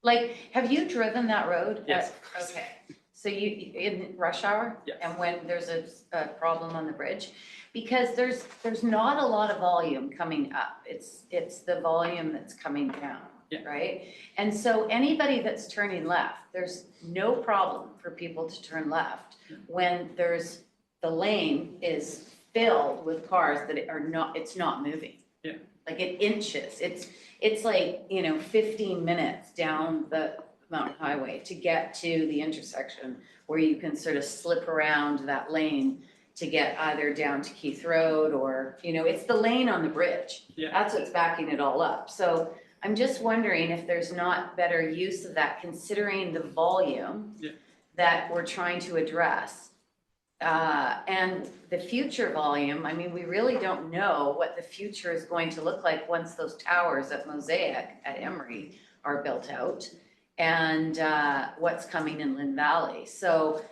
S10: Like, have you driven that road?
S2: Yes.
S10: Okay, so you, in rush hour?
S2: Yes.
S10: And when there's a problem on the bridge? Because there's not a lot of volume coming up. It's the volume that's coming down,
S2: Yeah.
S10: right? And so anybody that's turning left, there's no problem for people to turn left when the lane is filled with cars that it's not moving.
S2: Yeah.
S10: Like it inches. It's like, 15 minutes down the mountain highway to get to the intersection where you can sort of slip around that lane to get either down to Keith Road or, it's the lane on the bridge.
S2: Yeah.
S10: That's what's backing it all up. So I'm just wondering if there's not better use of that considering the volume that we're trying to address. And the future volume, we really don't know what the future is going to look like once those towers at Mosaic at Emory are built out and what's coming in Lynn Valley. So,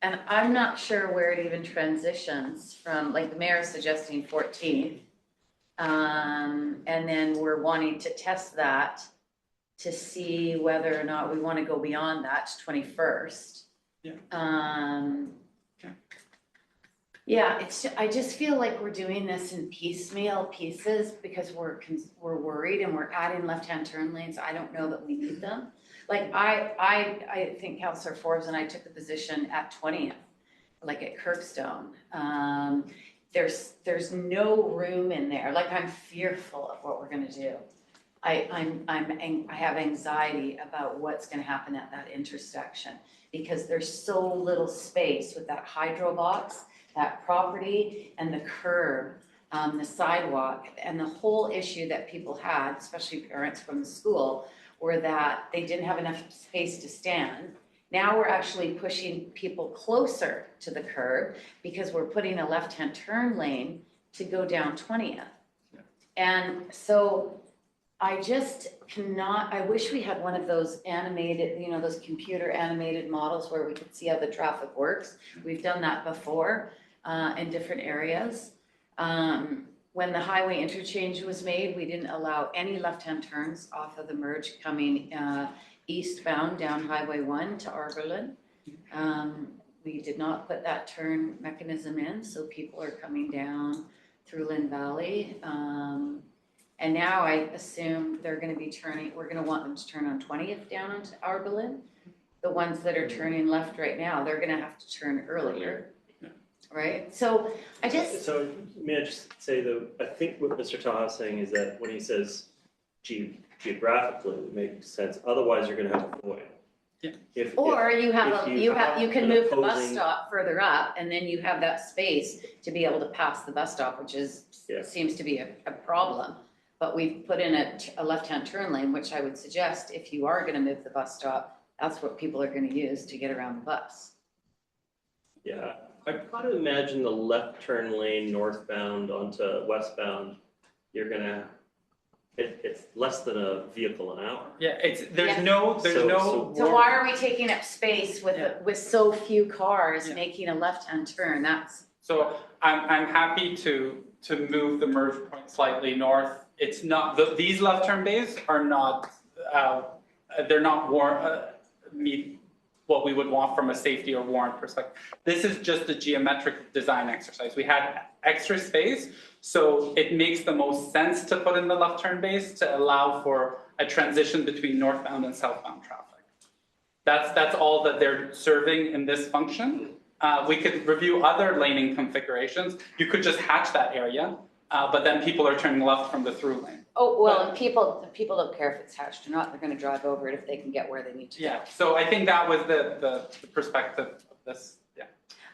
S10: and I'm not sure where it even transitions from, like the mayor is suggesting 14th. And then we're wanting to test that to see whether or not we want to go beyond that to 21st.
S2: Yeah.
S10: I just feel like we're doing this in piecemeal pieces because we're worried and we're adding left-hand turn lanes. I don't know that we need them. Like I think Councillor Forbes and I took the position at 20th, like at Kirkstone. There's no room in there. Like I'm fearful of what we're gonna do. I have anxiety about what's gonna happen at that intersection because there's so little space with that hydro box, that property and the curb, the sidewalk, and the whole issue that people had, especially parents from the school, were that they didn't have enough space to stand. Now we're actually pushing people closer to the curb because we're putting a left-hand turn lane to go down 20th.
S2: Yeah.
S10: And so I just cannot, I wish we had one of those animated, those computer animated models where we could see how the traffic works. We've done that before in different areas. When the highway interchange was made, we didn't allow any left-hand turns off of the merge coming eastbound down Highway 1 to Arberlin. We did not put that turn mechanism in, so people are coming down through Lynn Valley. And now I assume they're going to be turning, we're going to want them to turn on 20th down onto Arberlin. The ones that are turning left right now, they're going to have to turn earlier, right? So I just...
S1: So may I just say though, I think what Mr. Taha is saying is that when he says geographically, it makes sense. Otherwise, you're going to have a void.
S2: Yeah.
S10: You can move the bus stop further up, and then you have that space to be able to pass the bus stop, which seems to be a problem. But we've put in a left-hand turn lane, which I would suggest if you are going to move the bus stop, that's what people are gonna use to get around the bus.
S1: Yeah, I've got to imagine the left turn lane northbound onto westbound, it's less than a vehicle an hour.
S2: Yeah, there's
S10: Yeah.
S2: no,
S10: So why are we taking up space
S2: Yeah.
S10: with so few cars
S2: Yeah.
S10: making a left-hand turn?
S2: So I'm happy to move the merge point slightly north. It's not, these left turn bays are not, they're not meet what we would want from a safety or warrant perspective. This is just a geometric design exercise. We had extra space, so it makes the most sense to put in the left turn bays to allow for a transition between northbound and southbound traffic. That's all that they're serving in this function. We could review other laning configurations. You could just hatch that area, but then people are turning left from the through lane.
S10: Oh, well, and people don't care if it's hatched or not, they're gonna drive over it if they can get where they need to go.
S2: Yeah, so I think that was the perspective of this, yeah.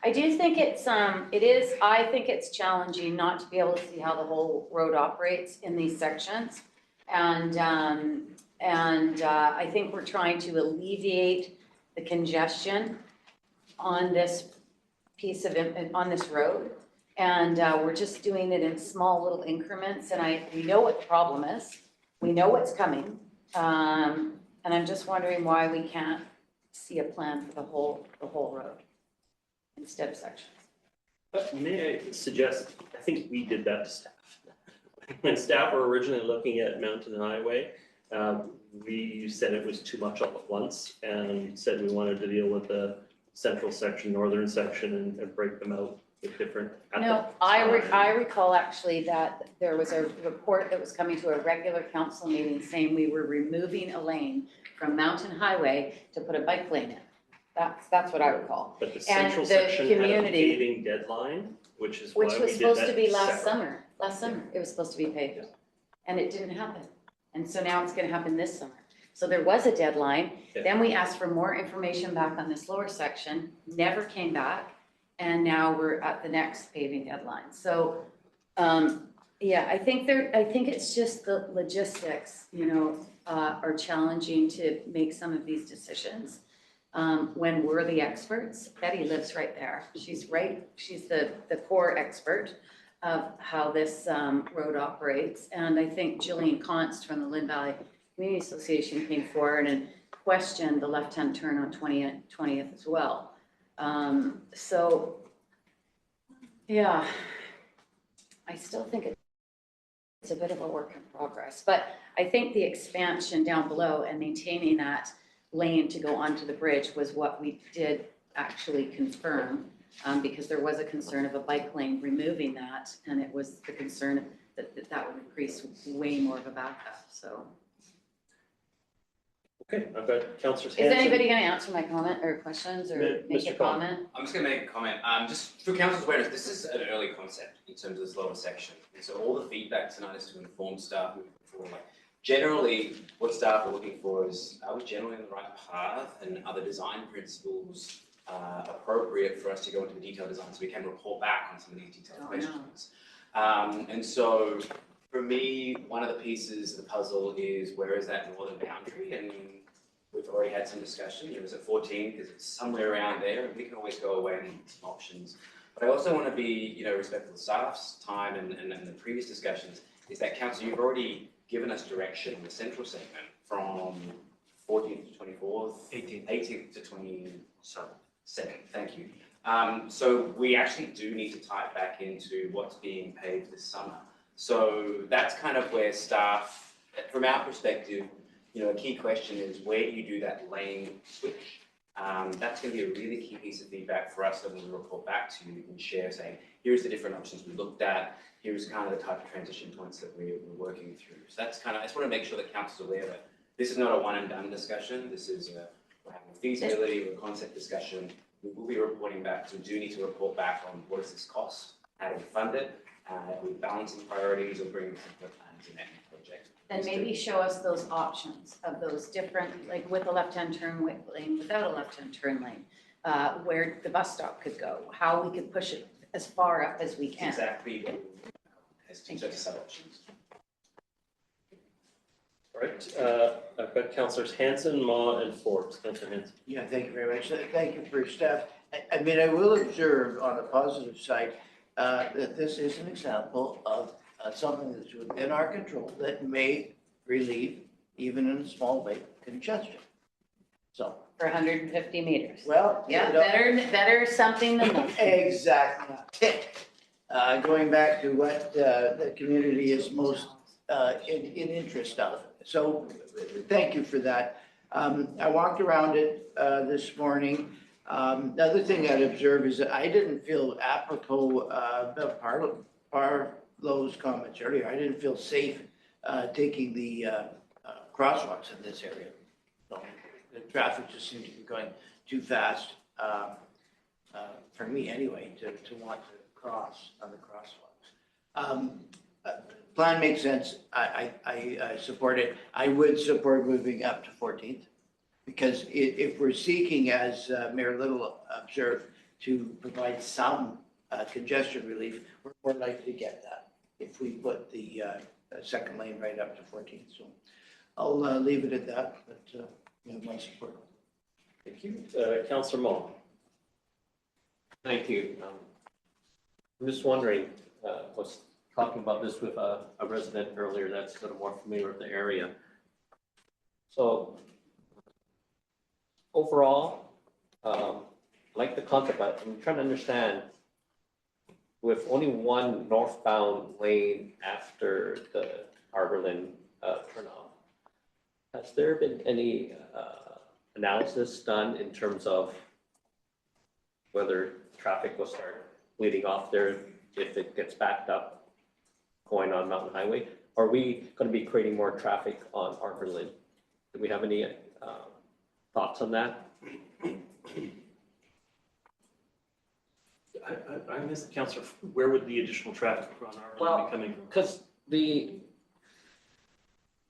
S10: I do think I think it's challenging not to be able to see how the whole road operates in these sections. And I think we're trying to alleviate the congestion on this on this road. And we're just doing it in small little increments, and we know what the problem is. We know what's coming. And I'm just wondering why we can't see a plan for the whole road instead of sections.
S1: May I suggest, I think we did that to staff. When staff were originally looking at Mountain Highway, we said it was too much all at once and said we wanted to deal with the central section, northern section, and break them out with different.
S10: No, I recall actually that there was a report that was coming to a regular council meeting saying we were removing a lane from Mountain Highway to put a bike lane in. That's what I recall.
S1: But the central section had a paving deadline, which is why we did that.
S10: Which was supposed to be last
S1: separate.
S10: summer. Last summer, it was supposed to be paved. And it didn't happen. And so now it's gonna happen this summer. So there was a deadline.
S1: Yeah.
S10: Then we asked for more information back on this lower section, never came back. And now we're at the next paving deadline. So, yeah, I think it's just the logistics, are challenging to make some of these decisions. When we're the experts, Betty lives right there. She's the core expert of how this road operates. And I think Jillian Const from the Lynn Valley Community Association came forward and questioned the left-hand turn on 20th as well. So, yeah, I still think it's a bit of a work in progress, but I think the expansion down below and maintaining that lane to go onto the bridge was what we did actually confirm, because there was a concern of a bike lane removing that, and it was the concern that would increase way more of a backup, so.
S1: Okay, I've got Councillor
S10: Is
S1: Hanson.
S10: anybody gonna answer my comment or questions or make a comment?
S5: I'm just gonna make a comment. Just for council's awareness, this is an early concept in terms of this lower section. And so all the feedback tonight is to inform staff moving forward. Like, generally, what staff are looking for is, are we generally on the right path, and are the design principles appropriate for us to go into the detailed design so we can report back on some of these detailed questions. And so for me, one of the pieces of the puzzle is where is that northern boundary? And we've already had some discussion. Is it 14? Because it's somewhere around there, and we can always go away and look at some options. But I also want to be, respectful of staff's time and the previous discussions. Is that council, you've already given us direction in the central segment from 14th to 24th, 18th to 27th. Thank you. So we actually do need to tie it back into what's being paid this summer. So that's kind of where staff, from our perspective, a key question is where do you do that lane switch? That's going to be a really key piece of feedback for us that when we report back to you and share, saying, here's the different options we looked at, here's kind of the type of transition points that we're working through. So that's kind of, I just want to make sure that council's aware that this is not a one and done discussion. This is we're having a feasibility or a concept discussion. We will be reporting back, so we do need to report back on what does this cost, how do we fund it, are we balancing priorities or bringing simpler plans in that project.
S10: Then maybe show us those options of those different, like with a left-hand turn lane, without a left-hand turn lane, where the bus stop could go, how we could push it as far up as we can.
S5: Exactly. As two sets of options.
S1: All right, I've got Councillors Hanson, Ma, and Forbes. Councillor Hanson.
S12: Yeah, thank you very much. Thank you for your staff. I mean, I will observe on the positive side that this is an example of something that's within our control that may relieve, even in a small way, congestion. So.
S10: For 150 meters.
S12: Well.
S10: Yeah,
S12: you know,
S10: better something than nothing.
S12: Exactly. Going back to what the community is most in interest of. So thank you for that. I walked around it this morning. The other thing I'd observe is that I didn't feel apropos of Parlow's comments earlier. I didn't feel safe taking the crosswalks in this area. So the traffic just seemed to be going too fast for me anyway to want to cross on the crosswalks. Plan makes sense. I support it. I would support moving up to 14th because if we're seeking, as Mayor Little observed, to provide some congestion relief, we're more likely to get that if we put the second lane right up to 14th. So I'll leave it at that, but you have my support.
S1: Thank you. Councillor Ma.
S6: Thank you. I'm just wondering, was talking about this with a resident earlier that's sort of more familiar with the area. So overall, like the concept, but I'm trying to understand with only one northbound lane after the Arborland turnoff, has there been any analysis done in terms of whether traffic will start bleeding off there if it gets backed up going on Mountain Highway? Are we going to be creating more traffic on Arborland? Do we have any thoughts on that?
S1: I missed the councillor. Where would the additional traffic on Arborland be coming from?
S6: Because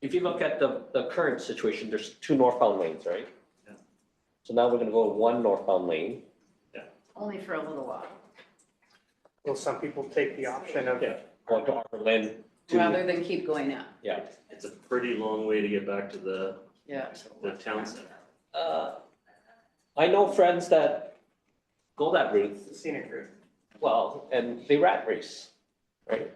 S6: if you look at the current situation, there's two northbound lanes, right?
S1: Yeah.
S6: So now we're going to go one northbound lane.
S10: Only for a little while.
S8: Will some people take the option of?
S6: Yeah. Going to Arborland.
S10: Rather than keep going up.
S6: Yeah.
S1: It's a pretty long way to get back to the town center.
S6: I know friends that go that route.
S8: Scenic route.
S6: Well, and they rat race, right?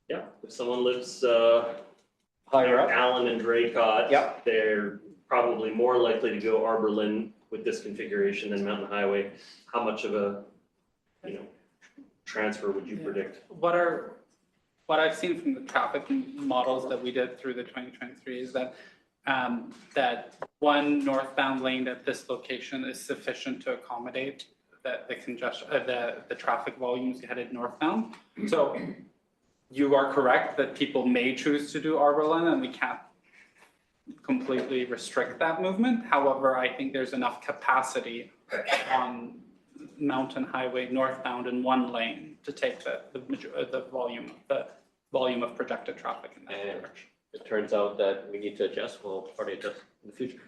S1: Yeah, if someone lives
S6: higher up,
S1: Allen and Draycott,
S6: Yep.
S1: they're probably more likely to go Arborland with this configuration than Mountain Highway. How much of a, transfer would you predict?
S2: What I've seen from the traffic models that we did through the 2023 is that that one northbound lane at this location is sufficient to accommodate the congestion, the traffic volumes headed northbound. So you are correct that people may choose to do Arborland, and we can't completely restrict that movement. However, I think there's enough capacity on Mountain Highway northbound in one lane to take the volume of projected traffic in that direction.
S6: It turns out that we need to adjust. We'll probably adjust in the future.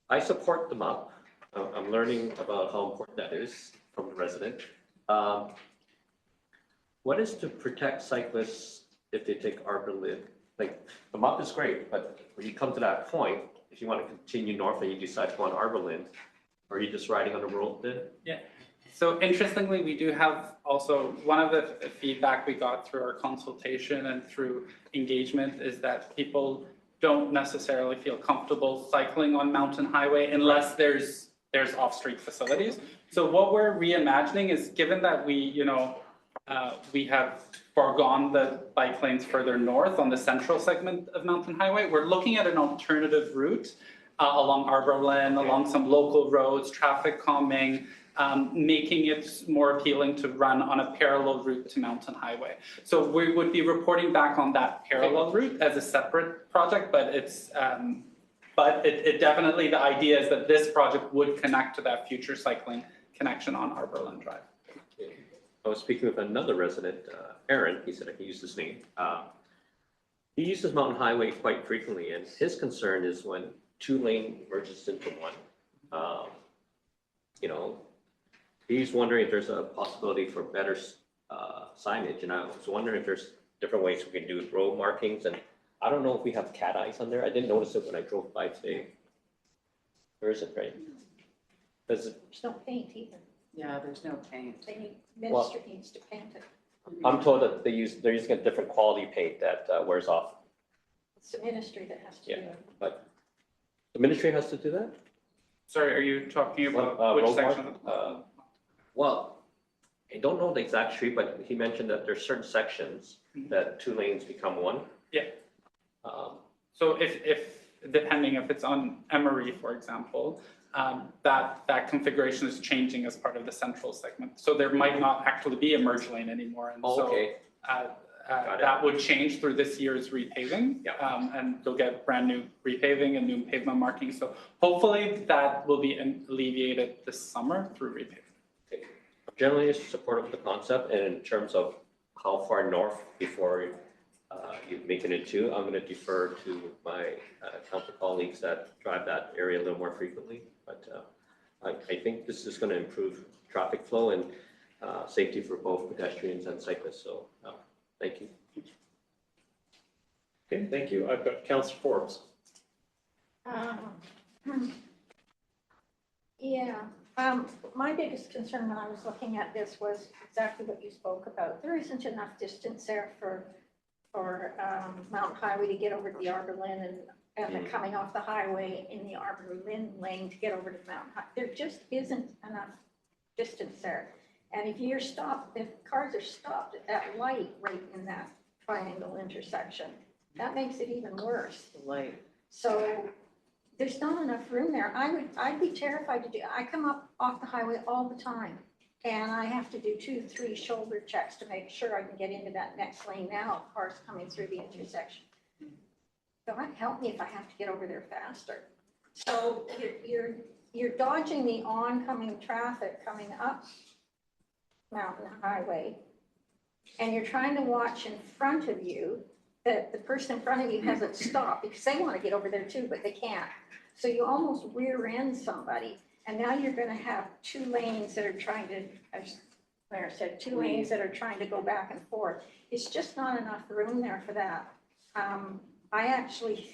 S6: I support the MUP. I'm learning about how important that is from the resident. What is to protect cyclists if they take Arborland? Like, the MUP is great, but when you come to that point, if you want to continue north and you decide to go on Arborland, are you just riding on the road then?
S2: Yeah. So interestingly, we do have also, one of the feedback we got through our consultation and through engagement is that people don't necessarily feel comfortable cycling on Mountain Highway unless there's off-street facilities. So what we're reimagining is, given that we have foregone the bike lanes further north on the central segment of Mountain Highway, we're looking at an alternative route along Arborland, along some local roads, traffic calming, making it more appealing to run on a parallel route to Mountain Highway. So we would be reporting back on that parallel route as a separate project, but it definitely, the idea is that this project would connect to that future cycling connection on Arborland Drive.
S6: I was speaking with another resident, Aaron, he said I can use his name. He uses Mountain Highway quite frequently, and his concern is when two lane merges into one. He's wondering if there's a possibility for better signage, and I was wondering if there's different ways we can do road markings and I don't know if we have cat eyes on there. I didn't notice it when I drove by today. Where is it, right? Does it,
S13: There's no paint either.
S10: Yeah, there's no paint.
S13: They need, ministry needs to paint it.
S6: I'm told that they're using a different quality paint that wears off.
S13: It's the ministry that has to do
S6: Yeah.
S13: it.
S6: But the ministry has to do that?
S2: Sorry, are you talking about which
S6: road mark?
S2: section?
S6: Well, I don't know the exact street, but he mentioned that there's certain sections that 2 lanes become 1.
S2: Yeah. So if, depending if it's on Emery, for example, that configuration is changing as part of the central segment. So there might not actually be a merge lane anymore. And so
S6: Okay.
S2: that would change through this year's repaving.
S6: Yeah.
S2: And you'll get brand new repaving and new pavement marking. So hopefully that will be alleviated this summer through repaving.
S6: Generally supportive of the concept, and in terms of how far north before you make it into, I'm going to defer to my council colleagues that drive that area a little more frequently. But I think this is going to improve traffic flow and safety for both pedestrians and cyclists. So thank you.
S1: Okay, thank you. I've got Councillor Forbes.
S13: Yeah, my biggest concern when I was looking at this was exactly what you spoke about. There isn't enough distance there for Mountain Highway to get over to the Arbor Lynn and then coming off the highway in the Arbor Lynn lane to get over to Mountain High. There just isn't enough distance there. And if cars are stopped at that light right in that triangle intersection, that makes it even worse.
S10: Light.
S13: So there's not enough room there. I'd be terrified to do, I come up off the highway all the time and I have to do 2-3 shoulder checks to make sure I can get into that next lane now, cars coming through the intersection. God help me if I have to get over there faster. So you're dodging the oncoming traffic coming up Mountain Highway, and you're trying to watch in front of you that the person in front of you hasn't stopped because they want to get over there too, but they can't. So you almost rear end somebody, and now you're going to have 2 lanes that are trying to, as Claire said, 2 lanes that are trying to go back and forth. It's just not enough room there for that. I actually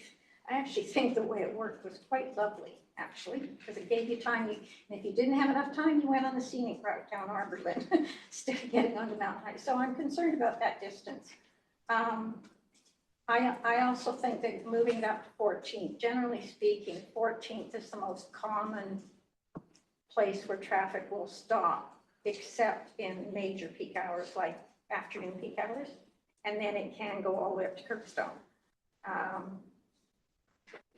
S13: think the way it worked was quite lovely, actually, because it gave you time. And if you didn't have enough time, you went on the scenic route down Arbor Lynn instead of getting onto Mountain High. So I'm concerned about that distance. I also think that moving it up to 14th, generally speaking, 14th is the most common place where traffic will stop, except in major peak hours like afternoon peak hours, and then it can go all the way up to Kirkstone.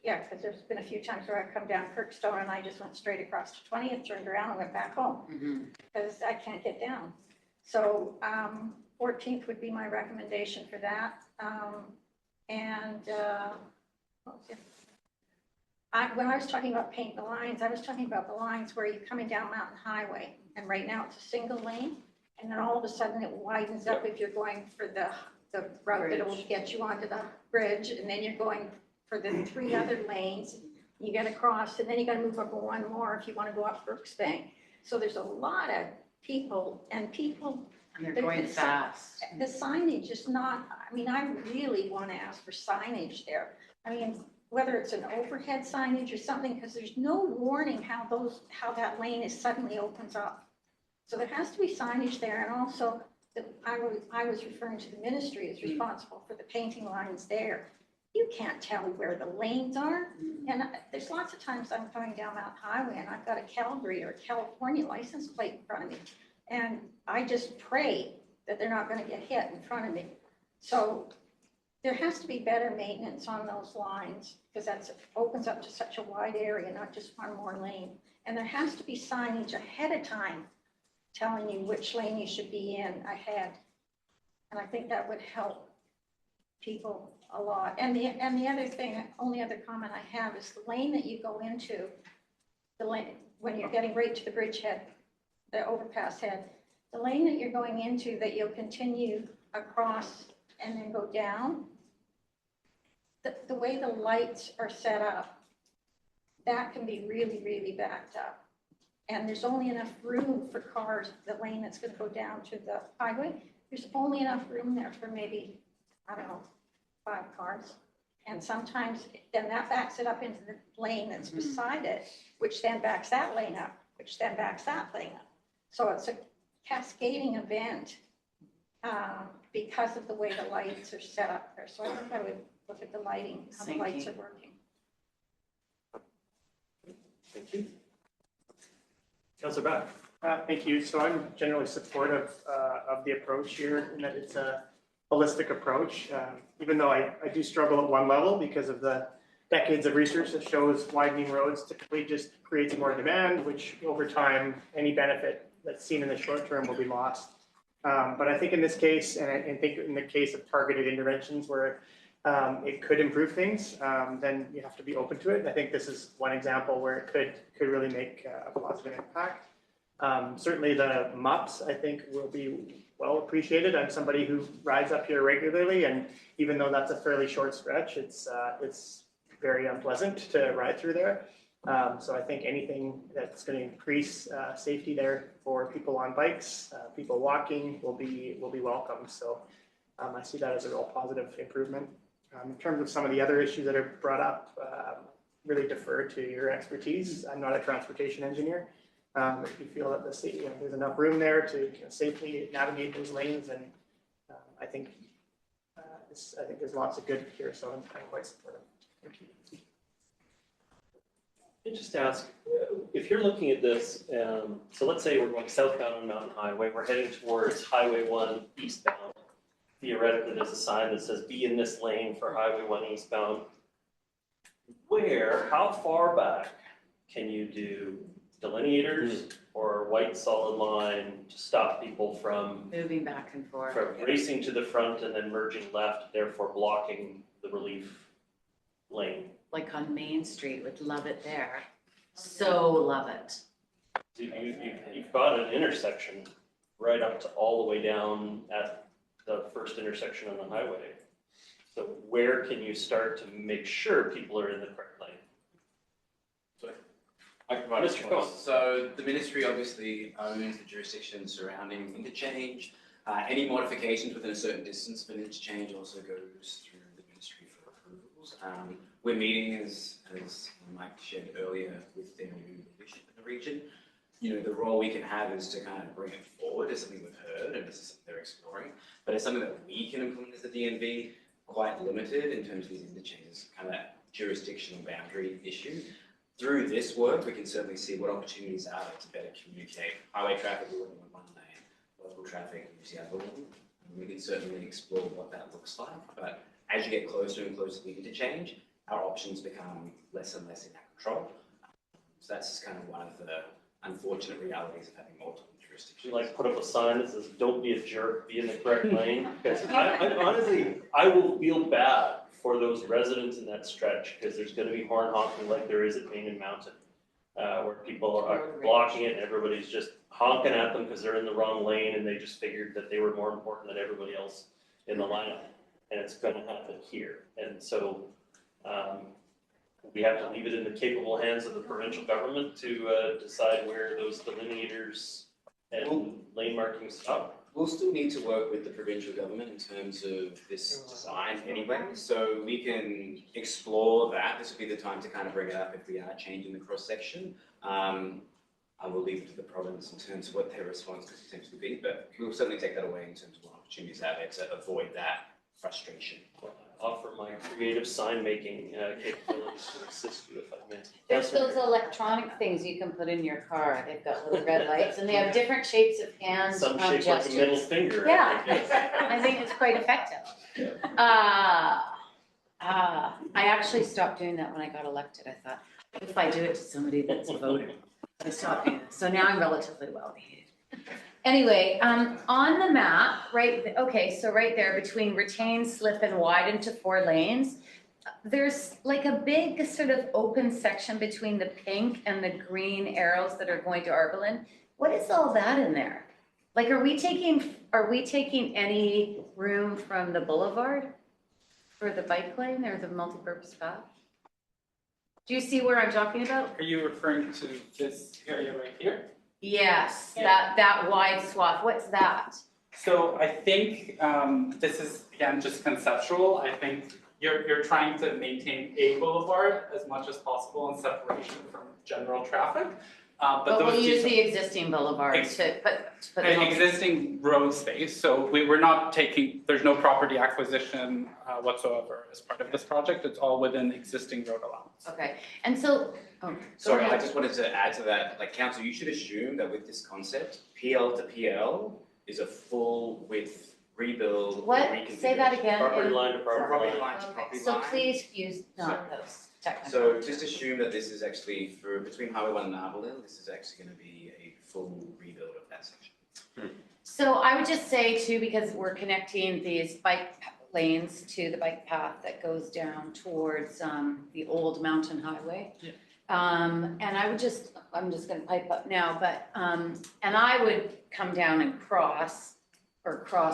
S13: Yeah, because there's been a few times where I've come down Kirkstone and I just went straight across to 20th, turned around and went back home because I can't get down. So 14th would be my recommendation for that. When I was talking about paint the lines, I was talking about the lines where you're coming down Mountain Highway, and right now it's a single lane, and then all of a sudden it widens up if you're going for the route that will get you onto the bridge, and then you're going for the 3 other lanes. You got to cross, and then you got to move over 1 more if you want to go up Brooks Bank. So there's a lot of people, and
S10: they're going fast.
S13: The signage is not, I mean, I really want to ask for signage there. I mean, whether it's an overhead signage or something, because there's no warning how that lane is suddenly opens up. So there has to be signage there, and also I was referring to the ministry is responsible for the painting lines there. You can't tell where the lanes are. And there's lots of times I'm coming down Mountain Highway and I've got a Calgary or California license plate in front of me. And I just pray that they're not going to get hit in front of me. So there has to be better maintenance on those lines because that opens up to such a wide area, not just 1 more lane. And there has to be signage ahead of time telling you which lane you should be in ahead. And I think that would help people a lot. And the other thing, only other comment I have is the lane that you go into, the lane when you're getting right to the bridgehead, the overpass head, the lane that you're going into that you'll continue across and then go down, the way the lights are set up, that can be really, really backed up. And there's only enough room for cars, the lane that's going to go down to the highway, there's only enough room there for maybe, I don't know, 5 cars. And sometimes then that backs it up into the lane that's beside it, which then backs that lane up, which then backs that lane up. So it's a cascading event because of the way the lights are set up there. So I think I would look at the lighting, how the lights are working.
S1: Thank you. Councillor Back.
S8: Thank you. So I'm generally supportive of the approach here in that it's a holistic approach, even though I do struggle at one level because of the decades of research that shows widening roads typically just creates more demand, which over time, any benefit that's seen in the short term will be lost. But I think in this case, and I think in the case of targeted interventions where it could improve things, then you have to be open to it. And I think this is one example where it could really make a positive impact. Certainly the MUPs, I think, will be well appreciated. I'm somebody who rides up here regularly, and even though that's a fairly short stretch, it's very unpleasant to ride through there. So I think anything that's going to increase safety there for people on bikes, people walking, will be welcome. So I see that as a real positive improvement. In terms of some of the other issues that are brought up, really defer to your expertise. I'm not a transportation engineer. If you feel that there's enough room there to safely navigate those lanes, and I think there's lots of good here, so I'm quite supportive. Thank you.
S1: Let me just ask, if you're looking at this, so let's say we're going southbound on Mountain Highway, we're heading towards Highway 1 eastbound. Theoretically, there's a sign that says be in this lane for Highway 1 eastbound. How far back can you do delineators or a white solid line to stop people from
S10: moving back and forth,
S1: from racing to the front and then merging left, therefore blocking the relief lane?
S10: like on Main Street, would love it there. So love it.
S1: You've got an intersection right up to all the way down at the first intersection on the highway. So where can you start to make sure people are in the correct lane?
S5: I can provide a
S1: Mr.
S5: response. So the ministry obviously owns the jurisdiction surrounding interchange. Any modifications within a certain distance of an interchange also goes through the ministry for approvals. We're meeting, as Mike shared earlier, with their new leadership in the region. You know, the role we can have is to kind of bring it forward as something we've heard and as something they're exploring, but it's something that we can implement as the DNV, quite limited in terms of these interchanges, kind of that jurisdictional boundary issue. Through this work, we can certainly see what opportunities are there to better communicate. Highway traffic, we wouldn't want one lane, local traffic, use the other one. We can certainly explore what that looks like, but as you get closer and closer to the interchange, our options become less and less in our control. So that's just kind of one of the unfortunate realities of having multiple jurisdictions.
S1: You like put up a sign that says, "Don't be a jerk, be in the correct lane." Because I honestly, I will feel bad for those residents in that stretch, because there's going to be horn honking like there is at Main and Mountain, where people are blocking it and everybody's just honking at them because they're in the wrong lane and they just figured that they were more important than everybody else in the lineup. And it's going to happen here. And so we have to leave it in the capable hands of the provincial government to decide where those delineators and lane markings stop.
S5: We'll still need to work with the provincial government in terms of this design anyway, so we can explore that. This will be the time to kind of bring it up if we are changing the cross-section. I will leave it to the province in terms of what their response could potentially be, but we'll certainly take that away in terms of what opportunities are there to avoid that frustration.
S1: Offer my creative sign making capabilities to assist you if I may.
S10: There's those electronic things you can put in your car. They've got little red lights and they have different shapes of hands.
S1: Some shape like a middle finger.
S10: Yeah, I think it's quite effective. I actually stopped doing that when I got elected. I thought, if I do it to somebody that's a voter, I stopped doing it. So now I'm relatively well behaved. Anyway, on the map, right, okay, so right there between retain, slip, and widen to 4 lanes, there's like a big sort of open section between the pink and the green arrows that are going to Arbalin. What is all that in there? Like, are we taking any room from the boulevard for the bike lane or the multi-purpose path? Do you see where I'm talking about?
S2: Are you referring to this area right here?
S10: Yes, that wide swath. What's that?
S2: So I think this is, again, just conceptual. I think you're trying to maintain a boulevard as much as possible in separation from general traffic. But
S10: But
S2: those
S10: we'll use
S2: details-
S10: the existing boulevards to, but.
S2: an existing road space, so we're not taking, there's no property acquisition whatsoever as part of this project, it's all within existing road allowance.
S10: Okay, and so, oh, go
S5: Sorry, I
S10: ahead.
S5: just wanted to add to that, like council, you should assume that with this concept, PL to PL is a full width rebuild.
S10: What, say that
S5: reconfiguration.
S10: again?
S1: Property line to property
S5: Property
S1: line.
S5: line to
S10: Okay,
S5: property
S10: so
S5: line.
S10: please use not those technical.
S5: So just assume that this is actually through, between Highway 1 and Arville, this is actually gonna be a full rebuild of that section.
S10: So I would just say too, because we're connecting these bike lanes to the bike path that goes down towards the old mountain highway.
S2: Yeah.
S10: And I would just, I'm just gonna pipe up now, but, and I would come down and cross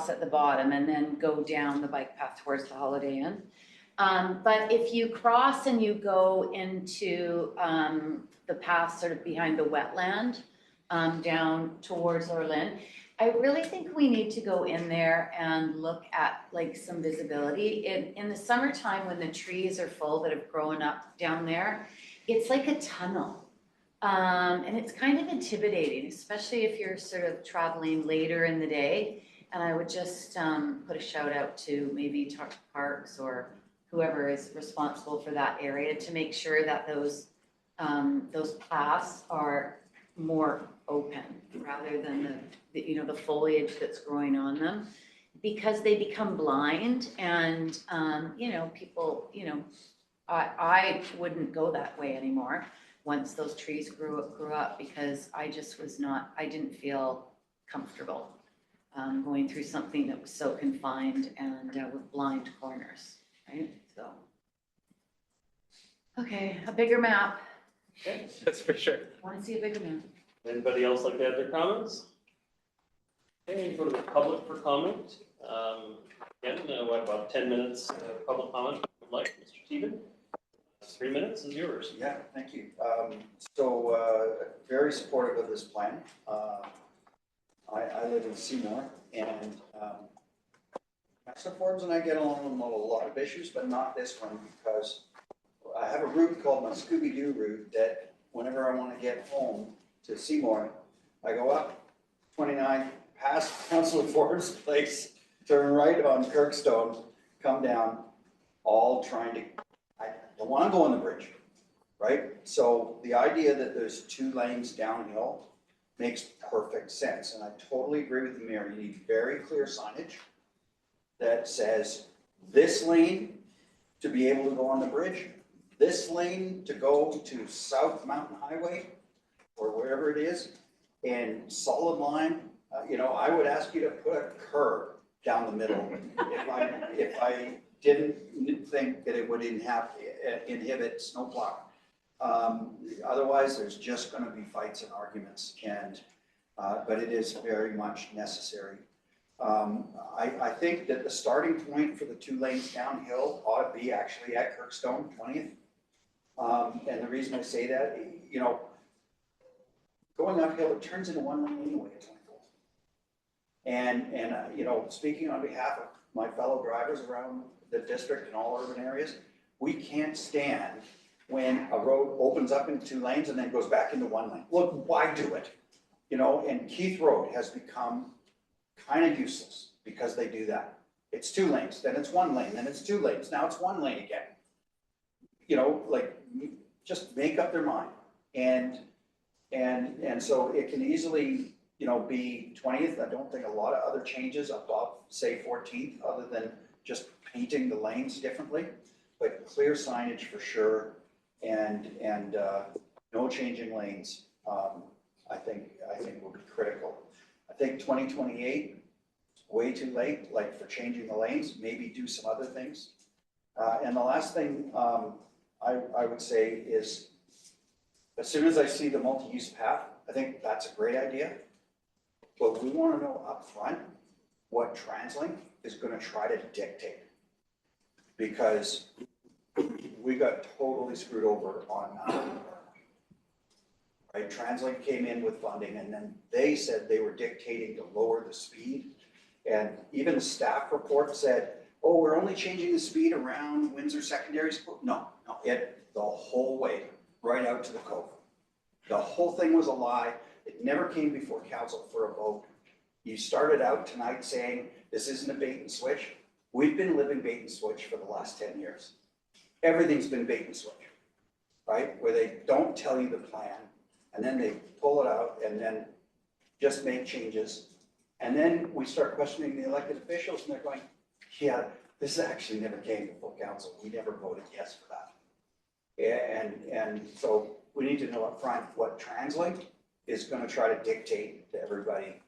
S10: at the bottom and then go down the bike path towards the Holiday Inn. But if you cross and you go into the path sort of behind the wetland, down towards Orlin, I really think we need to go in there and look at like some visibility. In the summertime, when the trees are full that have grown up down there, it's like a tunnel. And it's kind of intimidating, especially if you're sort of traveling later in the day. And I would just put a shout out to maybe talk to Parks or whoever is responsible for that area to make sure that those paths are more open rather than the foliage that's growing on them, because they become blind and people, I wouldn't go that way anymore once those trees grew up because I didn't feel comfortable going through something that was so confined and with blind corners, right? So, okay, a bigger map.
S1: Okay.
S2: That's for sure.
S10: Want to see a bigger map?
S1: Anybody else like to add their comments? Okay, go to the public for comment. Again, what, about 10 minutes public comment, if you'd like, Mr. Stephen? 3 minutes is yours.
S17: Yeah, thank you. Very supportive of this plan. I live in Seymour, and Councilor Forbes and I get along on a lot of issues, but not this one, because I have a route called my Scooby-Doo route that whenever I want to get home to Seymour, I go up 29, past Councilor Forbes' place, turn right on Kirkstone, come down, all trying to, I don't want to go on the bridge, right? So the idea that there's 2 lanes downhill makes perfect sense, and I totally agree with the mayor. You need very clear signage that says this lane to be able to go on the bridge, this lane to go to South Mountain Highway or wherever it is, and solid line. I would ask you to put a curb down the middle if I didn't think that it would inhibit snowplow. Otherwise, there's just going to be fights and arguments, but it is very much necessary. I think that the starting point for the 2 lanes downhill ought to be actually at Kirkstone 20th. And the reason I say that, going uphill, it turns into 1 lane anyway at 24th. And speaking on behalf of my fellow drivers around the district and all urban areas, we can't stand when a road opens up into 2 lanes and then goes back into 1 lane. Look, why do it? And Keith Road has become kind of useless because they do that. It's 2 lanes, then it's 1 lane, then it's 2 lanes, now it's 1 lane again. Just make up their mind. And so it can easily, be 20th. I don't think a lot of other changes above, say, 14th, other than just painting the lanes differently, but clear signage for sure, and no changing lanes. I think will be critical. I think 2028 is way too late, like for changing the lanes. Maybe do some other things. And the last thing I would say is, as soon as I see the multi-use path, I think that's a great idea. But we want to know up front what TransLink is going to try to dictate. Because we got totally screwed over on that. Right? TransLink came in with funding, and then they said they were dictating to lower the speed. And even the staff report said, oh, we're only changing the speed around Windsor Secondary School. No, the whole way, right out to the cove. The whole thing was a lie. It never came before council for a vote. You started out tonight saying this isn't a bait and switch. We've been living bait and switch for the last 10 years. Everything's been bait and switch, right? Where they don't tell you the plan and then they pull it out and then just make changes. And then we start questioning the elected officials and they're going, yeah, this actually never came before council. We never voted yes for that. And so we need to know up front what Translate is going to try to dictate to everybody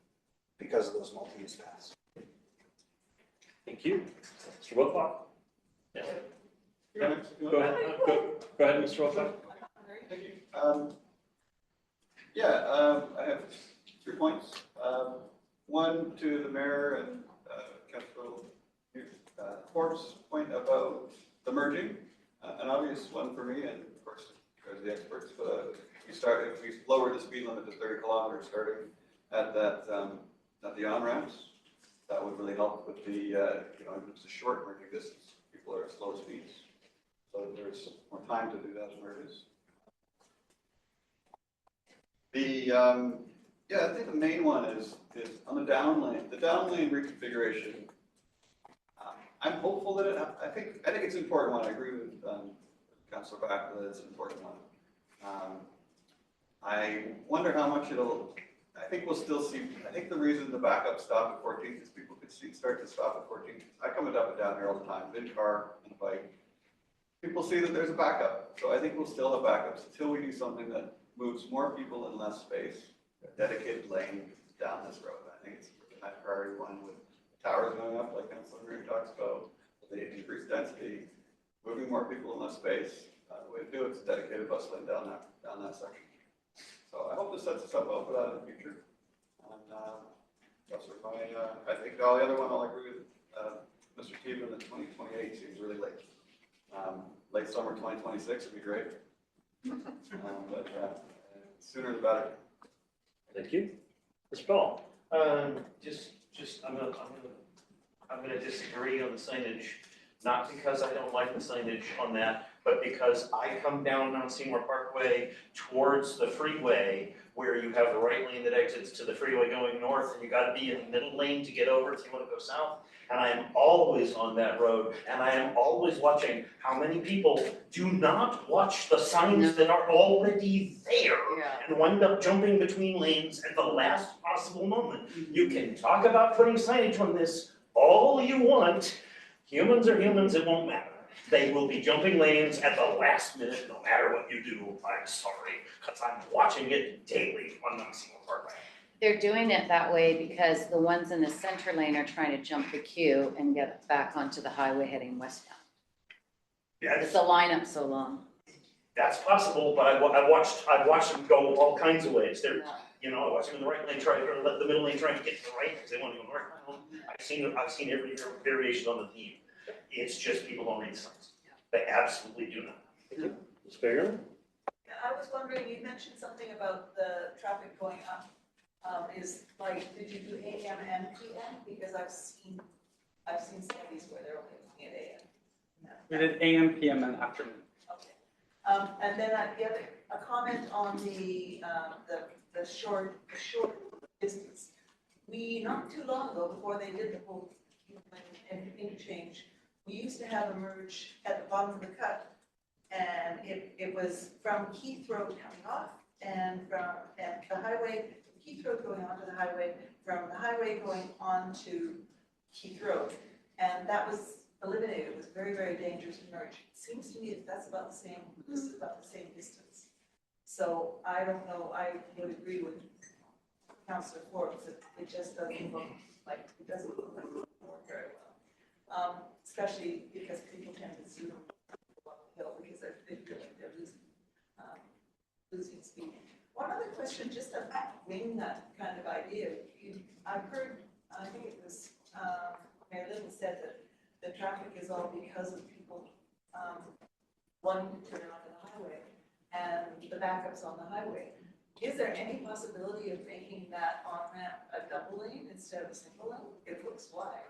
S17: because of those multi-use paths.
S1: Thank you. Mr. Wilcox? Yeah. Go ahead, Mr. Wilcox.
S16: Thank you. I have 3 points. One to the mayor and Councilor Forbes' point about the merging. An obvious one for me, and of course, as the experts, but if we lower the speed limit to 30 kilometers starting at the on-ramps, that would really help with the, it's a short merging distance. People are at slow speeds. So there's more time to do that merges. I think the main one is on the down lane. The down lane reconfiguration. I'm hopeful that I think it's an important one. I agree with Councillor Back that it's an important one. I wonder how much I think we'll still see. I think the reason the backup stopped at 14th is people could start to stop at 14th. I come up and down here all the time, in car and bike. People see that there's a backup. So I think we'll still have backups until we do something that moves more people in less space, a dedicated lane down this road. I think it's a priority one with towers going up, like Councilor Green talks about, the increased density, moving more people in less space. The way to do it is a dedicated bus lane down that section. So I hope this sets us up well for that in the future. And that's I think all the other one I'll agree with Mr. Teeman that 2028 seems really late. Late summer 2026 would be great. But sooner the better.
S1: Thank you. Mr. Paul?
S6: I'm gonna disagree on the signage, not because I don't like the signage on that, but because I come down Mount Seymour Parkway towards the freeway where you have the right lane that exits to the freeway going north, and you gotta be in the middle lane to get over if you wanna go south. And I am always on that road, and I am always watching how many people do not watch the signs that are already there and wind up jumping between lanes at the last possible moment. You can talk about putting signage on this all you want. Humans are humans, it won't matter. They will be jumping lanes at the last minute, no matter what you do. I'm sorry, because I'm watching it daily on Mount Seymour Parkway.
S10: They're doing it that way because the ones in the center lane are trying to jump the queue and get back onto the highway heading westbound. It's the lineup so long.
S6: That's possible, but I've watched them go all kinds of ways. I watch them in the right lane, or let the middle lane trying to get to the right because they want to go north. I've seen every variation on the theme. It's just people don't read the signs. They absolutely do not.
S1: Thank you. Ms. Fagan?
S15: I was wondering, you mentioned something about the traffic going up. Did you do AM and PM? Because I've seen studies where they're only looking at AM.
S2: We did AM, PM, and afternoon.
S15: Okay. And then a comment on the short distance. We, not too long ago, before they did the whole interchange, we used to have a merge at the bottom of the cut, and it was from Keith Road coming off, and from the highway, Keith Road going onto the highway, from the highway going on to Keith Road, and that was eliminated. It was very, very dangerous to merge. It seems to me that that's about the same. This is about the same distance. So I don't know. I would agree with Councillor Forbes that it just doesn't look like it work very well. Especially because people tend to zoom up the hill because they feel like they're losing speed. One other question, just a wing nut kind of idea. I've heard, I think it was Mayor Little said that the traffic is all because of people wanting to turn onto the highway and the backups on the highway. Is there any possibility of making that on-ramp a double lane instead of a single lane? It looks wide.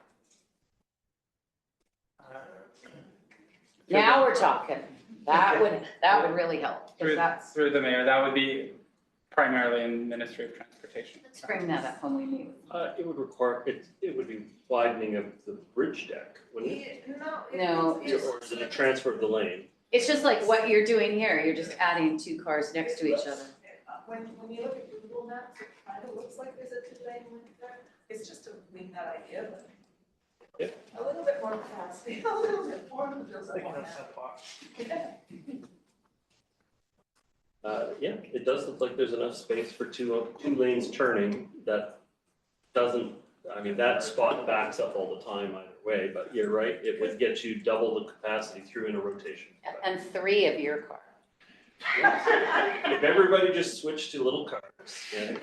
S10: Now we're talking. That would really help. 'Cause that's,
S2: Through the mayor, that would be primarily in Ministry of Transportation.
S10: let's bring that up when we meet.
S1: It would require, it would be widening of the bridge deck, wouldn't it?
S10: No,
S1: Or is it a transfer of the lane?
S10: it's just like what you're doing here. You're just adding two cars next to each other.
S15: When you look at Google Maps, it kind of looks like there's a two-lane link there. It's just to wing that idea, but a little bit more capacity, a little bit more.
S1: Yeah, it does look like there's enough space for two lanes turning that doesn't, I mean, that spot backs up all the time either way, but you're right, it would get you double the capacity through in a rotation.
S10: And 3 of your cars.
S1: If everybody just switched to little cars, yeah.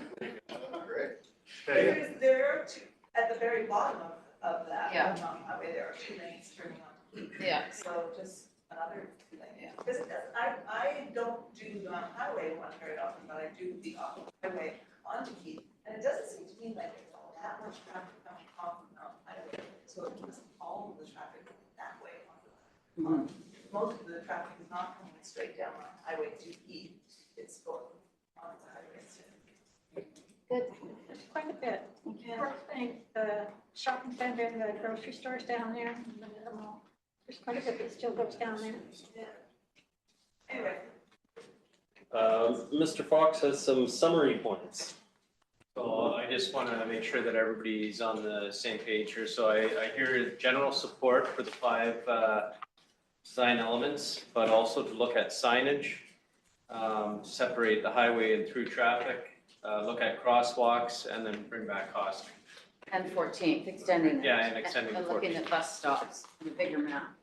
S15: There are two, at the very bottom of that,
S10: Yeah.
S15: on highway, there are 2 lanes turning on.
S10: Yeah.
S15: So just another lane. Because it does, I don't do the highway one very often, but I do the highway onto Keith. And it doesn't seem to me like there's all that much traffic coming off of Mount Highway. So it must all of the traffic that way. Most of the traffic is not coming straight down on highway to Keith. It's going on the highway instead.
S10: Good.
S13: There's quite a bit. First thing, the shopping center, the grocery stores down there, and the mall. There's quite a bit that still goes down there.
S15: Anyway.
S1: Mr. Fox has some summary points.
S11: So I just want to make sure that everybody's on the same page here. So I hear general support for the 5 design elements, but also to look at signage, separate the highway and through traffic, look at crosswalks, and then bring back cost.
S10: And 14th, extending it.
S11: Yeah, and extending
S10: And looking
S11: 14th.
S10: at bus stops and a bigger map.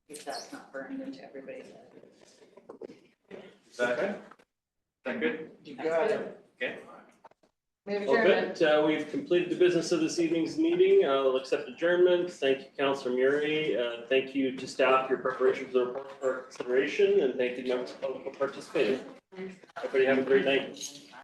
S10: If that's not burned into everybody's head.
S11: Is that good?
S12: You got it.
S11: Okay.
S10: Move
S1: Well,
S10: adjournment.
S1: good. We've completed the business of this evening's meeting. I'll accept adjournment. Thank you, Councillor Murray. Thank you to staff for your preparation for the report for consideration, and thank you, members of the public, for participating. Everybody have a great night.